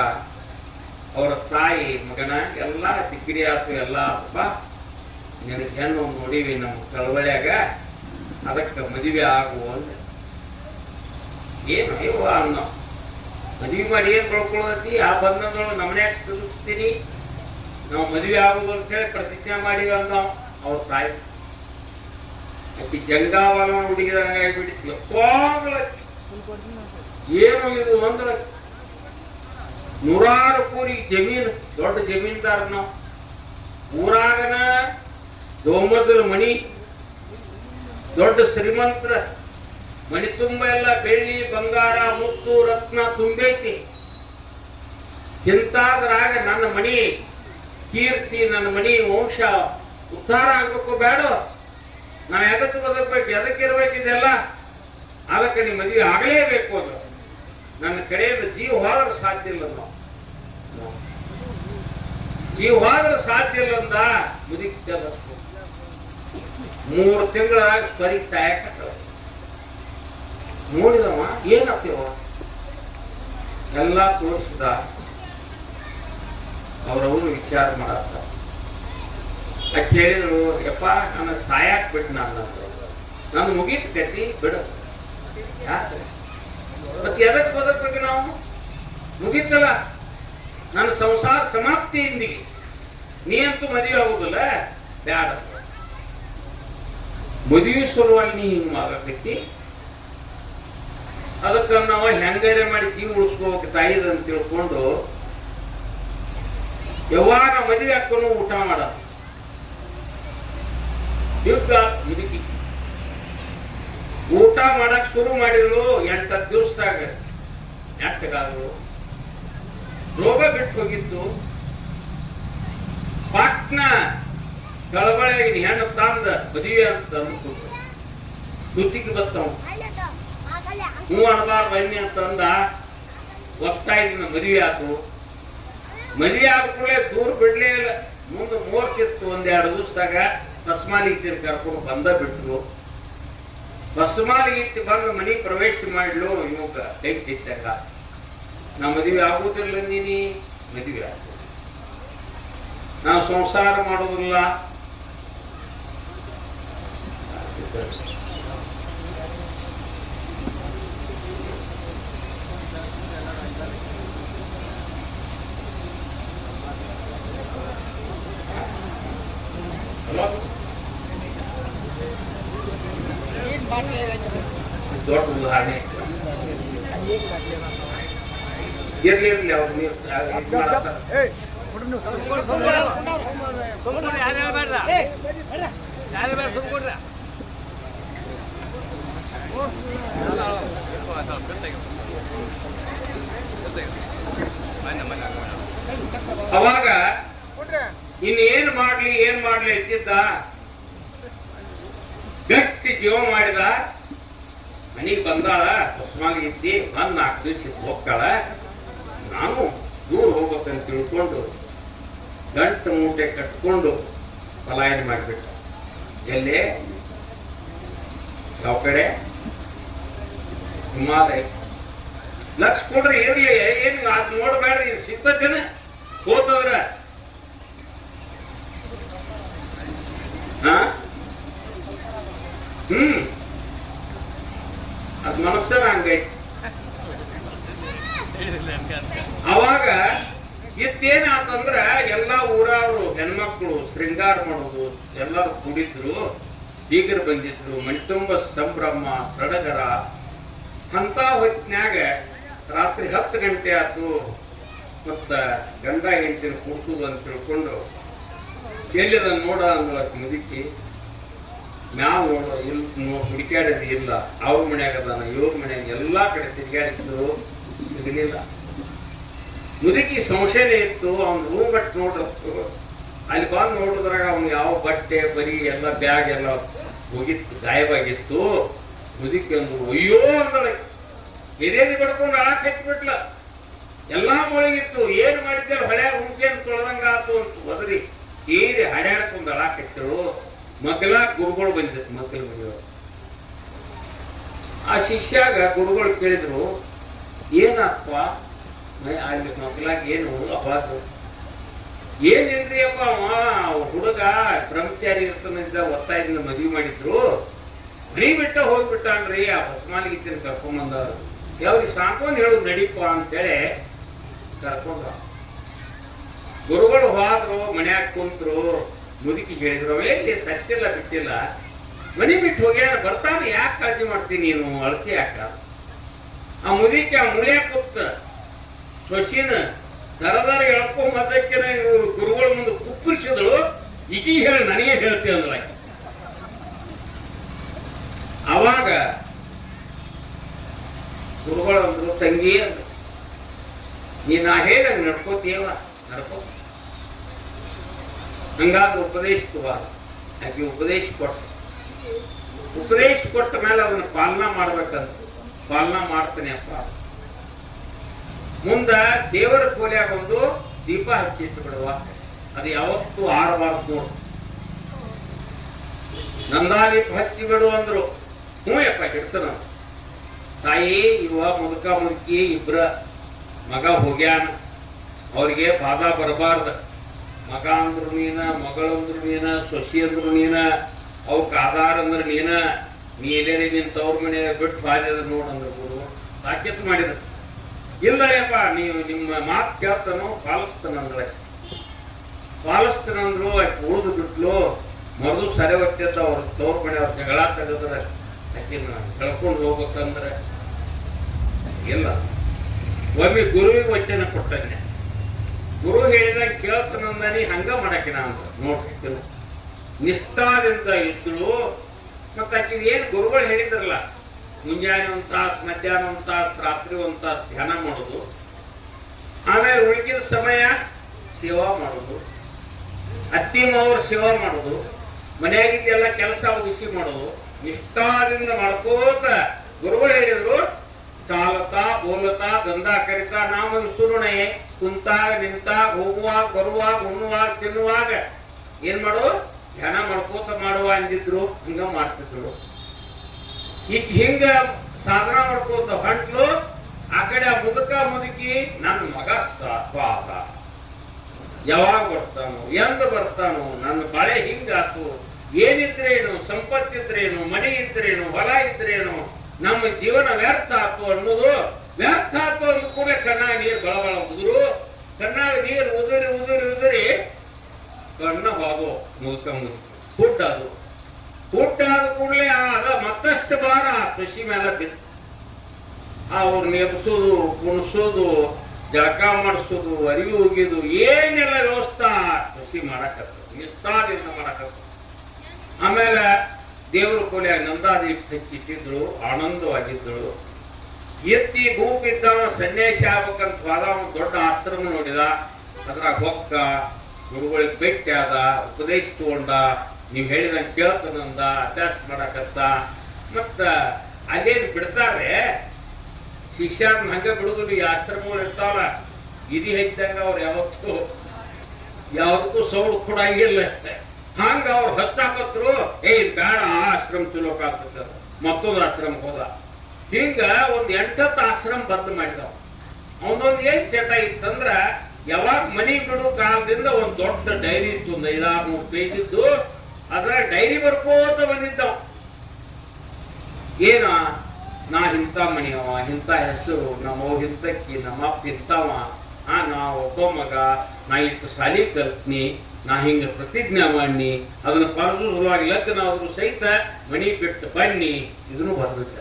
ಅವರ ತಾಯಿ ಮಗನ ಎಲ್ಲ ಡಿಗ್ರಿ ಆತು, ಎಲ್ಲ ಅಪ್ಪ ನಿನ್ನ ಹೆಣ್ಣು ನೋಡಿವಿ ನಮ್ಮ ಕಳವಳ್ಯಾಗ, ಅದಕ್ಕೆ ಮದುವೆ ಆಗುವಂತ. ಏನು ಇವ ಅನ್ನೋ ಮದುವೆ ಮಾಡಿ ಏನ್ ಬೆಳ್ಕೊಳ್ಳತಿ? ಆ ಬಂಧನದೊಳಗೆ ನಮ್ಮನ್ಯಾಗ ಸುರಿಸ್ತೀನಿ, ನಾವು ಮದುವೆ ಆಗುದು ಅಂತ ಹೇಳಿ ಪ್ರತಿಜ್ಞೆ ಮಾಡಿವ ಅಂದ ಅವ್ರ ತಾಯಿ. ಅಕ್ಕಿ ಜಂಗಾವಲ ಹುಡುಗಿದಂಗಾಗ್ಬಿಟ್ಟು ಯಾವಾಗಲ ಏನು ಇದು ಅಂದ್ರೆ 100 ಕೂರಿ ಜಮೀನು, ದೊಡ್ಡ ಜಮೀನ್ದಾರ ನಾವು. ಊರಾಗನ ದೊಮ್ಮದರ ಮಣಿ, ದೊಡ್ಡ ಶ್ರೀಮಂತರ ಮಣಿ ತುಂಬ ಎಲ್ಲ ಬೆಳ್ಳಿ ಬಂಗಾರ ಮುತ್ತು ರತ್ನ ತುಂಬೈತಿ. ಇಂತಾದ್ರಾಗ ನನ್ನ ಮಣಿ ಕೀರ್ತಿ, ನನ್ನ ಮಣಿ ವಂಶ ಉದ್ಧಾರ ಆಗ್ಬೇಕು ಬೇಡ? ನಾವ್ ಎದಕ್ಕೆ ಬದಕ್ಬೇಕು, ಎದಕ್ಕಿರ್ಬೇಕು ಇದೆಲ್ಲ? ಅದಕ್ಕೆ ನೀ ಮದುವೆ ಆಗಲೇಬೇಕು. ಅದು ನನ್ನ ಕಡೆಯಿಂದ ಜೀವ ಹೋದ್ರೆ ಸಾಧ್ಯ ಇಲ್ಲ. ನಾವು ಜೀವ ಹೋದ್ರೆ ಸಾಧ್ಯ ಇಲ್ಲ ಅಂದ ಮುದುಕಿ 3 ತಿಂಗಳಾಗ ಸರಿ ಸಾಯಕ ನೋಡಿದವ. ಏನಾಗ್ತೀವ ಎಲ್ಲ ತೋರಿಸಿದ. ಅವ್ರವ್ರು ವಿಚಾರ ಮಾಡತ್ತ. ಕೇಳಿದ್ರು, ಯಪ್ಪ ನನ್ನ ಸಾಯಾಕ್ ಬಿಟ್ಟು ನಾನು ಮುಗೀತು ಗತಿ ಬಿಡು. ಯಾಕೆ ಮತ್ತೆ ಎದಕ್ಕೆ ಬದಕ್ಬೇಕು ನಾವು? ಮುಗೀತಲ್ಲ ನನ್ನ ಸಂಸಾರ ಸಮಾಪ್ತಿ ಇಂದಿಗೆ. ನೀ ಅಂತೂ ಮದುವೆ ಆಗುದಿಲ್ಲ, ಬ್ಯಾಡ. ಮದುವೆ ಸಲುವಾಗಿ ನೀ ಹಿಂಗ್ ಮಾಡಕತ್ತಿ, ಅದಕ್ಕೆ ನಾವು ಹೆಂಗಾರೆ ಮಾಡಿ ಜೀವ ಉಳಿಸ್ಕೋಬೇಕು ತಾಯಿದಂತ ತಿಳ್ಕೊಂಡು ಯಾವಾಗ ಮದುವೆ ಹಾಕೋನು ಊಟ ಮಾಡ ಮುದುಕಿ ಊಟ ಮಾಡಕ್ ಶುರು ಮಾಡಿದ್ರು. 8 ದಿವಸದಾಗ ನೆಟ್ಟಗಾದ್ರು, ರೋಗ ಬಿಟ್ಟು ಹೋಗಿತ್ತು. ಪಾಟ್ನ ಕಳಬಳೆಗಿನ ಹೆಣ್ಣು ತಂದ ಮದುವೆ ಅಂತ ಅಂದ್ಕೊಂಡು ತುತ್ತಿಗೆ ಬತ್ತವ. ಹೂ ಅಣಬಾರ್ದು ಬನ್ನಿ ಅಂತಂದ. ಒತ್ತಾಯಿನ ಮದುವೆ ಆತು. ಮದುವೆ ಆದ ಕೂಡಲೇ ದೂರ ಬಿಡ್ಲೇ ಇಲ್ಲ. ಮುಂದೆ ಮೋರ್ತಿತ್ತು. 1-2 ದಿವಸದಾಗ ಬಸ್ಮಾಲಿಗೆ ಕರ್ಕೊಂಡು ಬಂದ ಬಿಟ್ರು. ಬಸ್ಮಾಲಿಗೆ ಬಂದು ಮನಿ ಪ್ರವೇಶ ಮಾಡ್ಲು. ಇವಾಗ ಕೈ ತಿತ್ತಾಗ ನಾ ಮದುವೆ ಆಗುದಿಲ್ಲ, ನೀನಿ ಮದುವೆ ಆಗ, ನಾವು ಸಂಸಾರ ಮಾಡೋದಿಲ್ಲ. ದೊಡ್ಡ ಉದಾಹರಣೆ ಇರ್ಲಿ ಅವ್ರು ಮಾಡ್ಲಿ ಇದ್ದಿದ್ದ ಗಟ್ಟಿ ಜೀವ ಮಾಡಿದ. ಮನಿಗೆ ಬಂದಾಳ, ಹೊಸಮಾಲಿ ಇದ್ದಿ, ಬಂದ್ 4 ದಿವಸ ಹೋಗ್ತಾಳ. ನಾನು ದೂರ ಹೋಗ್ಬೇಕಂತ ತಿಳ್ಕೊಂಡು ಗಂಟು ಮೂಟೆ ಕಟ್ಕೊಂಡು ಪಲಾಯನ ಮಾಡಿಬಿಟ್ಟ. ಎಲ್ಲಿ? ಯಾವ ಕಡೆ? ಹಿಮಾಲಯ. ಲಕ್ಷ ಕೊಡ್ರಿ ಇರ್ಲಿ, ಏನು ಅದ್ ನೋಡ್ಬೇಡ್ರಿ, ಸಿಗ್ತೇನ ಹೋತವ್ರ. ಅದ್ ಮನಸ್ಸನ ಹಂಗೈತಿ. ಅವಾಗ ಇತ್ತೇನಾತಂದ್ರ ಎಲ್ಲಾ ಊರವರು ಹೆಣ್ಮಕ್ಳು ಶೃಂಗಾರ ಮಾಡೋದು, ಎಲ್ಲರೂ ಕುಡಿದ್ರು, ಬೀಗರು ಬಂದಿದ್ರು, ಮಣ್ತುಂಬ ಸಂಭ್ರಮ ಸಡಗರ. ಅಂತ ಹೊತ್ತಿನ್ಯಾಗ ರಾತ್ರಿ 10 ಗಂಟೆ ಆಯ್ತು. ಮತ್ತ ಗಂಡ ಹೆಂಡತಿನ ಕುಡ್ಸುದು ಅಂತ ತಿಳ್ಕೊಂಡು ಎಲ್ಲಿದ ನೋಡ ಅಂದಳಕ್ ಮುದುಕಿ. ಮ್ಯಾವ್ ನೋಡ ಇಲ್ಲಿ ಹುಡುಕ್ಯಾಡಿದ ಇಲ್ಲ, ಅವ್ರ ಮನ್ಯಾಗ ಅದಾನ, ಇವ್ರ ಮನ್ಯಾಗ ಎಲ್ಲಾ ಕಡೆ ತಿರ್ಗಾಡಿದ್ರು, ಸಿಗಲಿಲ್ಲ. ಮುದುಕಿ ಸಂಶಯನೇ ಇತ್ತು. ಅವ್ನ ರೂಮ್ ಬಟ್ ನೋಡ್ರತ್ತು. ಅಲ್ಲಿ ಬಂದು ನೋಡಿದ್ರಾಗ ಅವ್ನು ಯಾವ ಬಟ್ಟೆ ಬರೀ ಎಲ್ಲ ಬ್ಯಾಗ್ ಎಲ್ಲ ಹೋಗಿತ್ತು, ಗಾಯವಾಗಿತ್ತು. ಮುದುಕಿ ಒಂದು ಅಯ್ಯೋ ಅಂದಳ, ಎದೇದಿ ಬಡ್ಕೊಂಡು ಆಳಕ್ ಹಚ್ಚಿಬಿಟ್ಲ. ಎಲ್ಲಾ ಮೊಳಗಿತ್ತು. ಏನ್ ಮಾಡಿದ್ದೆ ಹಳ್ಯಾಗ ಹುಣಸೆನ್ ತೊಳೆದಂಗ ಆತು ಅಂತ ಒದರಿ ಸೇರಿ ಹಡ್ಯಾಡ್ಕೊಂಡು ಅಳಕ್ ಹಚ್ಚಳು. ಮಗ್ಲ ಗುರುಗಳು ಬಂದಿತ್ತು, ಮಗ್ಲ ಮನೆಯವರು. ಆ ಶಿಷ್ಯಾಗ ಗುರುಗಳು ಕೇಳಿದ್ರು, ಏನಪ್ಪ ಅಲ್ಲಿ ಮಗ್ಲಾಗ ಏನು ಅವಾಜು? ಏನಿಲ್ರಿ ಅಪ್ಪ, ಹುಡುಗ ಬ್ರಹ್ಮಚಾರಿ ಇರ್ತಾನಿದ್ದ, ಒತ್ತಾಯದಿಂದ ಮದುವೆ ಮಾಡಿದ್ರು, ಮನಿ ಬಿಟ್ಟ ಹೋಗ್ಬಿಟ್ಟಾನ್ರಿ. ಆ ಹೊಸಮಾಲಿಗೆ ಇದ್ದೀನಿ ಕರ್ಕೊಂಬಂದ. ಯಾವ್ರಿಗೆ ಸಾಕೊಂಡ್ ಹೇಳುದು ನಡೀಪ ಅಂತೇಳಿ ಕರ್ಕೊಂಡ. ಗುರುಗಳು ಹೋದ್ರು, ಮನ್ಯಾಗ ಕುಂತ್ರು. ಮುದುಕಿ ಹೇಳಿದ್ರು, ಎಲ್ಲಿ ಸತ್ತಿಲ್ಲ ಬಿಟ್ಟಿಲ್ಲ, ಮನಿ ಬಿಟ್ಟು ಹೋಗ್ಯಾರ, ಬರ್ತಾನೆ, ಯಾಕೆ ಕಾಳಜಿ ಮಾಡ್ತೀನಿ ನೀನು, ಅಳತಿ ಯಾಕ? ಆ ಮುದುಕಿ ಆ ಮುಳ್ಯಾಕ ಕೂತ ಸೊಸಿನ ದರದಾರ ಎಳ್ಕೊಂಡ್ ಮದ್ದಕ್ಕೆ ಗುರುಗಳ ಮುಂದೆ ಕುಪ್ಪರಿಸಿದಳು. ಈಗೀ ಹೇಳಿ ನನಗೆ ಹೇಳ್ತೀವಿ ಅಂದ್ರ. ಅವಾಗ ಗುರುಗಳು ಅಂದ್ರು, ತಂಗಿ ಅಂದ್ರು, ನಾ ಹೇಳ ನಡ್ಕೋತೀವ, ನಡ್ಕೋ. ಹಂಗಾದ್ರೆ ಉಪದೇಶಿಸುವ. ಆಕೆ ಉಪದೇಶ ಕೊಟ್ಟ ಮೇಲೆ ಅದನ್ನ ಪಾಲನಾ ಮಾಡ್ಬೇಕಂತ. ಪಾಲನಾ ಮಾಡ್ತಾನೆ ಅಪ್ಪ. ಮುಂದ ದೇವರ ಕೋಲ್ಯಾಗ ಒಂದು ದೀಪ ಹಚ್ಚಿಟ್ಟು ಬಿಡುವ. ಅದು ಯಾವತ್ತು ಆರಬಾರ್ದು ನೋಡು. ನಂದಾದೀಪ ಹಚ್ಚಿ ಬಿಡು ಅಂದ್ರು. ಹ್ಞೂ ಯಪ್ಪ ಹಿಡ್ತಾನ. ತಾಯಿ ಇವ ಮುದುಕ ಮುದುಕಿ ಇಬ್ರ ಮಗ ಹೋಗ್ಯಾನ, ಅವ್ರಿಗೆ ಬಾಧ ಬರಬಾರ್ದ. ಮಗ ಅಂದ್ರು ನೀನ, ಮಗಳಂದ್ರು ನೀನ, ಸೊಸಿ ಅಂದ್ರು ನೀನ, ಅವಕ್ ಆಧಾರ ಅಂದ್ರ ನೀನ. ನೀ ಎಲ್ಲೇ ನಿನ್ ತವ್ರ ಮನೆ ಬಿಟ್ಟು ಬಾಧ್ಯದ ನೋಡಂದ್ರು ಗುರು. ತಾಕೀತು ಮಾಡಿದ್ರು. ಇಲ್ಲ ಯಪ್ಪ, ನೀವು ನಿಮ್ಮ ಮಾತು ಕೇಳ್ತಾನೋ ಪಾಲಿಸ್ತಾನಂದ್ರೆ. ಪಾಲಿಸ್ತಾನಂದ್ರು. ಆಕೆ ಉಳಿದು ಬಿಟ್ಲು. ಮರದು ಸರಿ ಹೊತ್ತಿದ್ದ ಅವ್ರ ತವ್ರ ಮನೆ ಅವ್ರ ಜಗಳ ತೆಗೆದ್ರ ಆಕಿನ ಕಳ್ಕೊಂಡು ಹೋಗ್ಬೇಕಂದ್ರೆ ಇಲ್ಲ. ಒಮ್ಮೆ ಗುರುವಿಗೆ ವಚನ ಕೊಟ್ಟನೆ. ಗುರು ಹೇಳಿದಾಗ ಕೇಳ್ತಾನಂದಾನಿ, ಹಂಗ ಮಾಡಕಿನ ಅಂದ್ರ ನೋಡ್ರಿ. ನಿಷ್ಠಾದಿಂದ ಇದ್ರು. ಮತ್ತ ಆಕಿಗೆ ಏನ್ ಗುರುಗಳು ಹೇಳಿದ್ರಲ್ಲ, ಮುಂಜಾನೆ 1 ತಾಸು, ಮಧ್ಯಾಹ್ನ 1 ತಾಸು, ರಾತ್ರಿ 1 ತಾಸು ಧ್ಯಾನ ಮಾಡೋದು, ಆಮೇಲೆ ಉಳಿದ ಸಮಯ ಸೇವಾ ಮಾಡೋದು, ಅತ್ತಿ ಮಾವರ ಸೇವಾ ಮಾಡೋದು, ಮನೆಯಾಗಿದ್ದೆಲ್ಲ ಕೆಲಸ ಮುಗಿಸಿ ಮಾಡೋದು, ನಿಷ್ಠಾದಿಂದ ಮಾಡ್ಕೋತ ಗುರುಗಳು ಹೇಳಿದ್ರು. ಚಾಲತಾ ಬೋಲತಾ ದಂಧ ಕರಿತಾ ನಾಮ ಸುರುಣೆ, ಕುಂತಾಗ ನಿಂತಾಗ ಹೋಗುವಾಗ ಬರುವಾಗ ಉಣ್ಣುವಾಗ ತಿನ್ನುವಾಗ ಏನ್ ಮಾಡು, ಧ್ಯಾನ ಮಾಡ್ಕೋತ ಮಾಡುವ ಅಂದಿದ್ರು. ಹಿಂಗ ಮಾಡ್ತಿದ್ರು. ಈಗ ಹಿಂಗ ಸಾಧನ ಮಾಡ್ಕೋತ ಹೊಂಟ್ಲು. ಆ ಕಡೆ ಆ ಮುದುಕ ಮುದುಕಿ, ನನ್ನ ಮಗ ಪಾದ ಯಾವಾಗ ಬರ್ತಾನೋ, ಎಂದ ಬರ್ತಾನೋ, ನನ್ನ ಬಾಳೆ ಹಿಂಗಾತು, ಏನಿದ್ರೇನು, ಸಂಪತ್ತಿದ್ರೇನು, ಮನೆ ಇದ್ರೇನು, ಹೊಲ ಇದ್ರೇನು, ನಮ್ಮ ಜೀವನ ವ್ಯರ್ಥ ಆತು ಅನ್ನೋದು. ವ್ಯರ್ಥ ಆತು ಅಂದ ಕೂಡಲೇ ಕಣ್ಣಾಗ ನೀರು ಬಳಬಳ ಉದುರು. ಕಣ್ಣಾಗ ನೀರು ಉದುರಿ ಉದುರಿ ಉದುರಿ ಕಣ್ಣ ಹೋಗೋ ಮುದುಕ ಮುದುಕಿ ಹುಟ್ಟದು. ಹುಟ್ಟಾದ ಕೂಡಲೇ ಅದ ಮತ್ತಷ್ಟು ಭಾರ ಕೃಷಿ ಮೇಲೆ ಬಿತ್ತು. ಅವ್ರನ್ನ ಎಬ್ಸೋದು, ಕುಣಿಸೋದು, ಜಳಕ ಮಾಡಿಸೋದು, ಅರಿವಿ ಹೋಗಿದ್ದು, ಏನೆಲ್ಲ ವ್ಯವಸ್ಥಾ ಕೃಷಿ ಮಾಡಕತ್ತ, ನಿಷ್ಠಾದಿಂದ ಮಾಡಕತ್ತ. ಆಮೇಲೆ ದೇವರ ಕೋಲಿಯಾಗ ನಂದಾದೀಪ ಹಚ್ಚಿಟ್ಟಿದ್ರು. ಆನಂದವಾಗಿದ್ದಳು. ಎತ್ತಿ ಭೂಮಿದ್ದವ ಸನ್ಯಾಸಿ ಆಗ್ಬೇಕಂತ ಹೋದ. ದೊಡ್ಡ ಆಶ್ರಮ ನೋಡಿದ. ಅದ್ರಾಗ ಹೊಕ್ಕ ಗುರುಗಳಿಗೆ ಭೇಟಿ ಆದ, ಉಪದೇಶ ತಗೊಂಡ, ನೀವು ಹೇಳಿದಂಗೆ ಕೇಳ್ತಾನಂದ, ಅಭ್ಯಾಸ ಮಾಡಕತ್ತ. ಮತ್ತ ಅಲ್ಲೇನು ಬಿಡ್ತಾರೆ ಶಿಷ್ಯರನ್ನ ಹಂಗ ಬಿಡುದಿಲ್ಲ. ಈ ಆಶ್ರಮಗಳು ಇರ್ತಾವಲ್ಲ, ಇದಿ ಹೆಚ್ಚಂಗ ಅವ್ರು ಯಾವತ್ತೂ ಸೌಳು ಕೊಡಂಗಿಲ್ಲ. ಹಂಗ ಅವ್ರು ಹಚ್ಚಾಕತ್ರು, ಬೇಡ ಆ ಆಶ್ರಮ ಚಲೋ ಕಾಗ್ತದ, ಮತ್ತೊಂದು ಆಶ್ರಮಕ್ಕೆ ಹೋದ. ಹಿಂಗ ಒಂದ್ 8-10 ಆಶ್ರಮ ಬಂದ್ ಮಾಡಿದವ. ಅವನೊಂದ್ ಏನ್ ಚಟ ಇತ್ತಂದ್ರ, ಯಾವಾಗ ಮನಿ ಬಿಡು ಕಾಲದಿಂದ ಒಂದ್ ದೊಡ್ಡ ಡೈರಿ ಇತ್ತು, ಒಂದು 5-6 ಪೇಜ್ ಇದ್ದು. ಅದ್ರ ಡೈರಿ ಬರ್ಕೋತ ಬಂದಿದ್ದವ. ಏನ ನಾ ಇಂಥ ಮನಿಯವ, ಇಂಥ ಹೆಸರು, ನಮ್ಮವ್ ಇಂಥಕ್ಕಿ, ನಮ್ಮಪ್ಪ ಇಂಥವ, ನಾ ಒಬ್ಬ ಮಗ, ನಾ ಇಷ್ಟು ಸಾಲಿ ಕಲ್ತ್ನಿ, ನಾ ಹಿಂಗ ಪ್ರತಿಜ್ಞೆ ಮಾಡಿ ಅದನ್ನ ಪರಸು ಸಲುವಾಗಿ ಲಗ್ನ ಆದ್ರೂ ಸಹಿತ ಮನಿ ಬಿಟ್ಟು ಬನ್ನಿ, ಇದನ್ನು ಬರ್ದಿದ್ದ.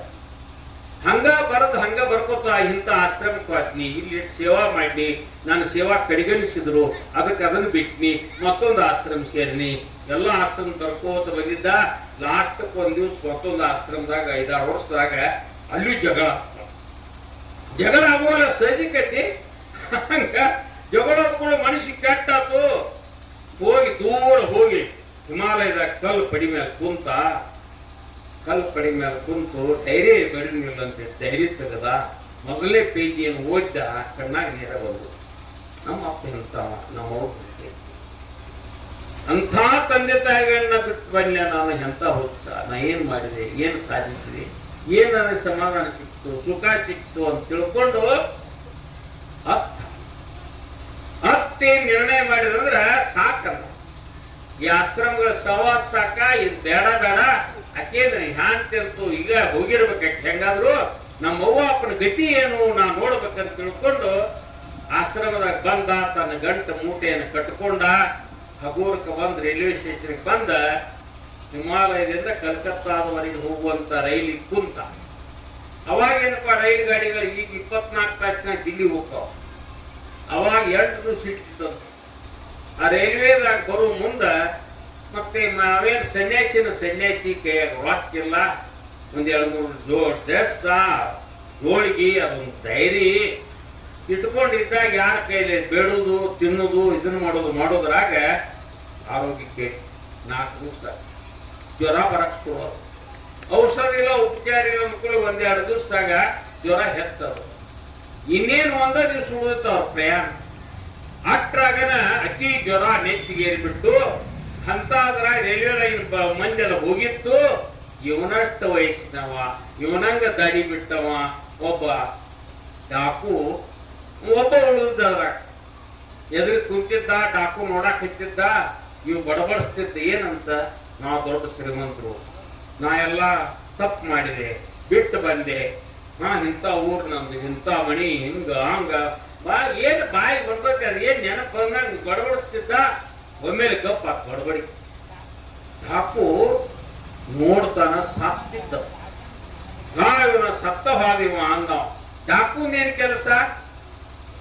ಹಂಗ ಬರ್ಕೋತ ಇಂಥ ಆಶ್ರಮಕ್ಕೆ ಹೋದ್ನಿ, ಇಲ್ಲಿ ಸೇವಾ ಮಾಡಿ ನಾನು ಸೇವಾ ಕಡೆಗಣಿಸಿದ್ರು, ಅದನ್ನ ಬಿಟ್ನಿ, ಮತ್ತೊಂದು ಆಶ್ರಮ ಸೇರಿನಿ. ಎಲ್ಲ ಆಶ್ರಮ ಬರ್ಕೋತ ಬಂದಿದ್ದ. ಲಾಸ್ಟಕ್ಕೆ ಒಂದ್ ದಿವ್ಸ ಮತ್ತೊಂದು ಆಶ್ರಮದಾಗ 5-6 ವರ್ಷದಾಗ ಅಲ್ಲಿ ಜಗಳ ಆಗುವಲ್ಲ ಸಹಜಿಕತೆ. ಹಂಗ ಜಗಳ ಕೂಡ ಮನುಷ್ಯ ಕೆಟ್ಟಾತು. ದೂರ ಹೋಗಿ ಹಿಮಾಲಯದಾಗ ಕಲ್ಲು ಪಡಿ ಮೇಲೆ ಕುಂತು ಡೈರಿ ಬರೀನಿಲ್ಲ ಅಂತ ಡೈರಿ ತೆಗದ. ಮೊದಲನೇ ಪೇಜಿಯನ್ನು ಓದ್ದ, ಕಣ್ಣಾಗ ನೀರ ಬಂದು, ನಮ್ಮ ಅಪ್ಪ ಎಂತವ, ನಮ್ಮ ಅಂಥ ತಂದೆ ತಾಯಿಗಳನ್ನ ಬಿಟ್ಟು ಬನ್ನಿ, ನಾನು ಎಂತ ಹೋಗ್ಸ, ನಾ ಏನ್ ಮಾಡಿದೆ, ಏನ್ ಸಾಧಿಸಿದೆ, ಏನ್ ನನಗೆ ಸಮಾಧಾನ ಸಿಕ್ತು, ಸುಖ ಸಿಕ್ತು ಅಂತ ತಿಳ್ಕೊಂಡು ಹತ್ತಿ ನಿರ್ಣಯ ಮಾಡಿದಂದ್ರ ಸಾಕಲ್ಲ. ಈ ಆಶ್ರಮಗಳ ಸವಾಸ ಸಾಕ, ಇದು ಬೇಡ ಅಕ್ಕೇಂದ್ರ ಹ್ಯಾಂತಿರ್ತು, ಈಗ ಹೋಗಿರ್ಬೇಕಂತ. ಹೆಂಗಾದ್ರು ನಮ್ಮ ಅವ್ವ ಅಪ್ಪನ ಗತಿ ಏನು ನಾ ನೋಡ್ಬೇಕಂತ ತಿಳ್ಕೊಂಡು ಆಶ್ರಮದಾಗ ಬಂದ. ತನ್ನ ಗಂಟ ಮೂಟೆಯನ್ನು ಕಟ್ಕೊಂಡ ಹಗೂರಕ್ಕೆ ಬಂದ್ ರೈಲ್ವೆ ಸ್ಟೇಷನ್ಗೆ ಬಂದ. ಹಿಮಾಲಯದಿಂದ ಕಲ್ಕತ್ತಾದವರೆಗೆ ಹೋಗುವಂತ ರೈಲಿಗೆ ಕುಂತ. ಅವಾಗೇನಪ್ಪ, ರೈಲು ಗಾಡಿಗಳು ಈಗ 24 ತಾಸಿನಾಗ ದಿಲ್ಲಿ ಹೋಗ್ತಾವ. ಅವಾಗ 8 ದಿವಸ ಇಟ್ಟಿದ್ದಂತ. ಆ ರೈಲ್ವೆದಾಗ ಬರೋ ಮುಂದ ಮತ್ತೆ ನಾವೇನು ಸನ್ಯಾಸಿ ಕೈಯಾಗ ರೊಕ್ಕಿಲ್ಲ, 1-2-3 ಡ್ರೆಸ್, ಜೋಳಿಗೆ, ಅದೊಂದು ಡೈರಿ ಇಟ್ಕೊಂಡಿದ್ದಾಗ ಯಾರ ಕೈಲಿ ಬೇಡುದು, ತಿನ್ನುದು, ಇದನ್ನ ಮಾಡೋದ್ರಾಗ ಆರೋಗ್ಯಕ್ಕೆ 4 ದಿವಸ ಜ್ವರ ಬರಕ್ ಶುರು. ಔಷಧ ಇಲ್ಲ, ಉಪಚಾರ ಇಲ್ಲ ಅಂದ್ಕೊಳ್ಳಿ 1-2 ದಿವಸದಾಗ ಜ್ವರ ಹೆಚ್ಚದು. ಇನ್ನೇನು 1 ದಿವಸ ಉಳಿದಿತ್ತು ಅವ್ರ ಪ್ರಯಾಣ. ಅಷ್ಟ್ರಾಗನ ಅತಿ ಜ್ವರ ನೆತ್ತಿಗೇರಿಬಿಟ್ಟು ಅಂತಾದ್ರ ರೈಲ್ವೆ ಲೈನ್ ಮಂದೆಲ್ಲ ಹೋಗಿತ್ತು. ಇವನಷ್ಟ ವಯಸ್ಸಿನವ, ಇವನಂಗ ದಾಡಿ ಬಿಟ್ಟವ ಒಬ್ಬ ಡಾಕು, ಒಬ್ಬ ಉಳಿದವ್ರ ಎದುರು ಕುಂತಿದ್ದ. ಡಾಕು ನೋಡಕ್ ಹತ್ತಿದ್ದ. ಇವ್ ಬಡಬಡಿಸ್ತಿದ್ದ, ಏನಂತ, ನಾವು ದೊಡ್ಡ ಶ್ರೀಮಂತರು, ನಾ ಎಲ್ಲ ತಪ್ಪು ಮಾಡಿದೆ, ಬಿಟ್ಟು ಬಂದೆ, ಇಂಥ ಊರ್ ನಮ್ದು, ಇಂಥ ಮಣಿ, ಹಿಂಗ ಹಂಗ ಏನ್ ಬಾಯಿ ಬರ್ತೈತಿ, ಅದ್ ಏನ್ ನೆನಪು ಬಂದಾಗ ಬಡಬಡಿಸ್ತಿದ್ದ. ಒಮ್ಮೆಲೆ ಗಪ್ಪ ಬಡಬಡಿ. ಡಾಕು ನೋಡ್ತಾನ, ಸತ್ತಿದ್ದ. ಇವನ ಸತ್ತ ಹಾದಿವ ಅಂದವ. ಡಾಕುನೇನ್ ಕೆಲಸ,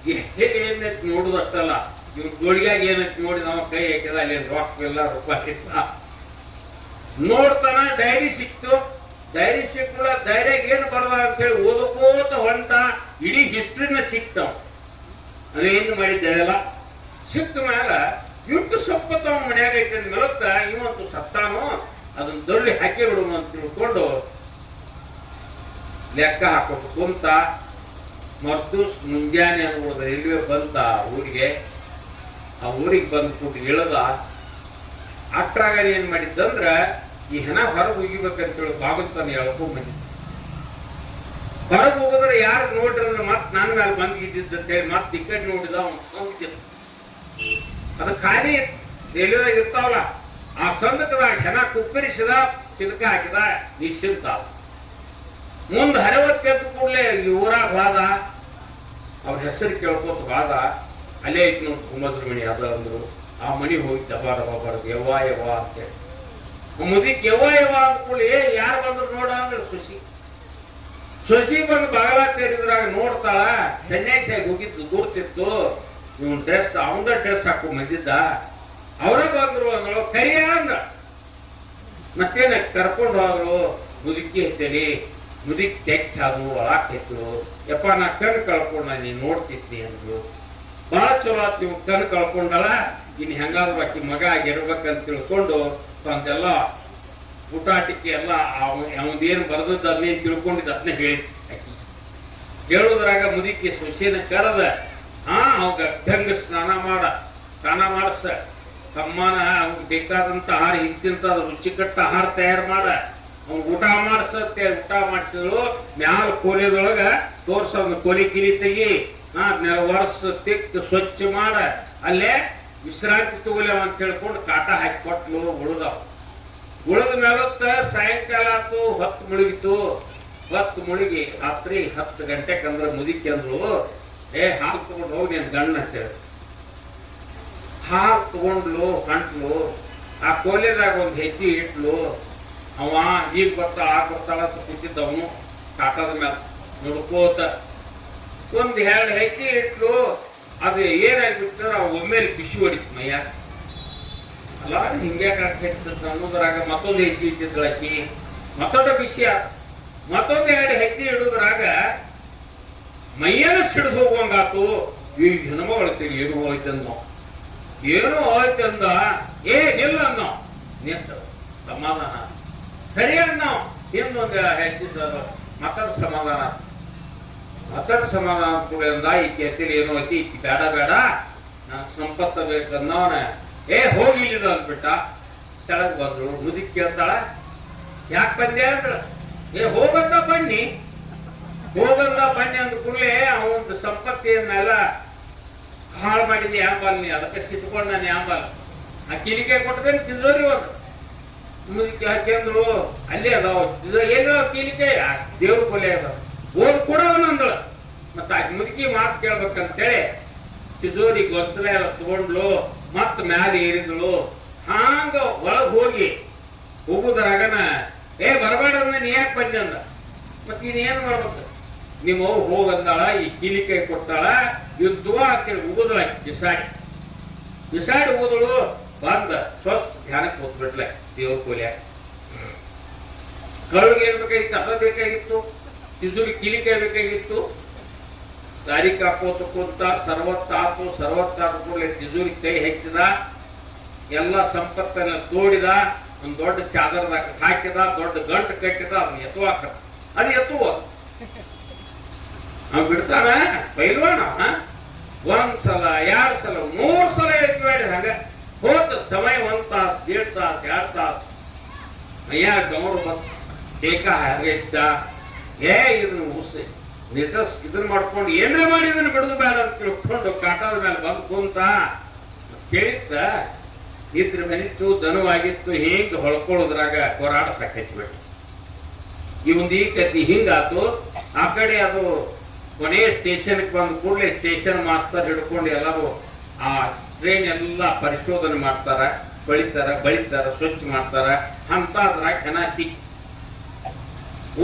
ಏನೈತಿ ನೋಡುದಷ್ಟಲ್ಲ, ಇವ್ ಜೋಳಿಯಾಗ ಏನೈತಿ ನೋಡಿ ನಾವು ಕೈ ಹಾಕಿದ, ಅಲ್ಲಿ ರೊಕ್ಕ ಇಲ್ಲ, ರೂಪಾಯಿ ಇಲ್ಲ. ನೋಡ್ತಾನ, ಡೈರಿ ಸಿಕ್ತು. ಡೈರಿ ಸಿಕ್ಕಲ್ಲ, ಡೈರಿಯಾಗ ಏನು ಬರಲ್ಲ ಅಂತ ಹೇಳಿ ಓದಕೋತ ಹೊಂಟ. ಇಡೀ ಹಿಸ್ಟ್ರಿನ ಸಿಕ್ತಾವ. ಅದೇನು ಮಾಡಿದ್ದೆಲ್ಲ ಸಿಕ್ಕ ಮ್ಯಾಲ ಇಟ್ಟು ಸೊಪ್ಪತ್ತವ ಮನ್ಯಾಗ ಐತೆ ಮೇಲತ್ತ, ಇವಂತೂ ಸತ್ತಾನು, ಅದನ್ನ ದೊಡ್ಡ ಹಾಕಿ ಬಿಡುವ ಅಂತ ತಿಳ್ಕೊಂಡು ಲೆಕ್ಕ ಹಾಕೊಂಡು ಕುಂತ. ಮತ್ತು ಮುಂಜಾನೆ ಅನ್ನೋದು ರೈಲ್ವೆ ಬಂತ ಊರಿಗೆ. ಆ ಊರಿಗೆ ಬಂದ್ಬಿಟ್ಟು ಇಳದ. ಅಷ್ಟ್ರಾಗ ಏನ್ ಮಾಡಿದ್ದಂದ್ರ, ಈ ಹೆಣ ಹೊರಗೆ ಹೋಗಿಬೇಕಂತೇಳಿ ಬಾಗುತ್ತಾನೆ ಹೇಳ್ಕೊಂಡ್ ಬಂದಿದ್ದ. ಹೊರಗೆ ಹೋಗಿದ್ರೆ ಯಾರು ನೋಡ್ರಿ ಮತ್ ನನ್ನ ಮೇಲೆ ಬಂದಿದ್ದಂತೇಳಿ ಮತ್ ಈ ಕಡೆ ನೋಡಿದ. ಅದು ಖಾಲಿ ರೈಲ್ವೆದಾಗ ಇರ್ತಾವಲ್ಲ, ಆ ಸಂದಕದಾಗ ಹೆಣ ಕುಕ್ಕರಿಸಿದ, ಚಿಲಕ ಹಾಕಿದ, ನಿಶ್ಚಿಂತ. ಮುಂದೆ ಹರವತ್ತೆದ್ದು ಕೂಡಲೇ ಈ ಊರಾಗ ಹೋದ. ಅವ್ರ ಹೆಸರು ಕೇಳ್ಕೊತ ಹೋದ. ಅಲ್ಲೇ ಐತಿ ನೋಡಿ ಕುಮದ್ರ ಮಣಿ, ಅದ ಅಂದ್ರು. ಆ ಮನಿ ಹೋಗಿ ದಬಾ ಬರದು, ಯವ್ವ ಅಂತೇಳಿ. ಮುದಿಕ್ ಯವ್ವ ಅಂದ್ಕೊಳ್ಳಿ, ಯಾರು ಬಂದ್ರು ನೋಡ ಅಂದ್ರೆ ಸೊಸಿ ಬಂದು ಬಾಗಲ ತೆರಿದ್ರಾಗ ನೋಡ್ತಾಳ. ಸನ್ಯಾಸಿಯಾಗಿ ಹೋಗಿದ್ದು ದೂರ್ತಿತ್ತು. ಇವನ್ ಡ್ರೆಸ್, ಅವಂದ ಡ್ರೆಸ್ ಹಾಕೊಂಡ್ ಬಂದಿದ್ದ. ಅವರ ಬಂದ್ರು ಅಂದ್ರು, ಕರಿಯ ಅಂದ್ರ. ಮತ್ತೇನ ಕರ್ಕೊಂಡು ಹೋದ್ರು. ಮುದುಕಿ ಹತ್ತೇರಿ, ಮುದುಕಿ ತೆಕ್ಕಿ ಅದು ಒಳಕ್ ಎತ್ತರು. ಯಪ್ಪ, ನಾ ಕಣ್ ಕಳ್ಕೊಂಡ, ನೀನ್ ನೋಡ್ತಿದ್ನಿ ಅಂದ್ರು. ಬಾಳ ಚಲೋ ಆತ್, ನೀವು ಕಣ್ ಕಳ್ಕೊಂಡಲ್ಲ, ಇನ್ನು ಹೆಂಗಾದ್ರು ಆಕಿ ಮಗ ಆಗಿರ್ಬೇಕಂತ ತಿಳ್ಕೊಂಡು ತಂದೆಲ್ಲ ಊಟಾಟಿಕೆ ಎಲ್ಲ ಅವನೇನು ಬರೆದದ್ದು ಅದನ್ನೇನು ತಿಳ್ಕೊಂಡಿದ್ದು ಅದನ್ನೇ ಹೇಳಿ ಆಕಿ ಹೇಳುದ್ರಾಗ ಮುದುಕಿ ಸೊಸೆನ ಕರೆದ ಅವಾಗ ಅಭ್ಯಂಗ ಸ್ನಾನ ಮಾಡಿಸ ತಮ್ಮನ ಅವ್ಗೆ ಬೇಕಾದಂತ ಆಹಾರ ಇಂತಿಂತ ರುಚಿಕಟ್ಟ ಆಹಾರ ತಯಾರು ಮಾಡ ಅವ್ನ ಊಟ ಮಾಡಿಸತ್ತೆ. ಊಟ ಮಾಡಿಸಿದ್ರು ಮ್ಯಾಲ ಕೋಲಿದೊಳಗ ತೋರ್ಸೋದು ಕೋಲಿ ಕಿಲಿ ತೆಗಿ ನೆಲ ವರ್ಷ ತಿಕ್ ಸ್ವಚ್ಛ ಮಾಡ ಅಲ್ಲೇ ವಿಶ್ರಾಂತಿ ತಗೊಲೇವ ಅಂತ ಹೇಳ್ಕೊಂಡು ಕಾಟ ಹಾಕಿ ಕೊಟ್ಲು. ಉಳಿದ ಮೇಲತ್ತ ಸಾಯಂಕಾಲ ಆತು, ಹೊತ್ತು ಮುಳುಗಿತು. ಹೊತ್ತು ಮುಳುಗಿ ರಾತ್ರಿ 10 ಗಂಟೆಗೆ ಅಂದ್ರೆ ಮುದುಕಿ ಅಂದ್ರು, ಹಾಲು ತಗೊಂಡು ಹೋಗಿ ನೀನ್ ಗಣ್ಣ ಅಂತೇಳಿ ಹಾಲು ತಗೊಂಡ್ಲು. ಹೊಂಟ್ಲು. ಆ ಕೋಲಿದಾಗ ಒಂದು ಹೆಜ್ಜೆ ಇಟ್ಲು. ಅವ ಈಗ ಬರ್ತಾಳ ಅಂತ ಕೂತಿದ್ದವನು ಕಾಟದ ಮೇಲೆ ನೋಡ್ಕೋತ ಒಂದ್ 2 ಹೆಜ್ಜೆ ಇಟ್ಲು. ಅದು ಏನಾಗ್ಬಿಟ್ಟಾರ ಒಮ್ಮೆಲೆ ಬಿಸಿ ಹೊಡಿತು ಮಯ್ಯ. ಅಲ್ಲ ಹಿಂಗ್ಯಾಕ ಅನ್ನೋದ್ರಾಗ ಮತ್ತೊಂದು ಹೆಜ್ಜೆ ಇಟ್ಟಿದ್ಳಾಕಿ. ಮತ್ತೊಂದು ಬಿಸಿ ಮತ್ತೊಂದು 2 ಹೆಜ್ಜೆ ಇಡುದ್ರಾಗ ಮೈಯನ ಸಿಡಿದು ಹೋಗುವಂಗಾತು. ಈ ಹೆಣ್ಮಗಳು ಏನು ಹೋಯ್ತಂದ ನಿಲ್ಲ ಅನ್ನೋ ನಿಂತ ಸಮಾಧಾನ ಸರಿ ಅನ್ನೋ ಇನ್ನೊಂದು ಹೆಜ್ಜೆ ಮತ್ತೊಂದು ಸಮಾಧಾನ ಕೂಡ ಅಂದ. ಈಕೆ ಎತ್ತಿರಿ ಏನೋ ಐತಿ, ಈಕಿ ಬೇಡ ನನಗೆ ಸಂಪತ್ತ ಬೇಕನ್ನವನ ಹೋಗಿಲ್ಲ ಅಂದ್ಬಿಟ್ಟ. ತೆಳಗ್ ಬಂದ್ರು. ಮುದುಕಿ ಕೇಳ್ತಾಳ, ಯಾಕೆ ಬಂದೆ ಅಂದ್ರ, ಹೋಗಂದ ಬನ್ನಿ ಅಂದ ಕೂಡಲೇ ಅವನ ಸಂಪತ್ತಿಯನ್ನೆಲ್ಲ ಹಾಳು ಮಾಡಿದ್ದೆ ಯಾಂಬಲ್ ನೀ, ಅದಕ್ಕೆ ಸಿಟ್ಕೊಂಡ್ ನಾನು ಯಾಂಬಲ್ ಆ ಕಿಲಿಕೆ ಕೊಟ್ಟದೇನು ತಿಂದ್ರಿ ಒಂದು ಮುದುಕಿ ಹಾಕಿಂದ್ರು. ಅಲ್ಲೇ ಅದಾವ ಏನೋ ಕಿಲಿಕೆ ದೇವ್ರ ಕೊಲೆ ಅದಾವ ಓದ್ ಕೂಡ ಅಂದಳ. ಮತ್ತ ಆ ಮುದುಕಿ ಮಾತು ಕೇಳ್ಬೇಕಂತೇಳಿ ತಿಜೋರಿ ಗೊಂಚಲ ಎಲ್ಲ ತಗೊಂಡ್ಲು. ಮತ್ ಮ್ಯಾಲ ಏರಿದ್ಳು. ಹಾಂಗ ಒಳಗ್ ಹೋಗುದ್ರಾಗನ ಬರಬೇಡ ನೀ ಯಾಕೆ ಬಂದೆ ಅಂದ. ಮತ್ ಇನ್ನೇನ್ ಮಾಡ್ಬೇಕು, ನಿಮ್ಮ ಹೋಗಂದಾಳ, ಈ ಕಿಲಿಕೈ ಕೊಡ್ತಾಳ, ಯುದ್ಧವ ಅಂತೇಳಿ ಉಗುದಳ. ಬಿಸಾಡಿ ಉಗುದಳು. ಬಂದ ಸ್ವಸ್ಥ ಧ್ಯಾನಕ್ಕೆ ಹೋಗ್ಬಿಟ್ಲೆ ದೇವ್ರ ಕೋಲ್ಯ. ಕಳ್ಳಿಗೆ ಏನ್ ಬೇಕಾಗಿತ್ತು, ಅದ ಬೇಕಾಗಿತ್ತು, ತಿಜೋರಿ ಕಿಲಿಕೈ ಬೇಕಾಗಿತ್ತು. ದಾರಿ ಕಾಕೋತ ಕುಂತ ಸರ್ವತ್ತಾದ ಕೂಡಲೇ ತಿಜೋರಿ ಕೈ ಹೆಚ್ಚಿದ. ಎಲ್ಲ ಸಂಪತ್ತನ್ನ ತೋಡಿದ. ಒಂದ್ ದೊಡ್ಡ ಚಾದರದಾಗ ಹಾಕಿದ, ದೊಡ್ಡ ಗಂಟು ಕಟ್ಟಿದ. ಅದನ್ನ ಎತ್ತುವಾಕ ಅದು ಎತ್ತುವ ಅವ್ ಬಿಡ್ತಾನ ಪೈಲ್ವಾನ. 1 ಸಲ 2 ಸಲ 3 ಸಲ ಎತ್ಬೇಡಿ. ಹಂಗ ಹೋತ ಸಮಯ 1 ತಾಸು 1.5 ತಾಸು 2 ತಾಸು ಮಯ್ಯ ಗೌರ ಟೇಕ ಹಾಗಿದ್ದ. ಇದನ್ನ ಮಾಡ್ಕೊಂಡು ಏನ್ರ ಮಾಡಿ ಇದನ್ನ ಬಿಡುದು ಬೇಡ ಅಂತ ತಿಳ್ಕೊಂಡು ಕಾಟದ ಮೇಲೆ ಬಂದು ಕುಂತ ಕೇಳಿದ್ದ. ಇದ್ರ ಮನಿತ್ತು ದನವಾಗಿತ್ತು. ಹಿಂಗ ಹೊಳ್ಕೊಳ್ಳೋದ್ರಾಗ ಹೋರಾಡ ಸಾಕೈತ್ಬೇಕು. ಇವಂದು ಈ ಕತಿ ಹಿಂಗಾತು. ಆ ಕಡೆ ಅದು ಕೊನೆಯ ಸ್ಟೇಷನ್ಗೆ ಬಂದ ಕೂಡಲೇ ಸ್ಟೇಷನ್ ಮಾಸ್ತರ್ ಹಿಡ್ಕೊಂಡು ಎಲ್ಲರೂ ಆ ಟ್ರೈನ್ ಎಲ್ಲ ಪರಿಶೋಧನೆ ಮಾಡ್ತಾರ, ಬಳಿತಾರ, ಸ್ವಚ್ಛ ಮಾಡ್ತಾರ. ಅಂತ ಅದ್ರಾಗ ಹೆನಾಸಿ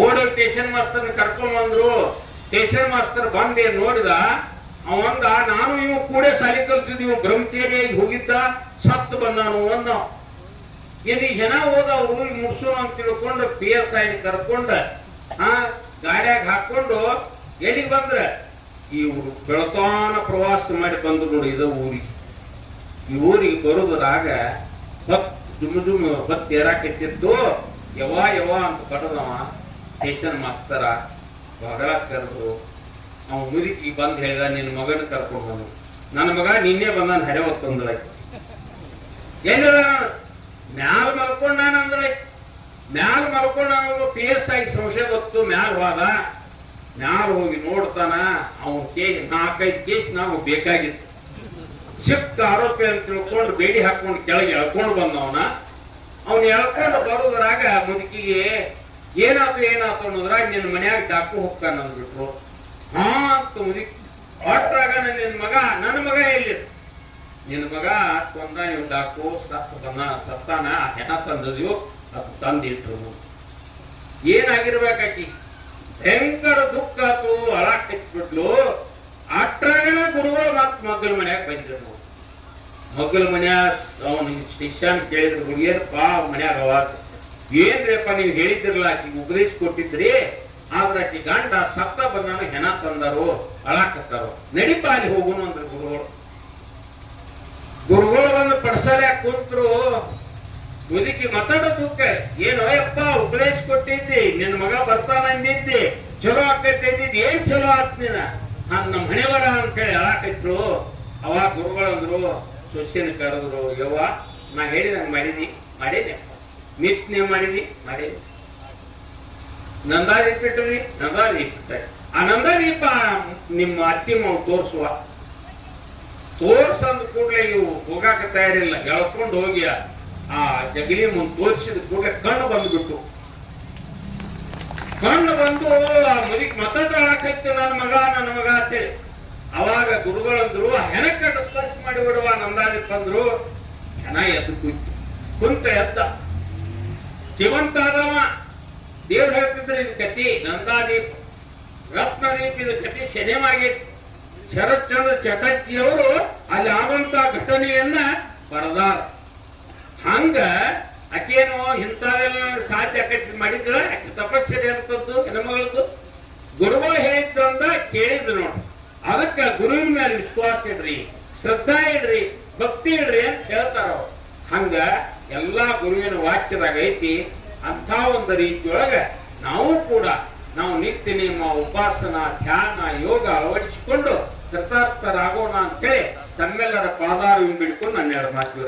ಓಡೋ ಸ್ಟೇಷನ್ ಮಾಸ್ತರ್ ಕರ್ಕೊಂಡ್ ಬಂದ್ರು. ಸ್ಟೇಷನ್ ಮಾಸ್ತರ್ ಬಂದೆ ನೋಡಿದ. ಅವಂದ ನಾನು ಇವ್ ಕೂಡ ಸಾಲಿ ಕಲ್ತಿದ್ವಿ, ಬ್ರಹ್ಮಚರ್ಯಾಗಿ ಹೋಗಿದ್ದ, ಸತ್ತು ಬಂದಾನು ಅಂದ. ಏನ್ ಜನ ಹೋದವ್ರು ಮುಡ್ಸೋಣ ಅಂತ ತಿಳ್ಕೊಂಡು PSI ಕರ್ಕೊಂಡ ಗಾಡ್ಯಾಗ ಹಾಕೊಂಡು ಎಲ್ಲಿಗೆ ಬಂದ್ರ ಇವ್ರು ಬೆಳತಾನ ಪ್ರವಾಸ ಮಾಡಿ ಬಂದ್ರು ನೋಡಿ. ಇದು ಈ ಊರಿಗೆ ಬರುದ್ರಾಗ ಹೊತ್ತು ಏರಾಕತ್ತಿತ್ತು. ಯವಾ ಅಂತ ಕಟ್ಟದವ ಸ್ಟೇಷನ್ ಮಾಸ್ತರ ಬಹಳ ಕರೆದು ಅವ ಮುದುಕಿ ಬಂದ್ ಹೇಳಿದ, ನಿನ್ನ ಮಗನ ಕರ್ಕೊಂಡು ಬಂದು. ನನ್ನ ಮಗ ನಿನ್ನೆ ಬಂದಾನ ಹರೆ ಹೊತ್ತಂದ್ರ ಎಲ್ಲ ಮ್ಯಾಲ ಮಲ್ಕೊಂಡ ಅಂದ್ರೆ ಮ್ಯಾಲ ಮಲ್ಕೊಂಡ PSI ಸಂಶಯ ಗೊತ್ತು. ಮ್ಯಾಲ ಹೋಗಿ ನೋಡ್ತಾನ. ಅವನ್ 4-5 ಕೇಸ್ ನಾವು ಬೇಕಾಗಿತ್ತು. ಸಿಕ್ಕ ಆರೋಪಿ ಅಂತ ತಿಳ್ಕೊಂಡು ಬೇಡಿ ಹಾಕೊಂಡು ಕೆಳಗೆ ಎಳ್ಕೊಂಡು ಬಂದವನ. ಅವನ್ ಎಳ್ಕೊಂಡು ಬರೋದ್ರಾಗ ಮುದುಕಿಗೆ ಏನಾತು ಅನ್ನೋದ್ರಾಗ ನಿನ್ನ ಮನ್ಯಾಗ ಡಾಕು ಹೋಗ್ತಾನ ಅಂದ್ಬಿಟ್ರು. ಅಂತ ಮುದುಕಿ ಹೊಟ್ರಾಗ ನನ್ನ ಮಗ ಎಲ್ಲಿ, ನಿನ್ನ ಮಗ ಕೊಂದ, ಇವ್ ಡಾಕು ಸತ್ತಾನ, ಹೆಣ ತಂದದ್ಯೋ ಅದು ತಂದಿಟ್ರು. ಏನಾಗಿರ್ಬೇಕಾಕಿ ಭಯಂಕರ ದುಃಖ ಆತು. ಅಳಾಕ್ ಬಿಟ್ಲು. ಅಟ್ರಾಗನ ಗುರುಗಳು ಮತ್ ಮಗ್ಗಲ ಮನ್ಯಾಗ ಬಂದಿದ್ರು. ಮಗ್ಗಲ ಮನ್ಯಾಗ ಅವನ ಶಿಷ್ಯನ್ ಕೇಳಿದ್ರು, ಹುಡುಗಿಯರ್ಪಾ ಮನ್ಯಾಗ ಅವಾಜ್ ಏನ್ರಿಪ್ಪ ನೀವು ಹೇಳಿದ್ರಲ್ಲ, ಆಕಿ ಉಪದೇಶ ಕೊಟ್ಟಿದ್ರಿ, ಆದ್ರ ಆಕಿ ಗಂಡ ಸತ್ತ ಬಂದಾನು, ಹೆಣ ತಂದಾರು, ಅಳಾಕತ್ತಾರು, ನಡಿಪ ಅಲ್ಲಿ ಹೋಗುನು ಅಂದ್ರ ಗುರುಗಳು. ಗುರುಗಳು ಬಂದು ಪಡ್ಸಲ್ಯಾಕ ಕುಂತ್ರು ಮುದುಕಿ ಮಾತಾಡೋದಕ್ಕ ಏನೋ ಯಪ್ಪ ಉಪದೇಶ ಕೊಟ್ಟಿದ್ದಿ, ನಿನ್ನ ಮಗ ಬರ್ತಾನ ಅಂದಿದ್ದಿ, ಚಲೋ ಆಕೈತಿ ಅಂದಿದ್ದಿ, ಏನ್ ಚಲೋ ಆತ್ ನೀನ ನಮ್ಮ ಹಣೆ ಬರ ಅಂತೇಳಿ ಹೇಳಾಕೈತ್ರು. ಅವಾಗ ಗುರುಗಳಂದ್ರು, ಸೊಸೆನ ಕರೆದ್ರು, ಯವ್ವ ನಾ ಹೇಳಿದಂಗ ಮಾಡೇನೆ ನಿತ್ ನೀವು ಮಾಡಿದಿ ಮಾಡೇನಿ. ನಂದಾದೀಪ ಇಟ್ರಿ, ನಂದಾದೀಪ ಆ ನಂದಾದೀಪ ನಿಮ್ಮ ಅತ್ತಿ ಮಾವು ತೋರ್ಸಂದ ಕೂಡ್ಲೆ ಇವು ಹೋಗಾಕ ತಯಾರಿಲ್ಲ, ಎಳ್ಕೊಂಡು ಹೋಗಿ ಆ ಜಗಲಿ ಮುಂದೆ ತೋರಿಸಿದ ಕೂಡಲೇ ಕಣ್ಣು ಬಂದ್ಬಿಟ್ಟು, ಕಣ್ಣು ಬಂದು ಆ ಮುದಿಕ್ ಮಾತಾಡಾಕೈತಿ ನನ್ನ ಮಗ ಅಂತೇಳಿ. ಅವಾಗ ಗುರುಗಳಂದ್ರು ಹೆಣಕ್ಕ ಸ್ಪರ್ಶ ಮಾಡಿ ಬಿಡುವ ನಂದಾದೀಪ ಅಂದ್ರು. ಹೆಣ ಎದ್ದು ಕುಂತ ಎದ್ದ, ಜೀವಂತ ಆದವ. ದೇವ್ರು ಹೇಳ್ತಿದ್ರು ಇದು ಕತಿ ನಂದಾದೀಪ ರತ್ನದೀಪ, ಇದು ಕತಿ ಸಿನಿಮಾಗೈತಿ. ಶರತ್ ಚಂದ್ರ ಚಟರ್ಜಿಯವರು ಅಲ್ಲಿ ಆದಂತ ಘಟನೆಯನ್ನ ಬರದಾರ. ಹಂಗ ಆಕೇನು ಇಂಥವೆಲ್ಲ ಸಾಧ್ಯ ಆಕೈತಿ ಮಾಡಿದ್ರ, ಆಕೆ ತಪಸ್ಸರಿ ಅಂತದ್ದು ಹೆಣ್ಮಗಳದ್ದು ಗುರುಗಳು ಹೇಳಿದ್ದಂದ ಕೇಳಿದ್ರು ನೋಡಿ. ಅದಕ್ಕ ಗುರುವಿನ ಮೇಲೆ ವಿಶ್ವಾಸ ಇಡ್ರಿ, ಶ್ರದ್ಧಾ ಇಡ್ರಿ, ಭಕ್ತಿ ಇಡ್ರಿ ಅಂತ ಹೇಳ್ತಾರ ಅವ್ರು. ಹಂಗ ಎಲ್ಲಾ ಗುರುವಿನ ವಾಕ್ಯದಾಗ ಐತಿ. ಅಂತ ಒಂದು ರೀತಿಯೊಳಗ ನಾವು ಕೂಡ ನಾವು ನಿತ್ಯ ನಿಮ್ಮ ಉಪಾಸನಾ ಧ್ಯಾನ ಯೋಗ ಅಳವಡಿಸಿಕೊಂಡು ಕೃತಾರ್ಥರಾಗೋಣ ಅಂತೇಳಿ ತಮ್ಮೆಲ್ಲರ ಪಾದಾರವನ್ನು ಬಿಡ್ಕೊಂಡು ನನ್ನ ಎರಡು ಮಾತು